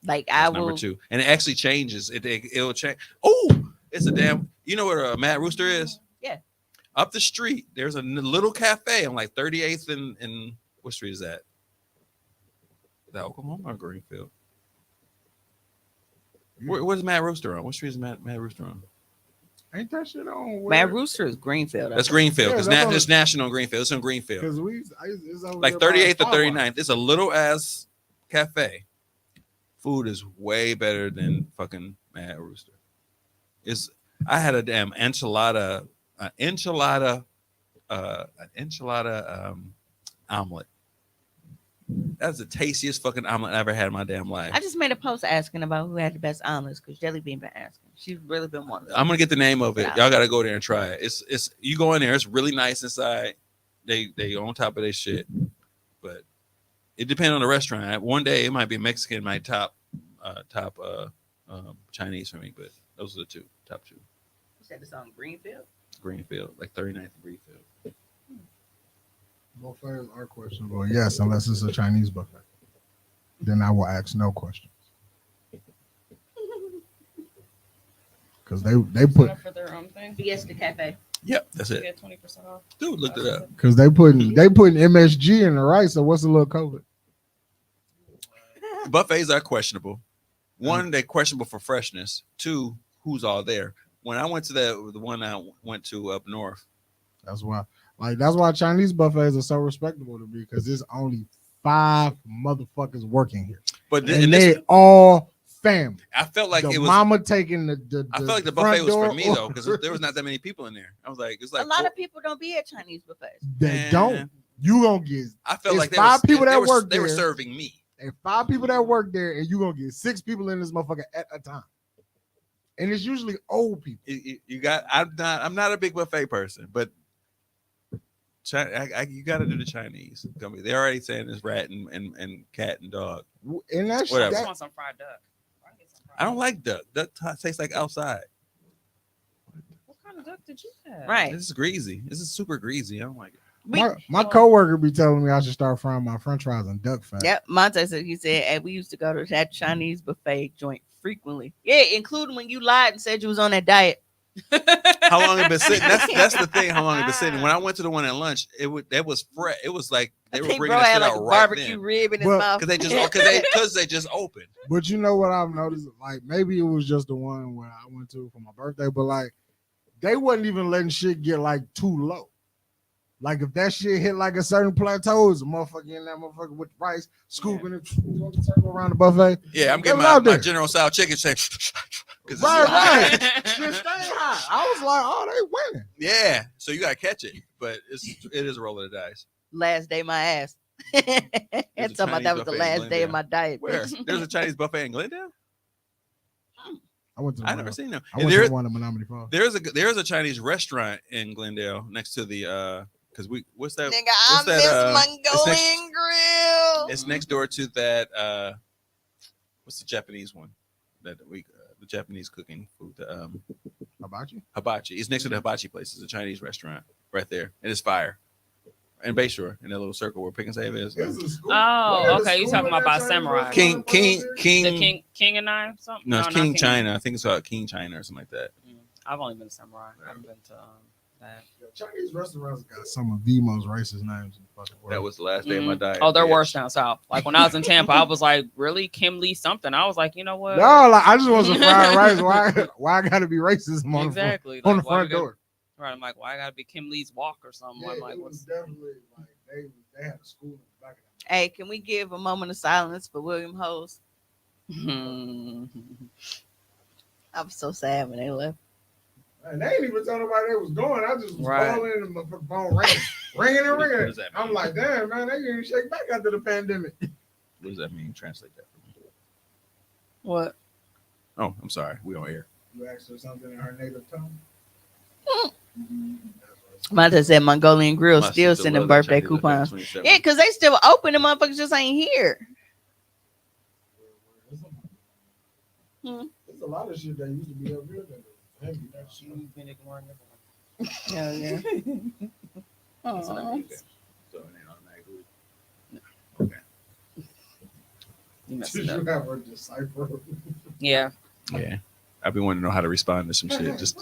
Like I That's will. number 2. And it actually changes. It'll change. Oh, It's a damn. You know what a Mad Rooster is? Yeah. Up the street, there's a little cafe on like 38th and what street is that? Is that Oklahoma or Greenfield? Where's Mad Rooster on? What street is Mad Rooster on? Ain't that shit on? Mad Rooster is Greenfield. That's Greenfield because Yeah, it's National Greenfield. It's in Greenfield. Because it's over Like there by 38th or Starbucks. 39th. It's a little ass cafe. Food is way better than fucking Mad Rooster. I had a damn enchilada omelet. That's the tastiest fucking omelet I ever had in my damn life. I just made a post asking about who had the best omelets because Jelly Bean been asking. She's really been wanting. I'm gonna get the name of it. Y'all gotta go there and try it. It's you go in there. It's really nice inside. They on top of their shit, but it depends on the restaurant. One day it might be Mexican, my top Chinese for me, but those are the top two. You said it's on Greenfield. Greenfield, like 39th and Greenfield. Buffets are questionable. Yes, unless it's a Chinese buffet. Then I will ask no questions. Because they put for their own thing. Fiesta Cafe. Yep, that's it. Get 20% off. Dude, look it up. because they putting MSG in the rice. So what's a little COVID? Buffets are questionable. One, they're questionable for freshness. Two, who's all there. When I went to the one I went to up north. That's why Chinese buffets are so respectable to me because there's only 5 motherfuckers working here. But they all family. I felt like the it was mama taking the I felt like the buffet was for me though, because there was not that many people in there. I was like, it's like a lot of people don't be at Chinese buffets. They don't. You gonna get. I felt like 5 people that work there. They were serving me. And 5 people that work there, and you gonna get 6 people in this motherfucker at a time. And it's usually old people. I'm not a big buffet person, but you got to do the Chinese. They're already saying it's rat and cat and dog. And that's whatever. I want some fried duck. I don't like duck. Duck tastes like outside. What kind of duck did you have? Right. This is greasy. This is super greasy. I don't like it. My coworker be telling me I should start frying my French fries in duck fat. Yep, Monte said he said, and we used to go to that Chinese buffet joint frequently. Yeah, including when you lied and said you was on that diet. How long it been sitting? That's the thing. How long it been sitting? When I went to the one at lunch, that was fresh. It was like they were bringing that shit out right barbecue then. rib in his mouth because they just opened. But you know what I've noticed? Like maybe it was just the one where I went to for my birthday, but like they wasn't even letting shit get like too low. Like if that shit hit like a certain plateau, it's a motherfucker in that motherfucker with rice, scooping it, circle around the buffet. Yeah, I'm getting my General Tso chicken shake. Right. Shit stay high. I was like, oh, they winning. Yeah, so you gotta catch it, but it is a roll of the dice. Last day my ass. And talking about that was the last day of my diet. Where? There's a Chinese buffet in Glendale? I never seen them. I went to one in Menominee Falls. There's a Chinese restaurant in Glendale next to the because what's that? Nigga, I miss Mongolian grill. It's next door to that what's the Japanese one? That we the Japanese cooking food. Hibachi. It's next to the hibachi place. It's a Chinese restaurant right there. And it's fire. And Bayshore in that little circle where Pick and Save is. Oh, okay. You talking about by Samurai? King. The King and I something? No, it's King China. I think it's called King China or something like that. I've only been to Samurai. I haven't been to that. Chinese restaurants got some of the most racist names in the fucking world. That was the last day of my diet. Oh, they're worse down south. Like when I was in Tampa, I was like, really? Kim Lee something. I was like, you know what? No, like I just want some fried rice. Why I gotta be racist on exactly. on the front door? Right. I'm like, why I gotta be Kim Lee's walk or something? Yeah, I'm like, it was definitely like they had a school in the back of them. Hey, can we give a moment of silence for William Hose? I was so sad when they left. And they ain't even tell nobody they was going. I just was calling and the phone ringing. I'm like, damn, man, they didn't shake back after the pandemic. What does that mean? Translate that for me. What? Oh, I'm sorry. We on air. You asked her something in her native tongue? Monte said Mongolian Grill still sending birthday coupons. Yeah, because they still open. The motherfuckers just ain't here. There's a lot of shit that used to be up here. You've been ignoring Hell yeah. Okay. You messed Did it up. you have her decipher? Yeah. Yeah. I've been wanting to know how to respond to some shit. Just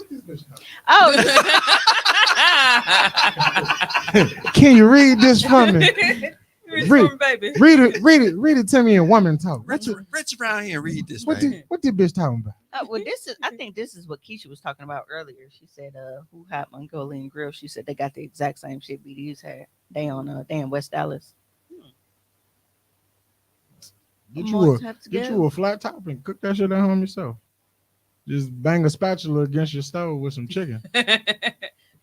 Can you read this for me? Read it, baby. Read it to me in woman talk. Rich around here, read this, What man. what the bitch talking about? Well, I think this is what Keisha was talking about earlier. She said, who had Mongolian Grill? She said they got the exact same shit BD's had. They in West Dallas. Get you a flat top and cook that shit at home yourself. Just bang a spatula against your stove with some chicken.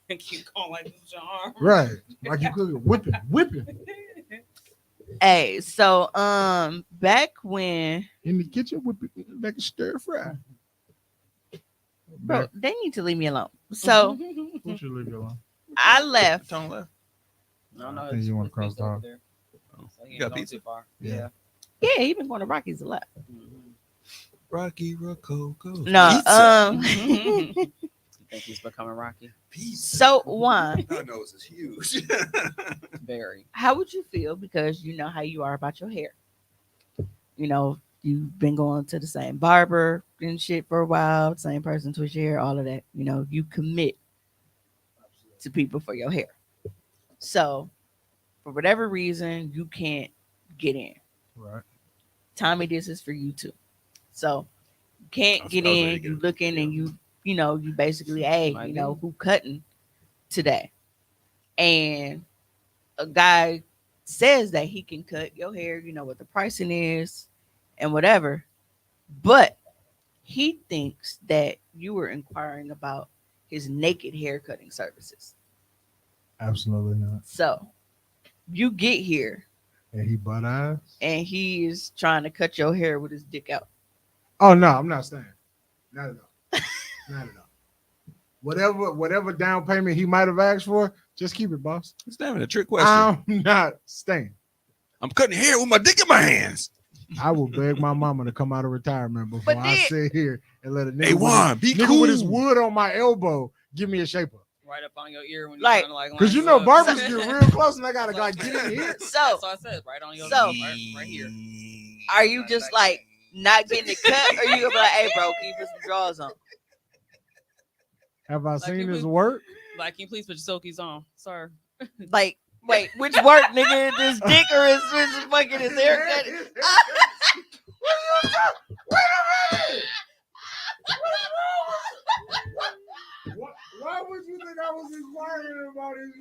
And keep going like this with your arm. Right. Like you cook it. Whip it. Hey, so back when in the kitchen, whip it like a stir fry. Bro, they need to leave me alone. So who should leave you alone? I left. Don't left. No, I think you want to cross the hall. Oh, you got pizza? Yeah. Yeah, he been going to Rockies a lot. Rocky Rococo. No, You think he's becoming Rocky? Pizza. So why? My nose is huge. Very. How would you feel? Because you know how you are about your hair. You know, you've been going to the same barber and shit for a while, same person twist your hair, all of that. You know, you commit to people for your hair. So, for whatever reason, you can't get in. Right. Tommy, this is for you too. So, you can't get in. You looking and you know, you basically, hey, you know, who cutting today? And a guy says that he can cut your hair, you know what the pricing is and whatever. But he thinks that you were inquiring about his naked hair cutting services. Absolutely not. So you get here And he butt eyes. and he is trying to cut your hair with his dick out. Oh no, I'm not staying. Not at all. Not at all. Whatever down payment he might have asked for, just keep it, boss. It's not even a trick question. I'm not staying. I'm cutting hair with my dick in my hands. I will beg my mama to come out of retirement before I sit here and let a nigga, Hey, Juan, be nigga cool. with his wood on my elbow give me a shaper. Right up on your ear when you're Like, trying to like. Because you know barbers get real close and I gotta like get in here. So That's what I said. Right on your right here. are you just like not getting it cut, or you gonna be like, hey bro, can you put some drawers on? Have I seen you his put- work? Like, can you please put your silkies on, sir? Like, wait, which work, nigga? This dick or his fucking his haircut? Why would you think I was inquiring about his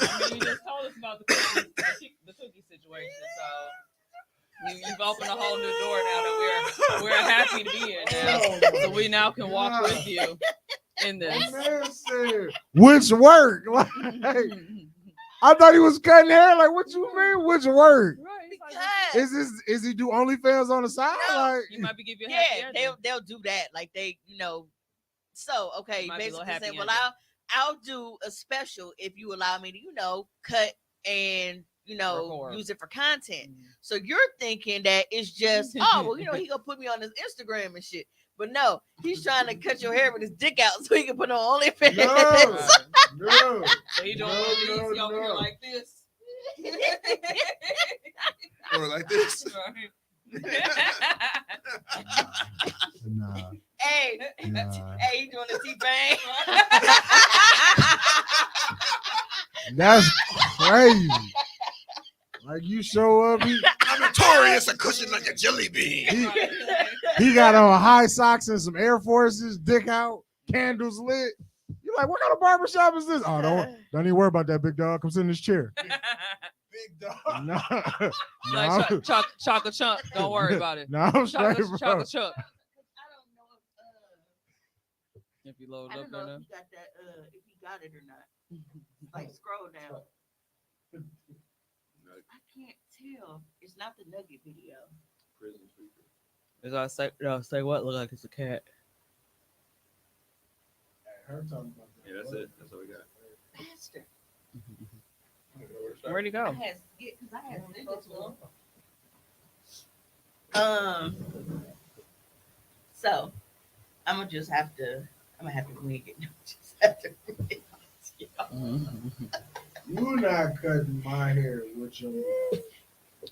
I mean, you just told us about the cookie situation, so you've opened a whole new door now that we're happy to be in now. So we now can walk with you in this. Man said, which work? Like, I thought he was cutting hair. Like, what you mean? Which work? Because Is he do OnlyFans on the side? No. Like, You might be giving you a yeah, happy ending. they'll do that. Like they, you know. So okay, Might be a little basically happy say, well, ending. I'll do a special if you allow me to, you know, cut and you know Record. use it for content. So you're thinking that it's just oh well, you know, he gonna put me on his Instagram and shit. But no, he's trying to cut your hair with his dick out so he can put it on OnlyFans. no. So he doing one of these over here like this. Or like this. Nah. Hey, Nah. hey, you doing the T-Pain? That's crazy. Like you show up, I'm notorious a cushion like a jelly bean. he got on high socks and some Air Forces, dick out, candles lit. You're like, what kind of barbershop is this? Oh, don't even worry about that, big dog. Come sit in this chair. Big dog. No, Like chocolate chunk. Don't worry about it. No, I'm straight, bro. Chocolate chunk. I don't know If you load I up don't know there. if he got that. If he got it or not. Like scroll down. I can't tell. It's not the Nugget video. Is I say what? Look like it's a cat. Yeah, that's it. That's what we got. Bastard. Where'd he go? I had sent it to him. So I'm gonna have to wing it. Just have to wing it. You're not cutting my hair with your.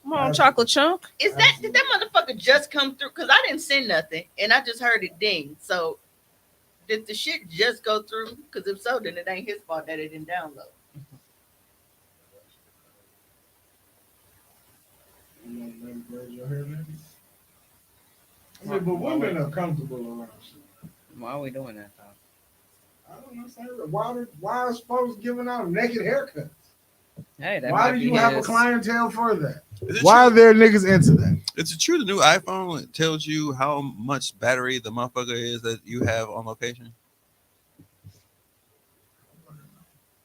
Come on, chocolate chunk. Did that motherfucker just come through? Because I didn't send nothing, and I just heard it ding. So did the shit just go through? Because if so, then it ain't his fault that it didn't download. But women are comfortable around shit. Why are we doing that though? I don't know. Why are folks giving out naked haircuts? Hey, why do you have a clientele for that? Why are there niggas into that? Is it true the new iPhone tells you how much battery the motherfucker is that you have on location?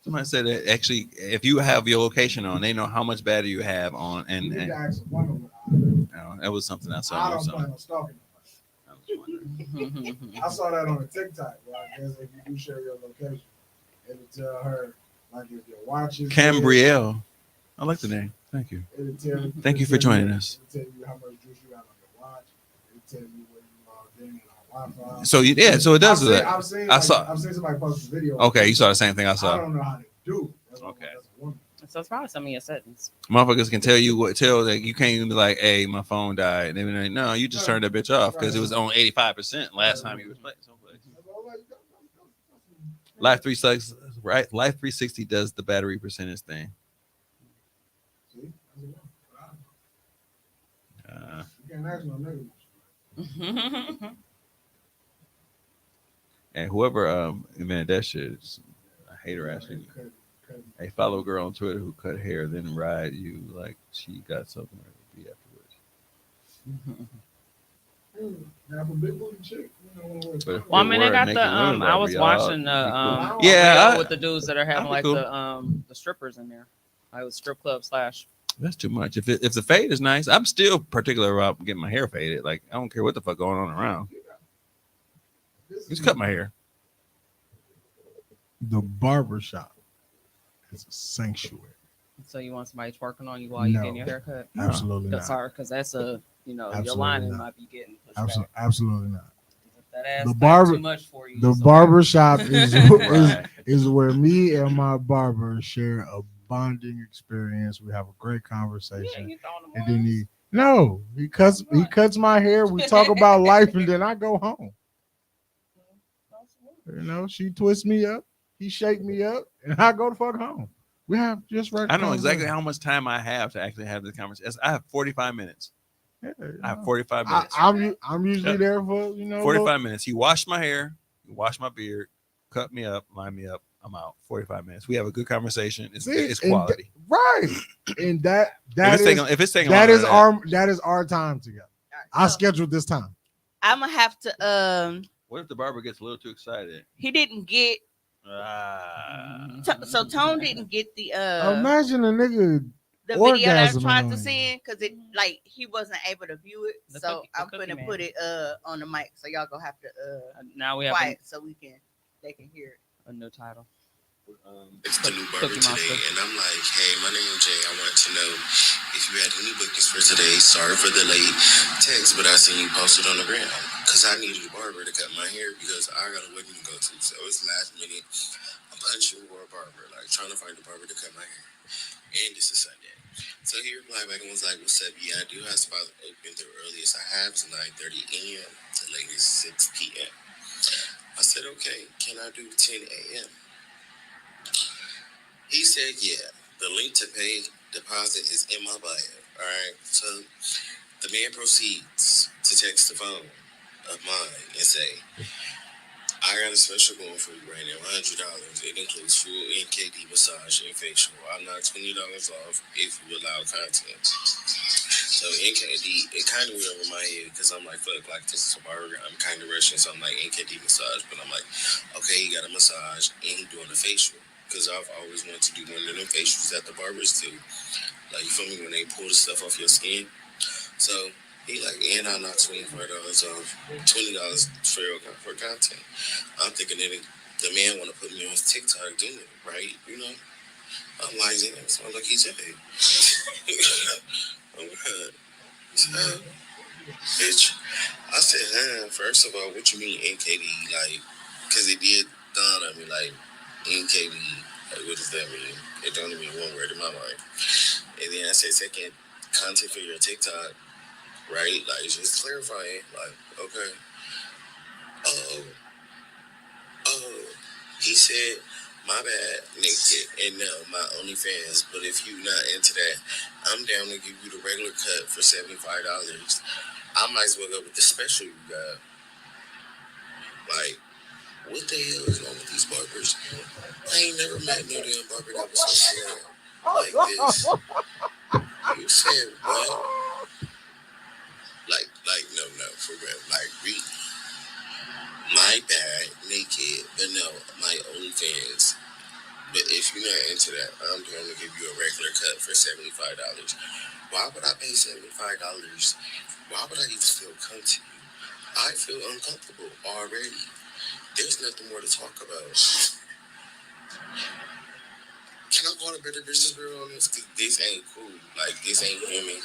Somebody said that actually, if you have your location on, they know how much battery you have on, and that was something I saw. I don't plan on stalking. I saw that on a TikTok. Where I guess if you do share your location, it'll tell her like if your watch is Cambrielle. I like the name. Thank you. Thank you for joining us. It'll tell you how much juice you got on your watch. It'll tell you where you logged in on Wi-Fi. So so it does that. I've seen somebody post a video. Okay, you saw the same thing I saw. I don't know how to do it. Okay. So it's probably some of your settings. Motherfuckers can tell you that you can't even be like, hey, my phone died. And they be like, no, you just turned that bitch off because it was on 85% last time you was playing someplace. Life 360, right? Life 360 does the battery percentage thing. You can't ask no niggas. And whoever invented that shit is a hater actually. A follow girl on Twitter who cut hair, then ride you like she got something to be afterwards. Well, I mean, they got the I was watching the yeah, with the dudes that are having like cool. The strippers in there. Like the strip club / That's too much. If the fade is nice, I'm still particular about getting my hair faded. Like I don't care what the fuck going on around. Just cut my hair. The barber shop is a sanctuary. So you want somebody twerking on you while you're getting your hair cut? Absolutely not. Sorry, because that's your lining might be getting pushed back. Absolutely not. That ass too much for you. The barber shop is where me and my barber share a bonding experience. We have a great conversation. And then he cuts my hair. We talk about life, and then I go home. She twists me up, he shake me up, and I go the fuck home. We have just right. I know exactly how much time I have to actually have this conversation. I have 45 minutes. Yeah, I have 45 minutes. I'm usually there for 45 minutes. You wash my hair, you wash my beard, cut me up, line me up. I'm out. 45 minutes. We have a good conversation. It's quality, right? And that is our time together. I scheduled this time. I'm gonna have to. What if the barber gets a little too excited? He didn't get. So Tone didn't get the. Imagine a nigga. The video that I tried to send because he wasn't able to view it. So I'm gonna put it on the mic. So y'all gonna have to now we have quiet so they can hear it. A new title. It's the new barber today, and I'm like, hey, my name is Jay. I wanted to know if you had any bookings for today. Sorry for the late text, but I seen you posted on the ground because I needed a barber to cut my hair because I got a wedding to go to. So it's last minute. I'm punching for a barber, like trying to find a barber to cut my hair. And this is Sunday. So he replied back and was like, what's up? Yeah, I do have spots open. The earliest I have is 9:30 a.m. to latest 6 p.m. I said, okay, can I do 10 a.m.? He said, yeah, the link to pay deposit is in my bio. All right. So the man proceeds to text the phone of mine and say, I got a special going for you right now, $100. It includes full NKD massage and facial. I'll knock $20 off if you allow content. So NKD, it kind of went over my head because I'm like, fuck, like this is a barber. I'm kind of rushing, so I'm like NKD massage. But I'm like, okay, he got a massage and he doing a facial. Because I've always wanted to do one of them facials that the barbers do. Like, you feel me, when they pull the stuff off your skin. So he like, and I knock $25 off, $20 for content. I'm thinking that the man want to put me on his TikTok doing it, right? I'm like, damn, so I'm like, he's Jay. Oh, God. So, bitch, I said, first of all, what you mean NKD? Like, because it did dawn on me, like, NKD, like, what does that mean? It don't even one word in my mind. And then I said, second, content for your TikTok, right? Like, just clarifying. Like, okay. He said, my bad, naked, and no, my OnlyFans. But if you not into that, I'm down to give you the regular cut for $75. I might as well go with the special you got. Like, what the hell is wrong with these barbers? I ain't never met no damn barber that was so slim like this. You said what? Like, no, for real. Like, my bad, naked, but no, my OnlyFans. But if you're not into that, I'm going to give you a regular cut for $75. Why would I pay $75? Why would I even still come to you? I feel uncomfortable already. There's nothing more to talk about. Can I call a better business girl on this? Because this ain't cool. Like, this ain't women.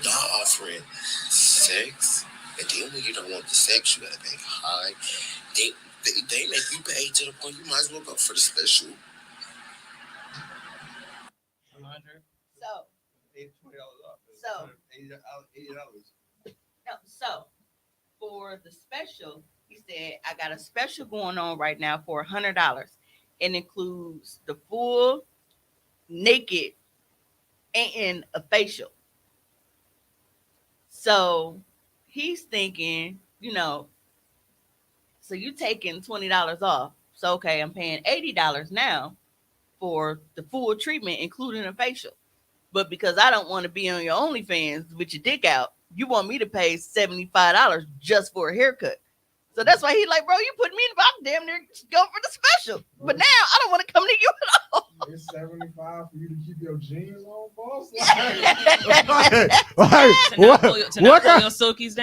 Y'all offering sex. And then when you don't want the sex, you gotta pay high. They make you pay to the point you might as well go for the special. So for the special, he said, I got a special going on right now for $100. It includes the full naked and a facial. So he's thinking, so you taking $20 off. So okay, I'm paying $80 now for the full treatment, including a facial. But because I don't want to be on your OnlyFans with your dick out, you want me to pay $75 just for a haircut. So that's why he's like, bro, you put me in the box, damn near go for the special. But now I don't want to come to you at all. It's $75 for you to keep your jeans on, boss.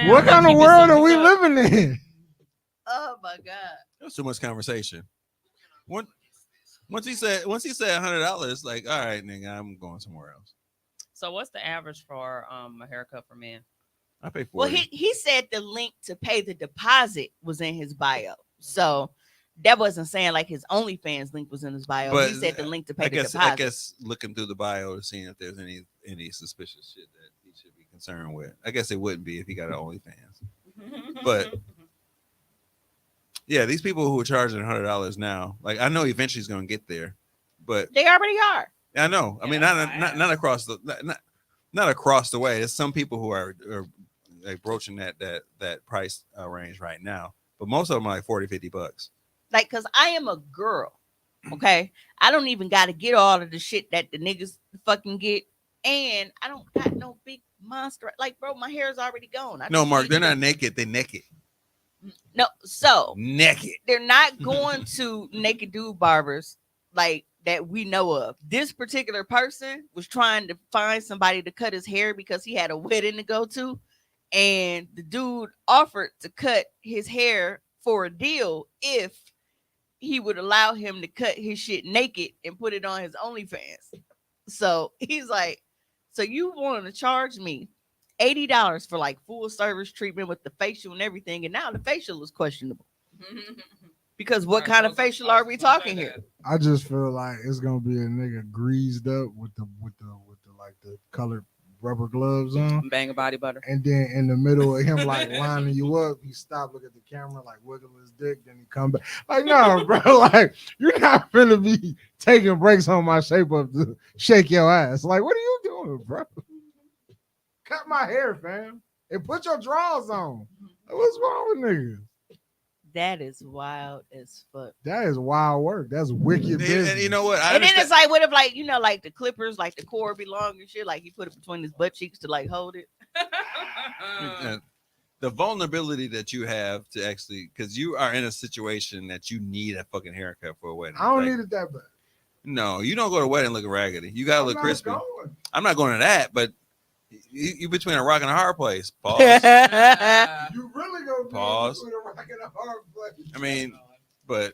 What kind of world are we living in? Oh my God. There's too much conversation. Once he said $100, like, all right, nigga, I'm going somewhere else. So what's the average for a haircut for men? I pay $40. Well, he said the link to pay the deposit was in his bio. So that wasn't saying like his OnlyFans link was in his bio. But he said the link to pay the deposit. I guess looking through the bio to see if there's any suspicious shit that he should be concerned with. I guess it wouldn't be if he got an OnlyFans. But yeah, these people who are charging $100 now, like, I know eventually he's going to get there, but they already are. I know. I mean, not across the not across the way. There's some people who are like broaching that price range right now, but most of them are like $40-$50. Like, cause I am a girl, okay. I don't even got to get all of the shit that the niggas fucking get, and I don't got no big monster. Like, bro, my hair is already gone. No, Mark, they're not naked. They're naked. No, so naked. They're not going to naked dude barbers like that we know of. This particular person was trying to find somebody to cut his hair because he had a wedding to go to, and the dude offered to cut his hair for a deal if he would allow him to cut his shit naked and put it on his OnlyFans. So he's like, so you wanted to charge me $80 for like full service treatment with the facial and everything, and now the facial is questionable. Because what kind of facial are we talking here? I just feel like it's gonna be a nigga greased up with the like the colored rubber gloves on, bang a body butter, and then in the middle of him like lining you up, he stop, look at the camera, like wiggle his dick, then he come back. Like, no, bro, like you're not gonna be taking breaks on my shape up to shake your ass. Like, what are you doing, bro? Cut my hair, fam, and put your drawers on. Like, what's wrong with niggas? That is wild as fuck. That is wild work. That's wicked business. And you know what? And then it's like, what if, like, like the clippers, like the cord be long and shit, like he put it between his butt cheeks to like hold it. The vulnerability that you have to actually, because you are in a situation that you need a fucking haircut for a wedding. I don't need it that bad. No, you don't go to a wedding looking raggedy. You gotta look crispy. I'm not going to that, but you between a rock and a hard place. Pause. You really gonna pause. Between a rock and a hard place. I mean, but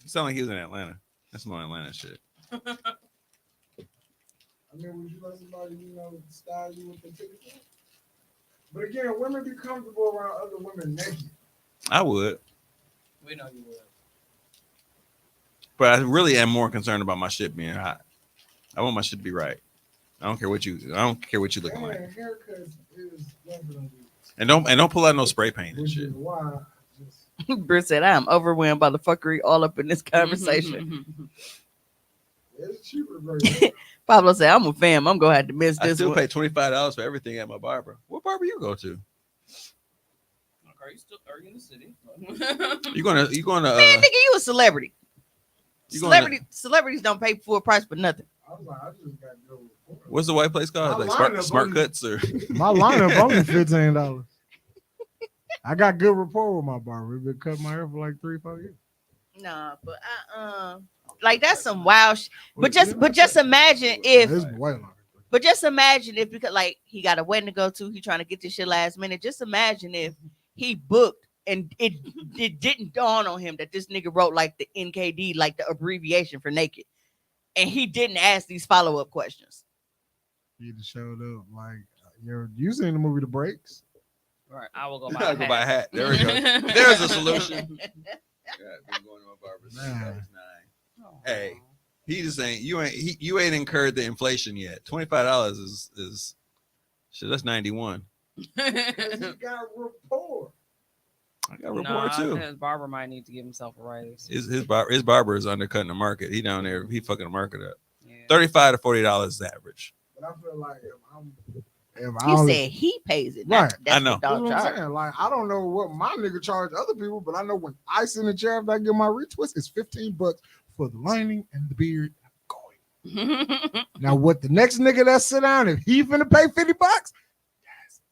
it sounded like he was in Atlanta. That's more Atlanta shit. I mean, would you let somebody, style you with the ticket? But again, women be comfortable around other women naked. I would. We know you would. But I really am more concerned about my shit being hot. I want my shit to be right. I don't care what you looking like. Haircut is definitely. And don't pull out no spray paint and shit. Why? Bruce said, I'm overwhelmed by the fuckery all up in this conversation. It's cheaper to break. Pablo said, I'm a fam. I'm going to have to miss I this still one. pay $25 for everything at my barber. What barber you go to? Are you in the city? You gonna Man, nigga, you a celebrity. Celebrities don't pay full price for nothing. I was like, I just got no report. what's the white place called? Like smart cuts or my lineup only $15. I got good rapport with my barber. We've been cutting my hair for like 3-4 years. Nah, but like that's some wild but just imagine if because like he got a wedding to go to, he trying to get this shit last minute. Just imagine if he booked and it didn't dawn on him that this nigga wrote like the NKD, like the abbreviation for naked, and he didn't ask these follow-up questions. He just showed up like you seen the movie The Breaks? Right, I will go buy a hat. There we go. There's a solution. Been going to my barber since I was 9. Hey, he just ain't you ain't incurred the inflation yet. $25 is shit. That's 91. He got rapport. I got rapport too. His barber might need to give himself a raise. His barber is undercutting the market. He down there. He fucking the market up. Yeah. $35 to $40 is average. But I feel like he said he pays it. Right. That's I know. That's what I'm saying. Like, I don't know what my nigga charge other people, but I know when I sit in the chair after I get my retwist, it's $15 for the lining and the beard. I'm going. Now, what the next nigga that sit down, if he finna pay $50, that's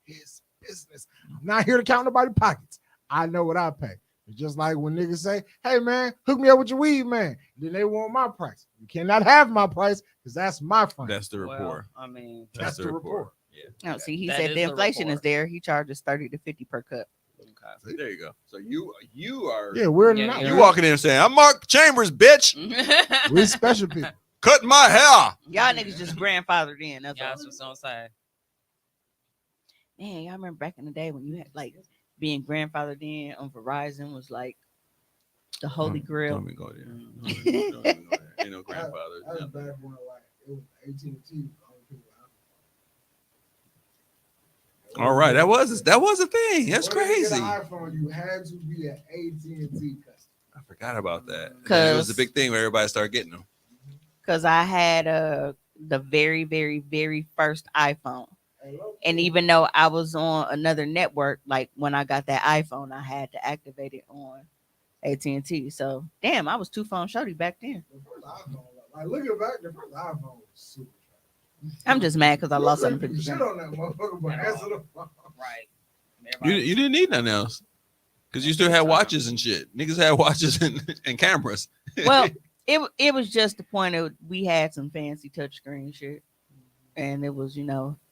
his business. I'm not here to count nobody's pockets. I know what I pay. It's just like when niggas say, hey man, hook me up with your weed, man. Then they want my price. You cannot have my price because that's my fund. That's the rapport. Well, I mean, that's the rapport. Yeah. No, see, he said the inflation is there. He charges 30 to 50 per cup. Okay. See, there you go. So you are you walking in and saying, I'm Mark Chambers, bitch. We special people. Cutting my hair. Y'all niggas just grandfathered in. That's what I'm saying. Man, y'all remember back in the day when you had like being grandfathered in on Verizon was like the holy grail. Don't even go there. Don't even go there. Ain't no grandfather. I was back when like it was AT&T. All right, that was a thing. That's crazy. An iPhone, you had to be an AT&T customer. I forgot about that. It was a big thing where everybody started getting them. Because I had the very, very, very first iPhone. And even though I was on another network, like when I got that iPhone, I had to activate it on AT&T. So, damn, I was 2 phone shorty back then. The first iPhone, like looking back, the first iPhone was super. I'm just mad because I lost 750. Shit on that motherfucker, but answer the phone. Right. You didn't need nothing else because you still had watches and shit. Niggas had watches and cameras. Well, it was just the point of we had some fancy touchscreen shit, and it was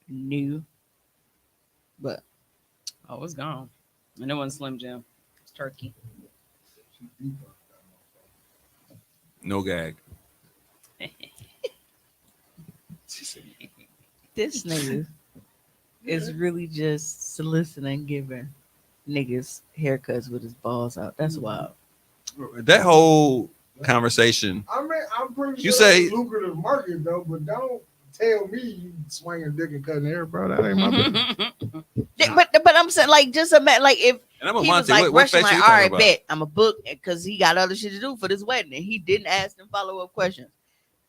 new, but it's gone. And it wasn't Slim Jim. It's turkey. No gag. This nigga is really just soliciting, giving niggas haircuts with his balls out. That's wild. That whole conversation. I mean, I'm pretty sure you say it's a lucrative market though, but don't tell me you swinging dick and cutting hair, bro. That ain't my business. But I'm saying, like, just imagine, like, if and I'm he was like rushing, like, all right, bet I'm a book because he got other shit to do for this wedding, and he didn't ask them follow-up questions.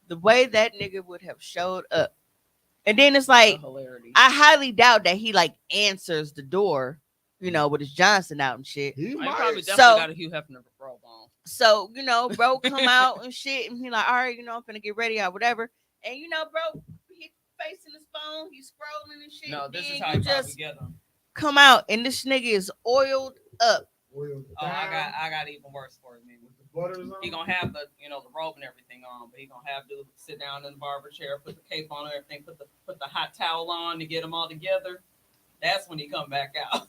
The way that nigga would have showed up, and then it's like, I highly doubt that he like answers the door, with his Johnson out and shit. He probably definitely got a Hugh Hefner robe on. So bro, come out and shit, and he like, all right, I'm finna get ready or whatever, and bro, he facing his phone, he's scrolling and shit. No, this is how you just get him. Come out, and this nigga is oiled up. I got even worse for him. He gonna have the the robe and everything on, but he gonna have to sit down in the barber chair, put the cape on and everything, put the hot towel on to get them all together. That's when he come back out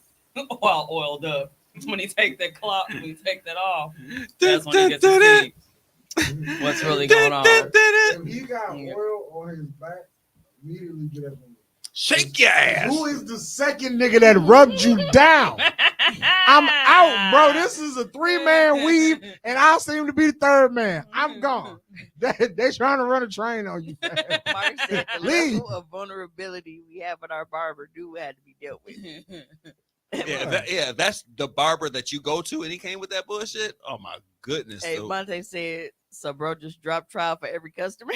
all oiled up. When he take that cloth, when he take that off, that's when he gets to see what's really going on. If he got oil on his back, immediately get up and shake your ass. Who is the second nigga that rubbed you down? I'm out, bro. This is a 3-man weave, and I seem to be the third man. I'm gone. They trying to run a train on you. Mark said the Leave. level of vulnerability we have with our barber do have to be dealt with. That's the barber that you go to, and he came with that bullshit. Oh my goodness! Hey, Monte said, so bro just dropped trial for every customer.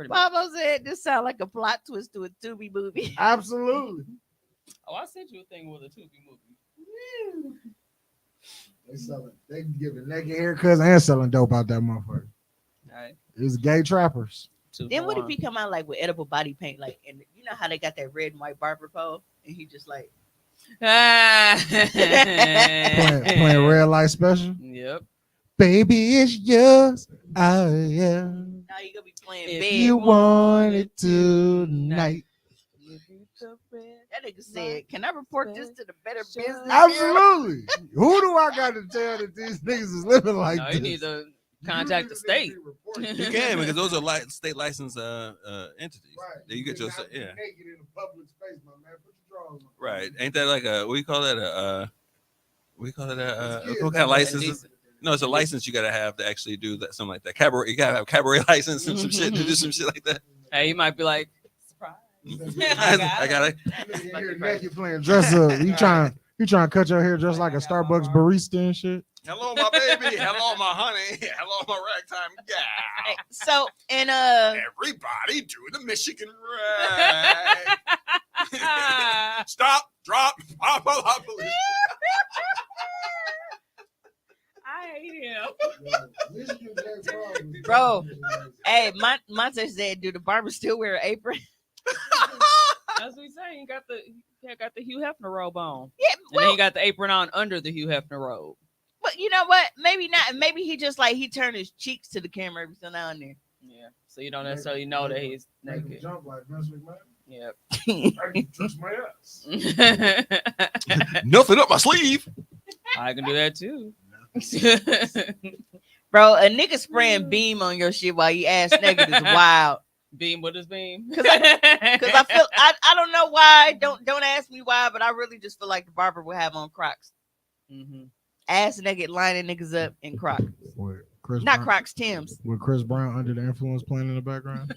Pablo said, this sounds like a plot twist to a Tubi movie. Absolutely. Oh, I sent you a thing with a Tubi movie. They giving naked haircuts and selling dope out that motherfucker. Right. It's gay trappers. Then what if he come out like with edible body paint, like, and you know how they got that red and white barber pole, and he just like playing red light special. Yep. Baby, it's yours. Oh yeah. Now you gonna be playing If bed. you want it tonight. That nigga said, "Can I report this to the Better Business?" Absolutely. Who do I got to tell that these niggas is living like No, this? you need to contact the state. You can, because those are state licensed entities. Right. You get your naked in a public space, my man. Put your drawers on. right. Ain't that like a what do you call that? What kind of license? No, it's a license you gotta have to actually do that. Something like that. Cabaret. You gotta have cabaret license and some shit to do some shit like that. Hey, you might be like, surprise. I got it. You playing dress up. You trying to cut your hair just like a Starbucks barista and shit. Hello, my baby. Hello, my honey. Hello, my ragtime gal. So and everybody do the Michigan rag. Stop, drop, pop, pop, police. I hate him. bro, hey, Monte said, "Do the barber still wear an apron?" That's what he's saying. He got the Hugh Hefner robe on. Yeah, and then he got the apron on under the Hugh Hefner robe. But you know what? Maybe not. Maybe he just like he turned his cheeks to the camera every so now and then. Yeah. So you don't necessarily know that he's naked. Jump like Vince McMahon. Yep. I can trust my ass. Nothing up my sleeve. I can do that too. Bro, a nigga spraying beam on your shit while you ass naked is wild. Beam, what is beam? Because I feel I don't know why. Don't ask me why, but I really just feel like the barber would have on Crocs. Mm-hmm. Ass naked, lining niggas up in Crocs. Not Crocs, Timbs. With Chris Brown under the influence playing in the background.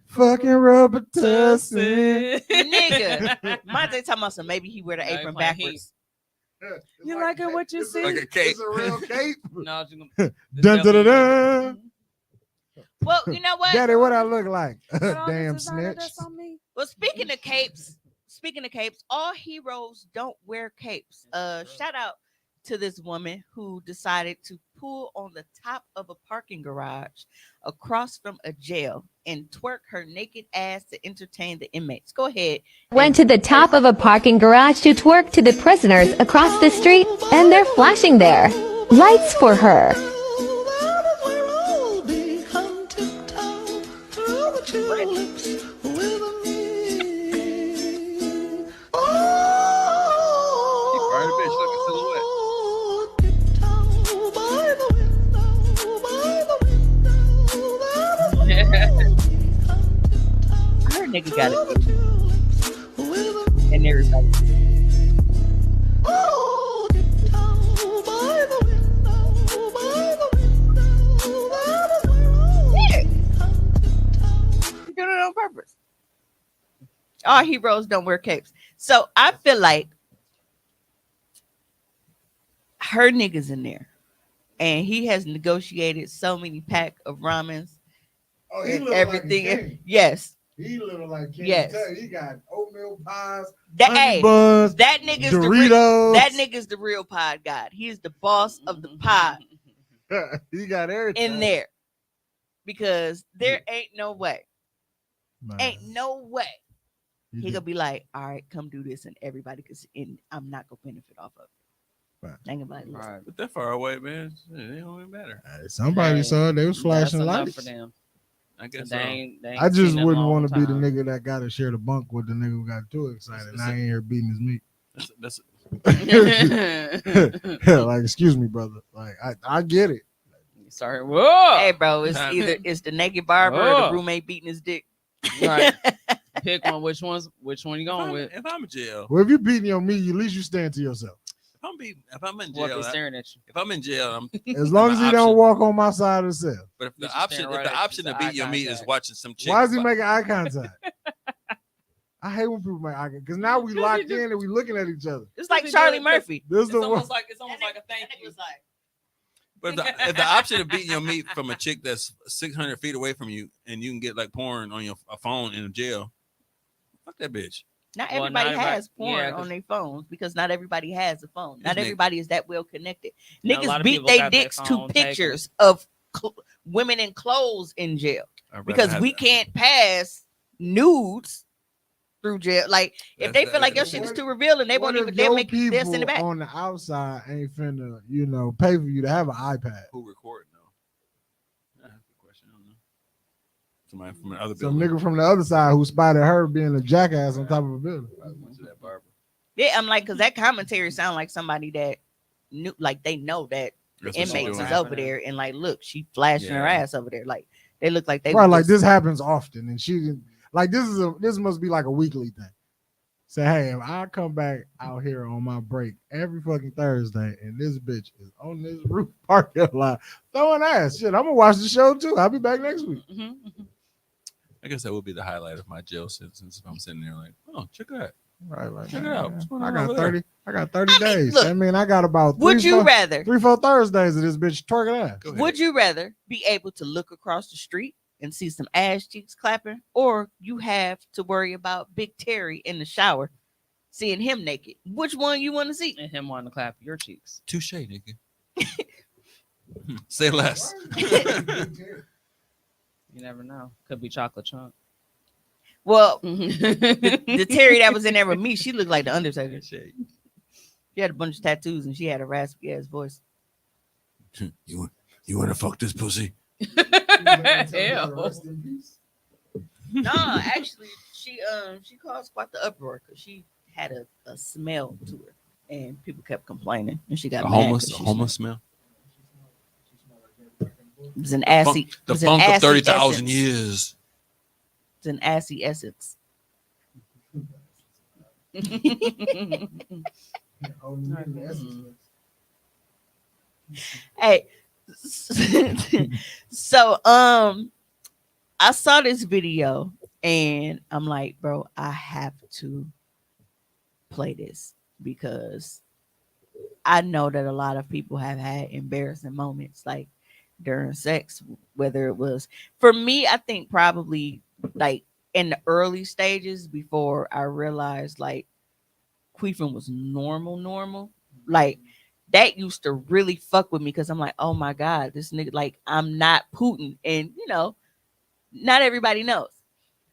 Fucking rubber tussin. Nigga. Monte talking about some maybe he wear the apron backwards. You like it what you see? Like a cape. It's a real cape. No, Dun, dun, dun, dun. Well, you know what? Daddy, what I look like? Damn snitch. Well, speaking of capes, all heroes don't wear capes. Shout out to this woman who decided to pull on the top of a parking garage across from a jail and twerk her naked ass to entertain the inmates. Go ahead. Went to the top of a parking garage to twerk to the prisoners across the street, and they're flashing there. Lights for her. Her nigga got it. And everybody. You're doing it on purpose. All heroes don't wear capes. So I feel like her nigga's in there. And he has negotiated so many pack of ramens. Oh, he and look everything. Like a king. Yes. He little like King. Yes. He got oatmeal pies, That buns, that nigga's Doritos. that nigga's the real pod god. He is the boss of the pod. He got everything in there. Because there ain't no way. Ain't no way. He gonna be like, all right, come do this, and everybody can. I'm not gonna benefit off of it. Right. Ain't gonna be like, Right. But that far away, man. It don't even matter. Somebody saw it. They was flashing That's enough lights. For them. I guess They so. ain't I just seen wouldn't them want to be the long nigga that got to share the bunk with the nigga who got too excited. And I ain't here beating his meat. That's Like, excuse me, brother. Like, I get it. Sorry. Whoa. hey, bro, it's either it's the naked barber or the roommate beating his dick. Right. Pick one. Which one you going with? If I'm in jail, Well, if you beating your meat, at least you stand to yourself. If I'm in What jail, they staring at you? if I'm in jail, As long as he don't walk on my side of the cell. But if You the just option, staring if the right at option you, to it's beat your eye meat is contact. watching some chick, Why is he making eye contact? I hate when people make eye contact because now we locked in and we looking at each other. It's like Charlie Murphy. This It's the almost one. like a thank you. But if the option of beating your meat from a chick that's 600 feet away from you and you can get like porn on your phone in jail, fuck that bitch. Not Well, everybody not has everybody- porn yeah, 'cause- on their phones because not everybody has a phone. Not Nigga- everybody is that well connected. You know, a lot Niggas of beat people their got their dicks to phone taken. pictures of women in clothes in jail I'd rather because have we that. can't pass nudes through jail. Like if they feel like your shit is too revealing, they won't What even. if They'll your make you send it people back. on the outside ain't finna, pay for you to have an iPad? Who recording though? That's a good question. I don't know. Somebody from another Some building. nigga from the other side who spotted her being a jackass on top of a building. I went to that barber. Yeah, I'm like, because that commentary sound like somebody that knew, like they know that the That's what she inmates doing. is over there, and like, look, she flashing her Yeah. ass over there. Like they look like they Right, was like just- this happens often, and she didn't like this must be like a weekly thing. Say, hey, if I come back out here on my break every fucking Thursday, and this bitch is on this roof parking lot throwing ass, shit, I'm gonna watch the show too. I'll be back next week. I guess that would be the highlight of my jail sentence if I'm sitting there like, oh, check that. Right, like Check it out. What's going I on got over there? 30. I got 30 days. look, I mean, I got about would you rather? 3-4 Thursdays of this bitch twerking ass. Go ahead. Would you rather be able to look across the street and see some ass cheeks clapping, or you have to worry about Big Terry in the shower seeing him naked? Which one you want to see? And him wanting to clap your cheeks. Touche, nigga. Say less. You never know. Could be chocolate chunk. Well, the Terry that was in there with me, she looked like the Undertaker. She had a bunch of tattoos and she had a raspy ass voice. You want to fuck this pussy? Ew. No, actually, she caused quite the uproar because she had a smell to her, and people kept complaining, and she got A mad 'cause homeless smell. It was an assy. The funk of 30,000 years. It's an assy essence. Hey, so I saw this video and I'm like, bro, I have to play this because I know that a lot of people have had embarrassing moments like during sex, whether it was for me, I think probably like in the early stages before I realized like queefing was normal. Like that used to really fuck with me because I'm like, oh my God, this nigga, like I'm not Putin. And not everybody knows.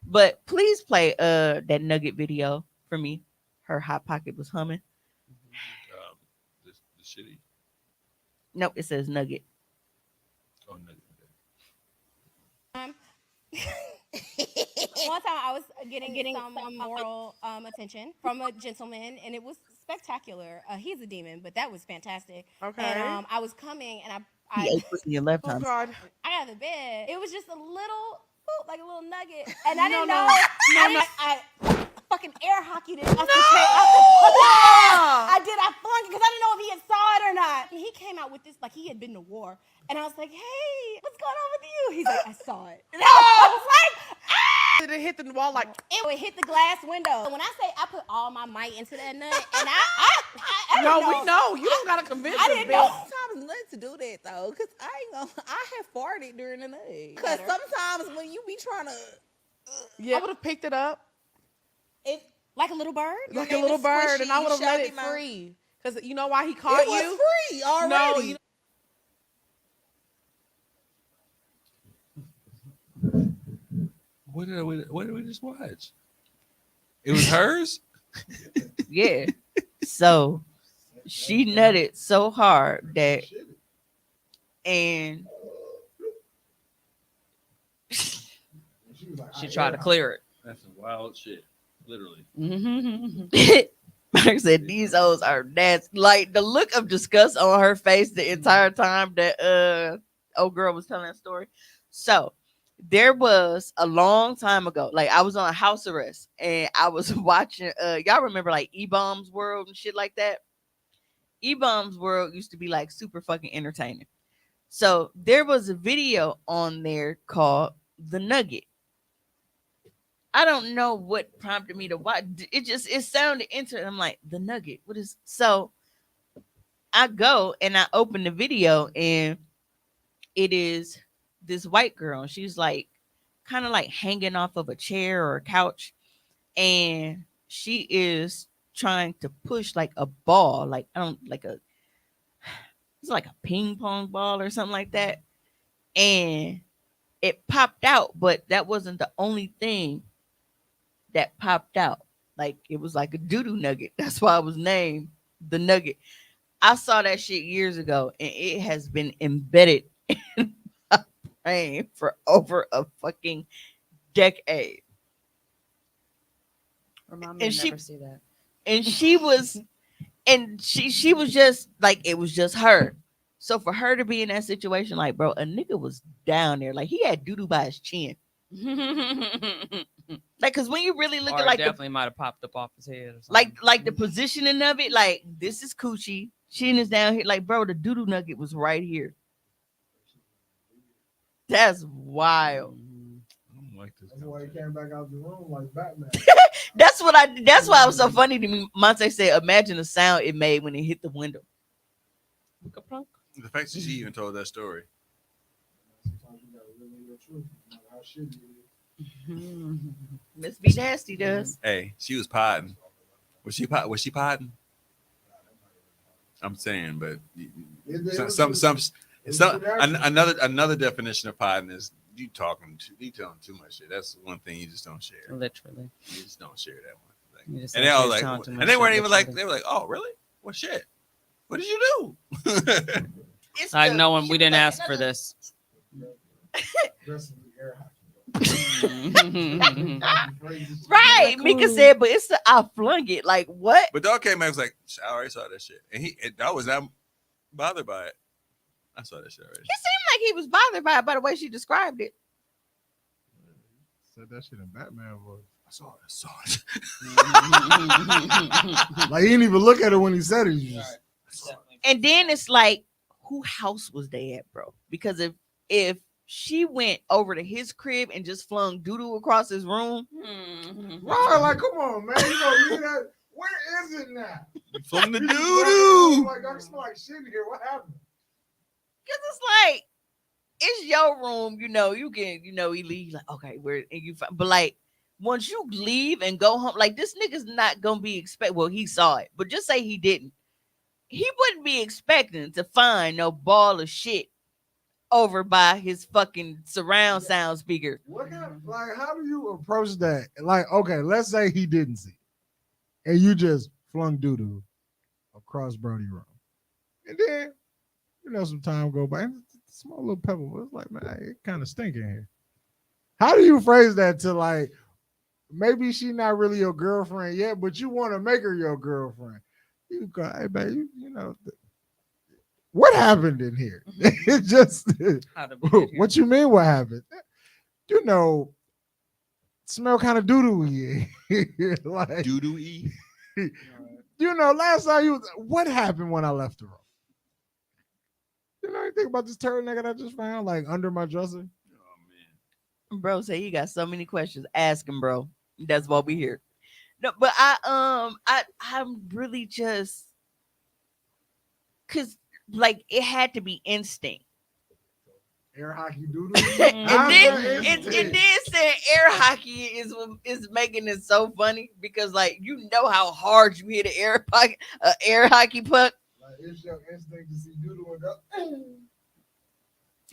But please play that Nugget video for me. Her hot pocket was humming. The shitty. Nope, it says Nugget. Oh, Nugget. One time I was getting some moral attention from a gentleman, and it was spectacular. He's a demon, but that was fantastic. Okay. And I was coming, and He ate pussy in your left Oh hand. God. I got out of the bed. It was just a little, like a little nugget, and I didn't No, know. no. I fucking air hockeyed it. No! I did. I flung it because I didn't know if he had saw it or not. And he came out with this like he had been to war, and I was like, "Hey, what's going on with you?" He's like, "I saw it." And I was like, "Ah!" Did it hit the wall like? It hit the glass window. When I say I put all my might into that nut, and I No, didn't we know. You don't gotta convince I us, didn't bitch. know. Sometimes nuts to do that though, cause I ain't gonna. I have farted during the night. Cause sometimes when you be trying to, I would have picked it up it like a little bird, like a little bird, and I would have let it free. Cause you know why he caught it was you? free already. No, you What did we just watch? It was hers? Yeah. So she nutted so hard that and She tried to clear it. That's some wild shit. Literally. Mark said these O's are nasty. Like the look of disgust on her face the entire time that old girl was telling that story. So There was a long time ago, like I was on house arrest and I was watching. Y'all remember like E-Bombs World and shit like that? E-Bombs World used to be like super fucking entertaining. So there was a video on there called The Nugget. I don't know what prompted me to watch. It sounded interesting. I'm like, The Nugget. What is so? I go and I open the video and it is this white girl. She's like kind of like hanging off of a chair or a couch, and she is trying to push like a ball, like I don't like a it's like a ping pong ball or something like that. And it popped out, but that wasn't the only thing that popped out. Like it was like a doo-doo nugget. That's why it was named The Nugget. I saw that shit years ago and it has been embedded in my brain for over a fucking decade. Remind me to never see that. And she was she was just like, it was just her. So for her to be in that situation, like, bro, a nigga was down there. Like he had doo-doo by his chin. Like, cause when you really look at like definitely might have popped up off his head or something. Like the positioning of it, like this is coochie, chin is down here. Like, bro, the doo-doo nugget was right here. That's wild. That's why he came back out the room like Batman. That's why it was so funny to me. Monte said, imagine the sound it made when it hit the window. The fact that she even told that story. Let's be nasty, does. Hey, she was potting. Was she potting? I'm saying, but another definition of potting is you telling too much shit. That's one thing you just don't share. Literally, you just don't share that one thing. And they all like, and they weren't even like, they were like, oh really? Well, shit. What did you do? Like knowing we didn't ask for this. Right, Mika said, but I flung it. Like what? But dog came back was like, I already saw that shit, and I was not bothered by it. I saw that shit already. He seemed like he was bothered by it by the way she described it. Said that shit in Batman voice. I saw it. Like he didn't even look at it when he said it. Just... And then it's like, who house was they at, bro? Because if she went over to his crib and just flung doo-doo across his room. Right, like, come on, man. You gonna leave that? Where is it now? Flung the doo-doo. Like, I smell like shit here. What happened? Because it's like, it's your room, you can, he leave like, okay, where, and you find, but like, once you leave and go home, like this nigga's not gonna be well, he saw it, but just say he didn't. He wouldn't be expecting to find no ball of shit over by his fucking surround sound speaker. What kind of, like, how do you approach that? Like, okay, let's say he didn't see it, and you just flung doo-doo across Brody room, and then some time go by, and it's a small little pebble. It's like, man, it kind of stink in here. How do you phrase that to like, maybe she not really your girlfriend yet, but you want to make her your girlfriend? You go, hey, babe, what happened in here? It just, what you mean? What happened? Smell kind of doo-doo-y. Like doo-doo-y. Last time what happened when I left the room? Anything about this turd nigga I just found like under my dresser? Oh man, bro, say you got so many questions. Ask him, bro. That's why we here. No, but I'm really just because like it had to be instinct. Air hockey doodle. and then saying air hockey is making it so funny because like how hard you hit an air hockey puck. Like it's your instinct to see doodle and go.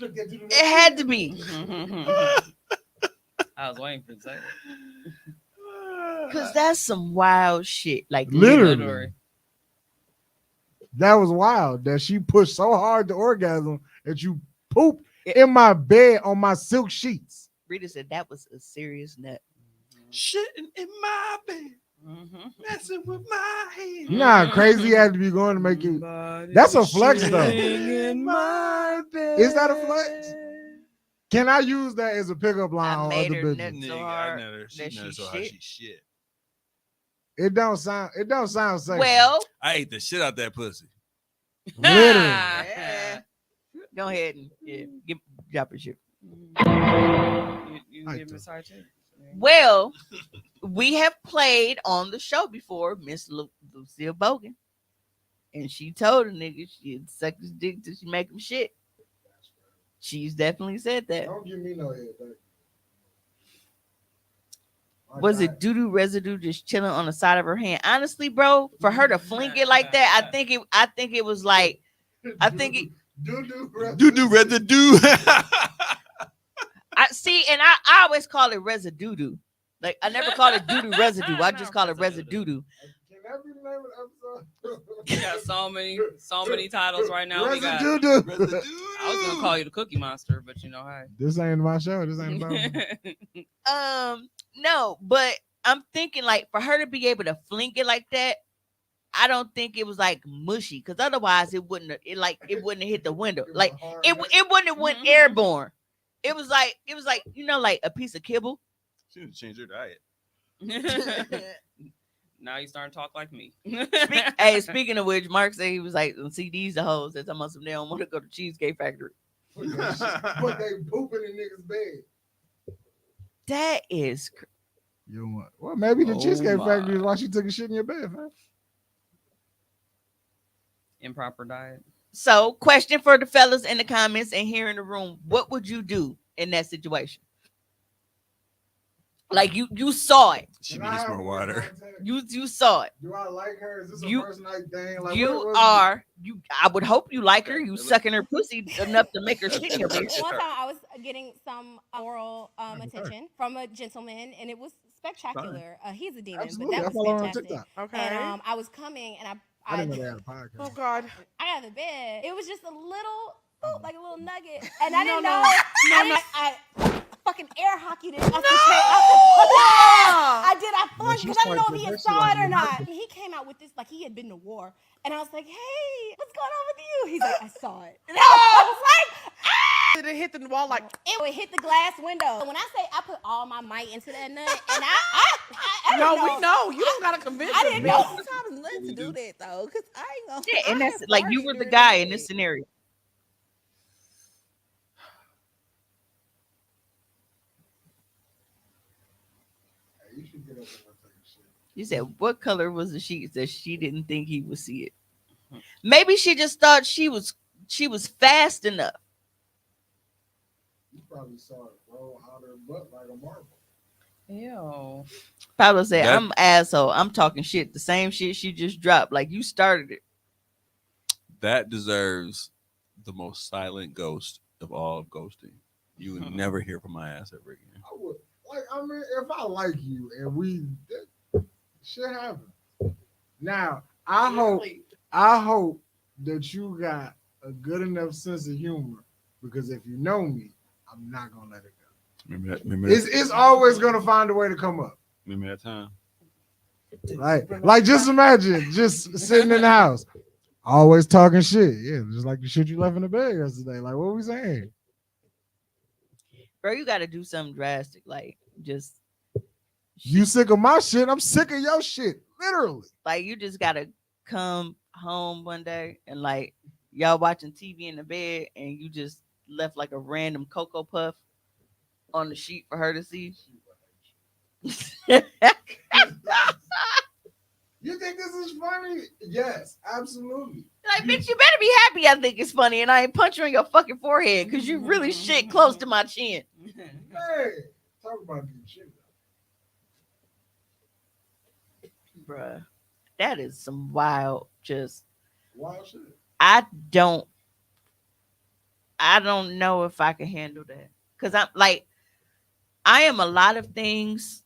Look at doodle. It had to be. I was waiting for that. Because that's some wild shit. Like literally. That was wild that she pushed so hard to orgasm that you pooped in my bed on my silk sheets. Rita said that was a serious nut. Shitting in my bed. Messing with my head. You know how crazy you had to be going to make it. That's a flex though. In my bed. Is that a flex? Can I use that as a pickup line I on made other her bitches? nut so Nigga, hard I know her. She that knows she so hard shit. she shit. It don't sound sexy. Well, I ate the shit out that pussy. Literally. yeah. Go ahead and drop your shit. You give Miss High too. Well, we have played on the show before Miss Lucille Bogan, and she told a nigga she'd suck his dick till she make him shit. She's definitely said that. Don't give me no head. Was it doo-doo residue just chilling on the side of her hand? Honestly, bro, for her to fling it like that, I think it was like, Doo-doo residue. I see, and I always call it residue. Like I never call it doo-doo residue. I just call it residue. Can that be the name of the episode? We got so many titles right now. We got. Residue. I was gonna call you the Cookie Monster, but you know, hey. This ain't my show. This ain't about me. No, but I'm thinking like for her to be able to fling it like that, I don't think it was like mushy, because otherwise it wouldn't have hit the window. Like it wouldn't have went airborne. It was like like a piece of kibble. She need to change her diet. Now you starting to talk like me. Speaking of which, Mark said he was like, see these the hoes that talking about they don't want to go to Cheesecake Factory. But they pooping in niggas' bed. That is You know what? Well, maybe the Cheesecake Factory is why she took a shit in your bed, man. Improper diet. So, question for the fellas in the comments and here in the room: what would you do in that situation? Like you saw it. She needs more water. You saw it. Do I like her? Is this a first night thing? Like, I would hope you like her. You sucking her pussy enough to make her shit in your bed. One time I was getting some oral attention from a gentleman, and it was spectacular. He's a demon, Absolutely. but that was fantastic. Okay. And I was coming, and I didn't know they had a podcast. Oh God. I got out of the bed. It was just a little, like a little nugget, and I didn't know. I fucking air hockeyed it off the I did. I flunked because I didn't know if he had saw it or not. And he came out with this like he had been to war, and I was like, "Hey, what's going on with you?" He's like, "I saw it." And I was like, "Ah!" Did it hit the wall like? It would hit the glass window. When I say I put all my might into that nut, and I No, didn't know. we know. You don't gotta convince I us, didn't bitch. know. Sometimes nothing to do that though, cause I ain't gonna. Yeah, and I that's have like you farted were the during guy the in this day. scenario. You should get up and take a shit. You said, what color was the sheets that she didn't think he would see it? Maybe she just thought she was fast enough. You probably saw it roll out her butt like a marble. Ew. Pablo said, I'm an asshole. I'm talking shit. The same shit she just dropped. Like you started it. That deserves the most silent ghost of all ghosting. You would never hear from my ass ever again. I would. Like, I mean, if I like you and we shit happens. Now, I hope that you got a good enough sense of humor, because if you know me, I'm not gonna let it go. Remember that? It's always gonna find a way to come up. Remember that time? Like just imagine just sitting in the house, always talking shit. Yeah, just like the shit you left in the bed yesterday. Like, what we saying? Bro, you got to do something drastic. Like, just. You sick of my shit? I'm sick of your shit. Literally. Like, you just got to come home one day and, like, y'all watching TV in the bed and you just left, like, a random Cocoa Puff on the sheet for her to see. You think this is funny? Yes, absolutely. Like, bitch, you better be happy I think it's funny and I ain't punch you in your fucking forehead because you really shit close to my chin. Hey, talk about getting shit. Bruh, that is some wild shit. I don't know if I can handle that. Because I'm like, I am a lot of things,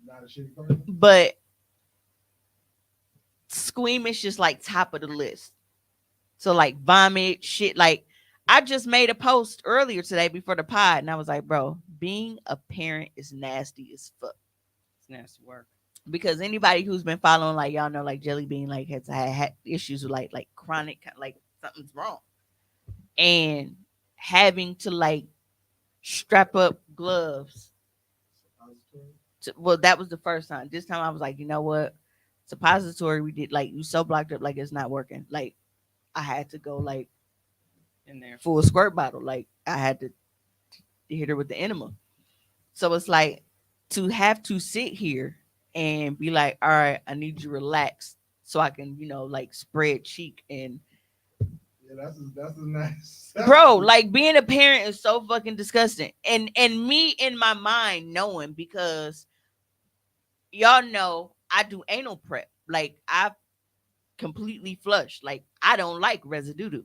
Not a shitty person. but squeamish is like top of the list. So like vomit, shit. Like I just made a post earlier today before the pod, and I was like, bro, being a parent is nasty as fuck. It's nasty work. Because anybody who's been following, like y'all know, like Jelly Bean, like has had issues with like chronic, like something's wrong, and having to like strap up gloves. Well, that was the first time. This time I was like, you know what? Suppository, we did like you so blocked up, like it's not working. Like I had to go like in there full squirt bottle. Like I had to hit her with the enema. So it's like to have to sit here and be like, all right, I need you to relax so I can, like spread cheek and that's nice. bro, like being a parent is so fucking disgusting. And me in my mind knowing, because y'all know I do anal prep. Like I completely flush. Like I don't like residue.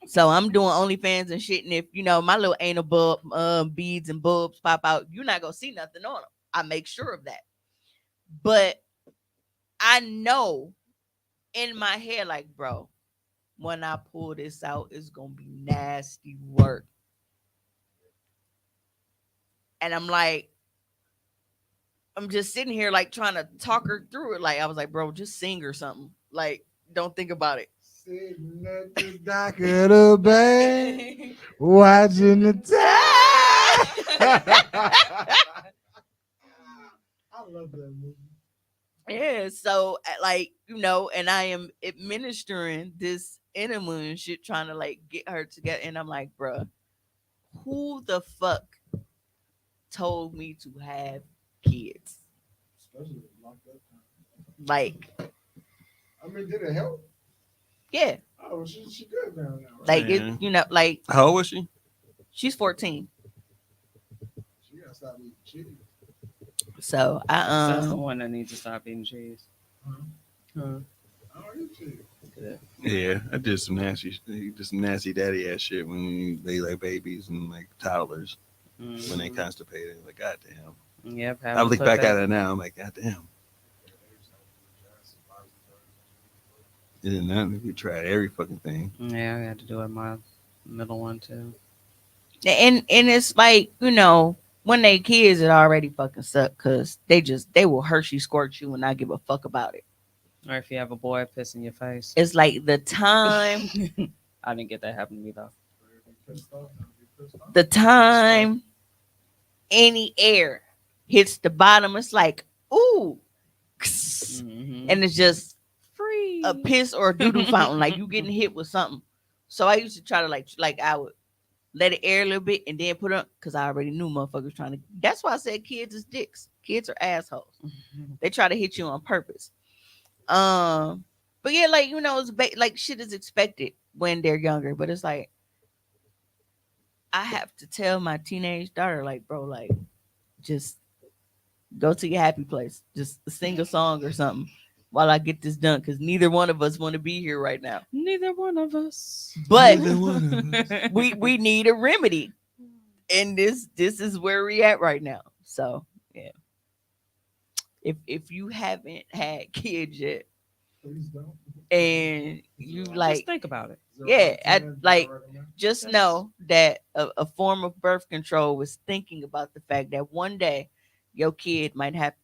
So I'm doing OnlyFans and shit. And if my little anal bulb beads and bulbs pop out, you're not gonna see nothing on them. I make sure of that. But I know in my head, like, bro, when I pull this out, it's gonna be nasty work. And I'm like, I'm just sitting here like trying to talk her through it. Like I was like, bro, just sing or something. Like, don't think about it. Sitting at the dock of the bay, watching the tide. I love that movie. Yeah, so like and I am administering this enema and shit, trying to like get her together, and I'm like, bruh, who the fuck told me to have kids? Like, I mean, did it help? Yeah. Oh, she good now. Like it, like how old was she? She's 14. She gotta stop eating cheese. So that's the one that needs to stop eating cheese. Yeah, I did some nasty daddy ass shit when they like babies and like toddlers when they constipated. Like, goddamn. Yeah, I look back at it now. I'm like, goddamn. We tried every fucking thing. Yeah, I had to do it my middle one too. And it's like, when they kids, it already fucking suck because they will Hershey squirt you and not give a fuck about it. Or if you have a boy piss in your face. It's like the time. I didn't get that happen to me though. The time any air hits the bottom, it's like, ooh. And it's just free a piss or a doo-doo fountain. Like you getting hit with something. So I used to try to like I would let it air a little bit and then put it on, because I already knew motherfuckers trying to. That's why I said kids is dicks. Kids are assholes. They try to hit you on purpose. But yeah, like it's like shit is expected when they're younger. But it's like I have to tell my teenage daughter, like, bro, like, just go to your happy place. Just sing a song or something while I get this done, because neither one of us want to be here right now. Neither one of us. But we need a remedy, and this is where we at right now. So yeah, if you haven't had kids yet, and you like, just think about it. Yeah, just know that a form of birth control was thinking about the fact that one day your kid might have to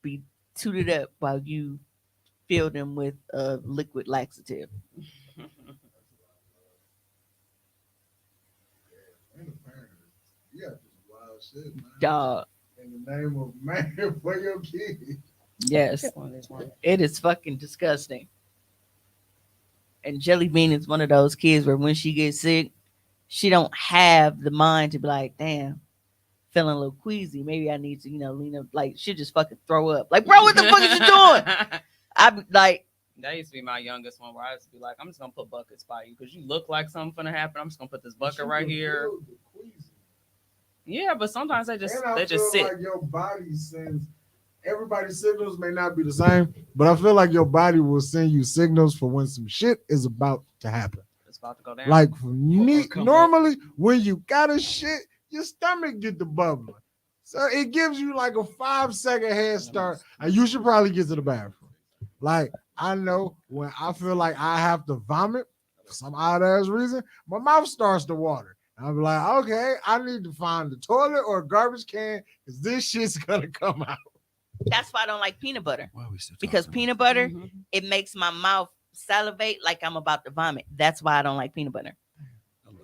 be tooted up while you fill them with a liquid laxative. Yeah, just wild shit, man. Dog. In the name of man for your kid. Yes, it is fucking disgusting. And Jelly Bean is one of those kids where when she gets sick, she don't have the mind to be like, damn, feeling a little queasy. Maybe I need to, lean up. Like, she just fucking throw up. Like, bro, what the fuck is you doing? I be like, that used to be my youngest one, where I used to be like, I'm just gonna put buckets by you because you look like something's gonna happen. I'm just gonna put this bucket right here. Yeah, but sometimes they just sit. Like your body sends. Everybody's signals may not be the same, but I feel like your body will send you signals for when some shit is about to happen. It's about to go down. Like for me, normally when you got a shit, your stomach get the bubbling. So it gives you like a 5-second head start. And you should probably get to the bathroom. Like I know when I feel like I have to vomit for some odd ass reason, my mouth starts to water. I'm like, okay, I need to find the toilet or a garbage can because this shit's gonna come out. That's why I don't like peanut butter. Because peanut butter, it makes my mouth salivate like I'm about to vomit. That's why I don't like peanut butter.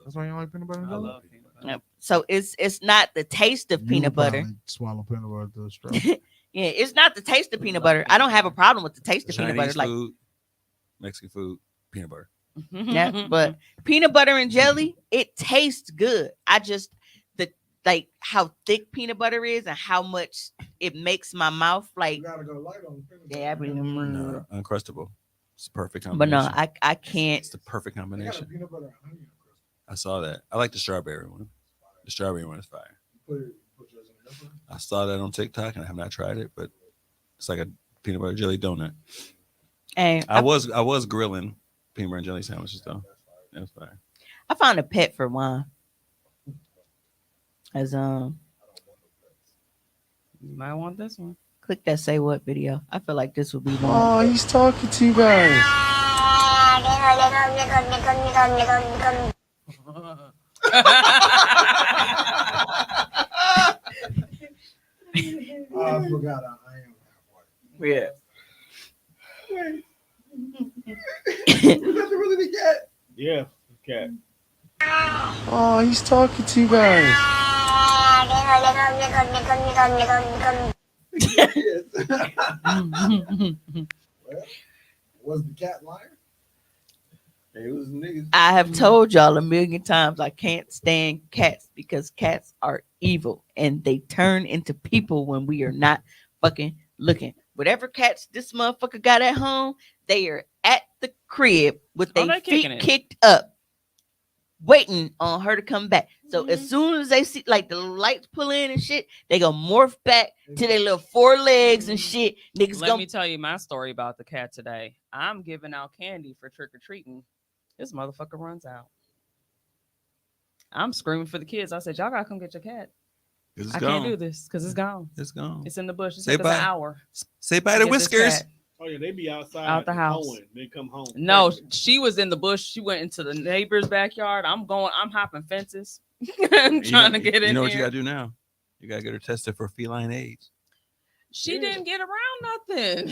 That's why you don't like peanut butter? I love peanut butter. So it's not the taste of peanut butter. Swallow peanut butter through a straw. Yeah, it's not the taste of peanut butter. I don't have a problem with the taste of peanut butter. Chinese food, Mexican food, peanut butter. Yeah, but peanut butter and jelly, it tastes good. I just like how thick peanut butter is and how much it makes my mouth like. You gotta go light on peanut butter. No, Uncrustable. It's a perfect But combination. no, I can't. It's the perfect combination. I saw that. I like the strawberry one. The strawberry one is fire. I saw that on TikTok and I have not tried it, but it's like a peanut butter jelly donut. And I was grilling peanut butter and jelly sandwiches though. That's fire. I found a pet for Juan. As you might want this one. Click that say what video. I feel like this would be one. Oh, he's talking to you guys. I forgot I am. Yeah. Was that really the cat? Yeah, cat. Oh, he's talking to you guys. Was the cat lying? It was niggas. I have told y'all a million times I can't stand cats because cats are evil and they turn into people when we are not fucking looking. Whatever cats this motherfucker got at home, they are at the crib with their feet kicked up, waiting on her to come back. So as soon as they see like the lights pull in and shit, they gonna morph back to their little 4 legs and shit. Niggas Let me tell you my story about the cat today. I'm giving out candy for trick-or-treating. This motherfucker runs out. I'm screaming for the kids. I said, y'all gotta come get your cat. I can't do this because it's gone. It's gone. It's in the bush. It Say took us bye. an hour. Say bye to Whiskers. Oh yeah, they be outside Out the house. hoeing. They come home. No, she was in the bush. She went into the neighbor's backyard. I'm hopping fences. I'm trying to get in. You know what here. you gotta do now? You gotta get her tested for feline AIDS. She didn't get around nothing.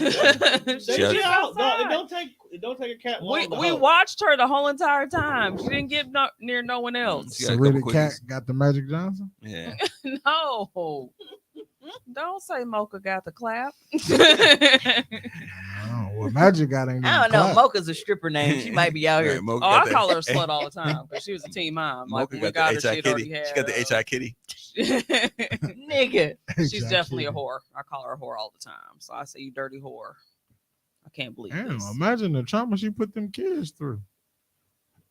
It don't take a cat long. We watched her the whole entire time. She didn't get near no one else. The cat got the Magic Johnson? Yeah. No. Don't say Mocha got the clap. Well, Magic got ain't. I don't know. Mocha's a stripper name. She might be out here. I call her a slut all the time because she was a teen mom. Mocha Like, got her, the she'd already had, She got the HI kitty. Nigga. She's definitely a whore. I call her a whore all the time. So I say, you dirty whore. I can't believe this. Imagine the trauma she put them kids through.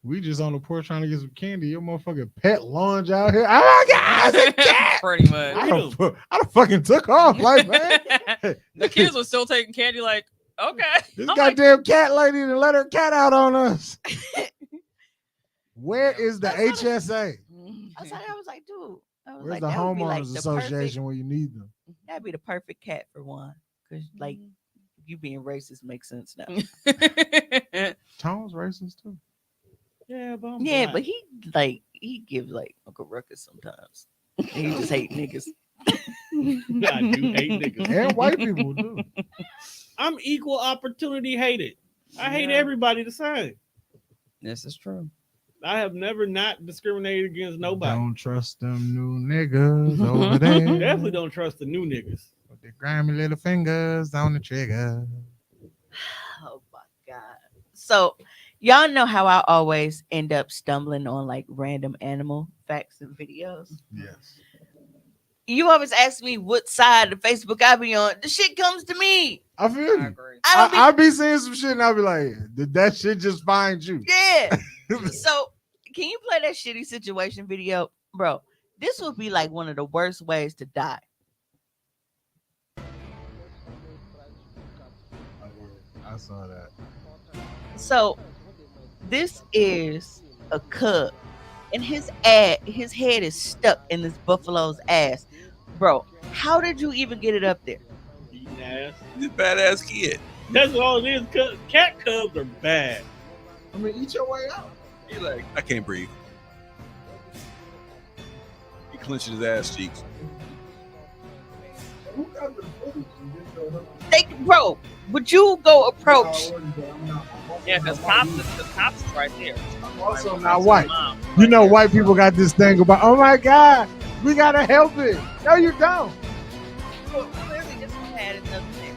We just on the porch trying to get some candy. Your motherfucking pet lunge out here. Oh my God, it's a cat. Pretty much. I done fucking took off. Like, man. The kids were still taking candy like, okay. This goddamn cat lady to let her cat out on us. Where is the HSA? I was like, dude. Where's the homeowners association when you need them? That'd be the perfect cat for one. Because, like, you being racist makes sense now. Tone's racist, too. Yeah, but but he gives like Uncle Ruckus sometimes. He just hate niggas. I do hate niggas. And white people do. I'm equal opportunity hated. I hate everybody the same. This is true. I have never not discriminated against nobody. Don't trust them new niggas over there. Definitely don't trust the new niggas. With their grimy little fingers on the trigger. Oh my God. So y'all know how I always end up stumbling on like random animal facts and videos. Yes. You always ask me what side of Facebook I be on. The shit comes to me. I feel you. I be seeing some shit and I be like, did that shit just find you? Yeah. So can you play that shitty situation video? Bro, this would be like one of the worst ways to die. I saw that. So this is a cub and his head is stuck in this buffalo's ass. Bro, how did you even get it up there? Eating ass. He's a badass kid. That's all it is. Cat cubs are bad. I mean, eat your way out. He like, I can't breathe. He clenches his ass cheeks. Bro, would you go approach? Yeah, because cops is right there. Also not white. You know, white people got this thing about, oh my God, we gotta help it. No, you don't. Well, clearly this one had another name.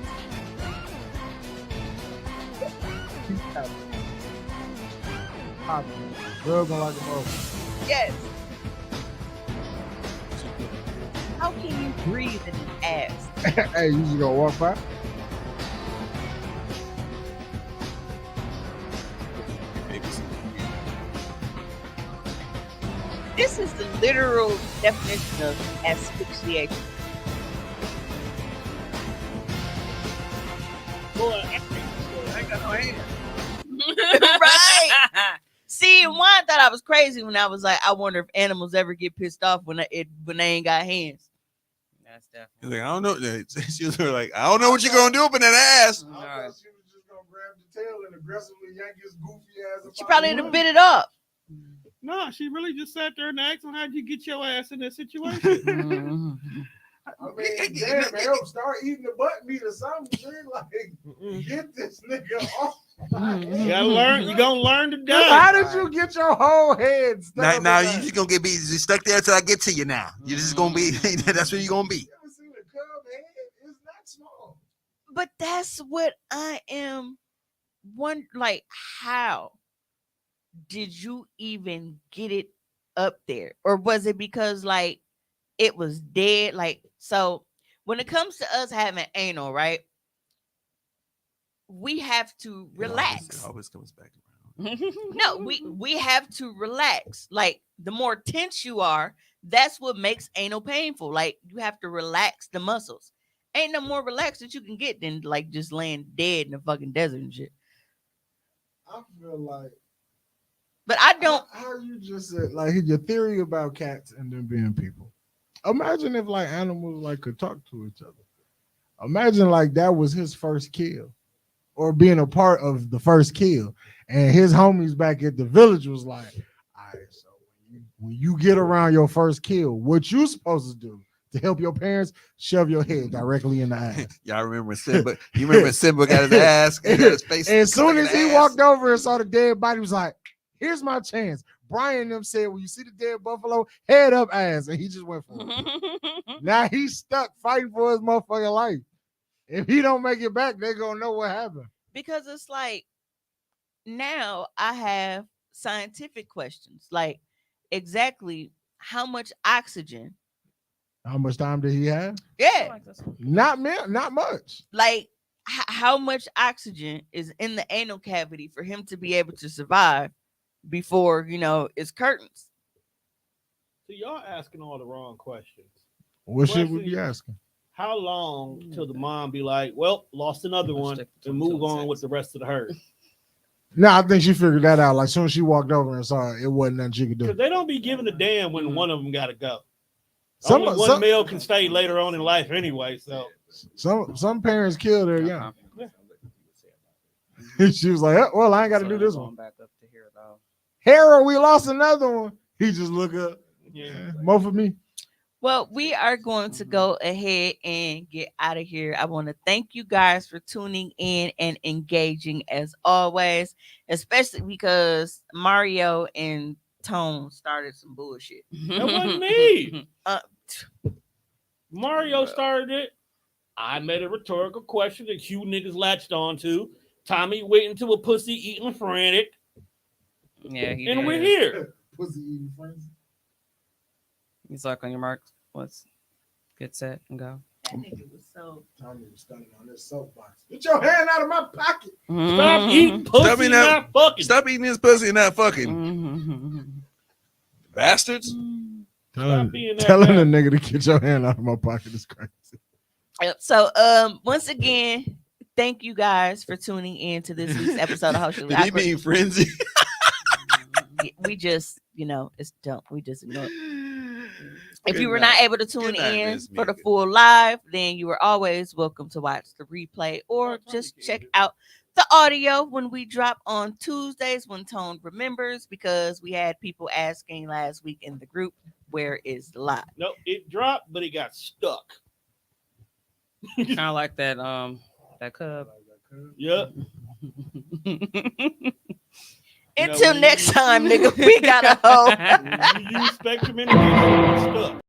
Rubbing like a mother. Yes. How can you breathe in an ass? Hey, you just gonna walk by? This is the literal definition of asphyxiation. Boy, I ain't got no hands. Right. See, one, I thought I was crazy when I was like, I wonder if animals ever get pissed off when they ain't got hands. That's definitely. Like, I don't know. She was like, I don't know what you're gonna do up in that ass. I thought she was just gonna grab the tail and aggressively yank his goofy ass. She probably would have bit it up. No, she really just sat there and asked him, how'd you get your ass in that situation? I mean, damn, help start eating the butt meat or something. Like, get this nigga off. You gotta learn. You gonna learn to die. How did you get your whole head stuck? Now you just gonna be stuck there until I get to you. Now you're just gonna be. That's where you're gonna be. You ever seen a cub head? It's not small. But that's what I am wondering. Like, how did you even get it up there? Or was it because, like, it was dead? Like, so when it comes to us having anal, right? We have to relax. It always comes back around. No, we have to relax. Like, the more tense you are, that's what makes anal painful. Like, you have to relax the muscles. Ain't no more relaxed that you can get than like just laying dead in the fucking desert and shit. I feel like, but I don't. How you just said, like, your theory about cats and them being people. Imagine if like animals like could talk to each other. Imagine like that was his first kill, or being a part of the first kill, and his homies back at the village was like, all right, so when you get around your first kill, what you supposed to do to help your parents? Shove your head directly in the ass. Y'all remember Simba? You remember Simba got his ass and got his face. And as soon as he walked over and saw the dead body, he was like, here's my chance. Brian and them said, when you see the dead buffalo, head up ass. And he just went for it. Now he's stuck fighting for his motherfucking life. If he don't make it back, they're going to know what happened. Because it's like, now I have scientific questions. Like, exactly how much oxygen? How much time did he have? Yeah. Not much. Like, how much oxygen is in the anal cavity for him to be able to survive before, it's curtains? So y'all asking all the wrong questions. What should we be asking? How long till the mom be like, well, lost another one, and move on with the rest of the herd? No, I think she figured that out. Like, soon as she walked over and saw it wasn't nothing she could do. Because they don't be giving a damn when one of them got to go. Only one male can stay later on in life anyway. So some parents kill their young. She was like, well, I ain't got to do this one. Back up to here, though. Harold, we lost another one. He just look up. Yeah. More for me. Well, we are going to go ahead and get out of here. I want to thank you guys for tuning in and engaging as always, especially because Mario and Tone started some bullshit. That wasn't me. Mario started it. I made a rhetorical question that you niggas latched onto. Tommy went into a pussy eating frantic. Yeah, and we're here. Pussy eating frenzy. He's like, on your marks. Let's get set and go. That nigga was so. Tommy was standing on this soapbox. Get your hand out of my pocket. Stop eating pussy, not fucking. Stop eating this pussy and not fucking. Bastards. Telling a nigga to get your hand out of my pocket is crazy. Yep. So, once again, thank you guys for tuning in to this week's episode of Hoecially. Did he mean frenzy? We just, it's dumb. We just ignore it. If you were not able to tune in for the full live, then you are always welcome to watch the replay or just check out the audio when we drop on Tuesdays when Tone remembers, because we had people asking last week in the group, where is the live? Nope, it dropped, but it got stuck. Kind of like that cub. Yep. Until next time, nigga, we got a hoe. When you use Spectrum internet, you're stuck.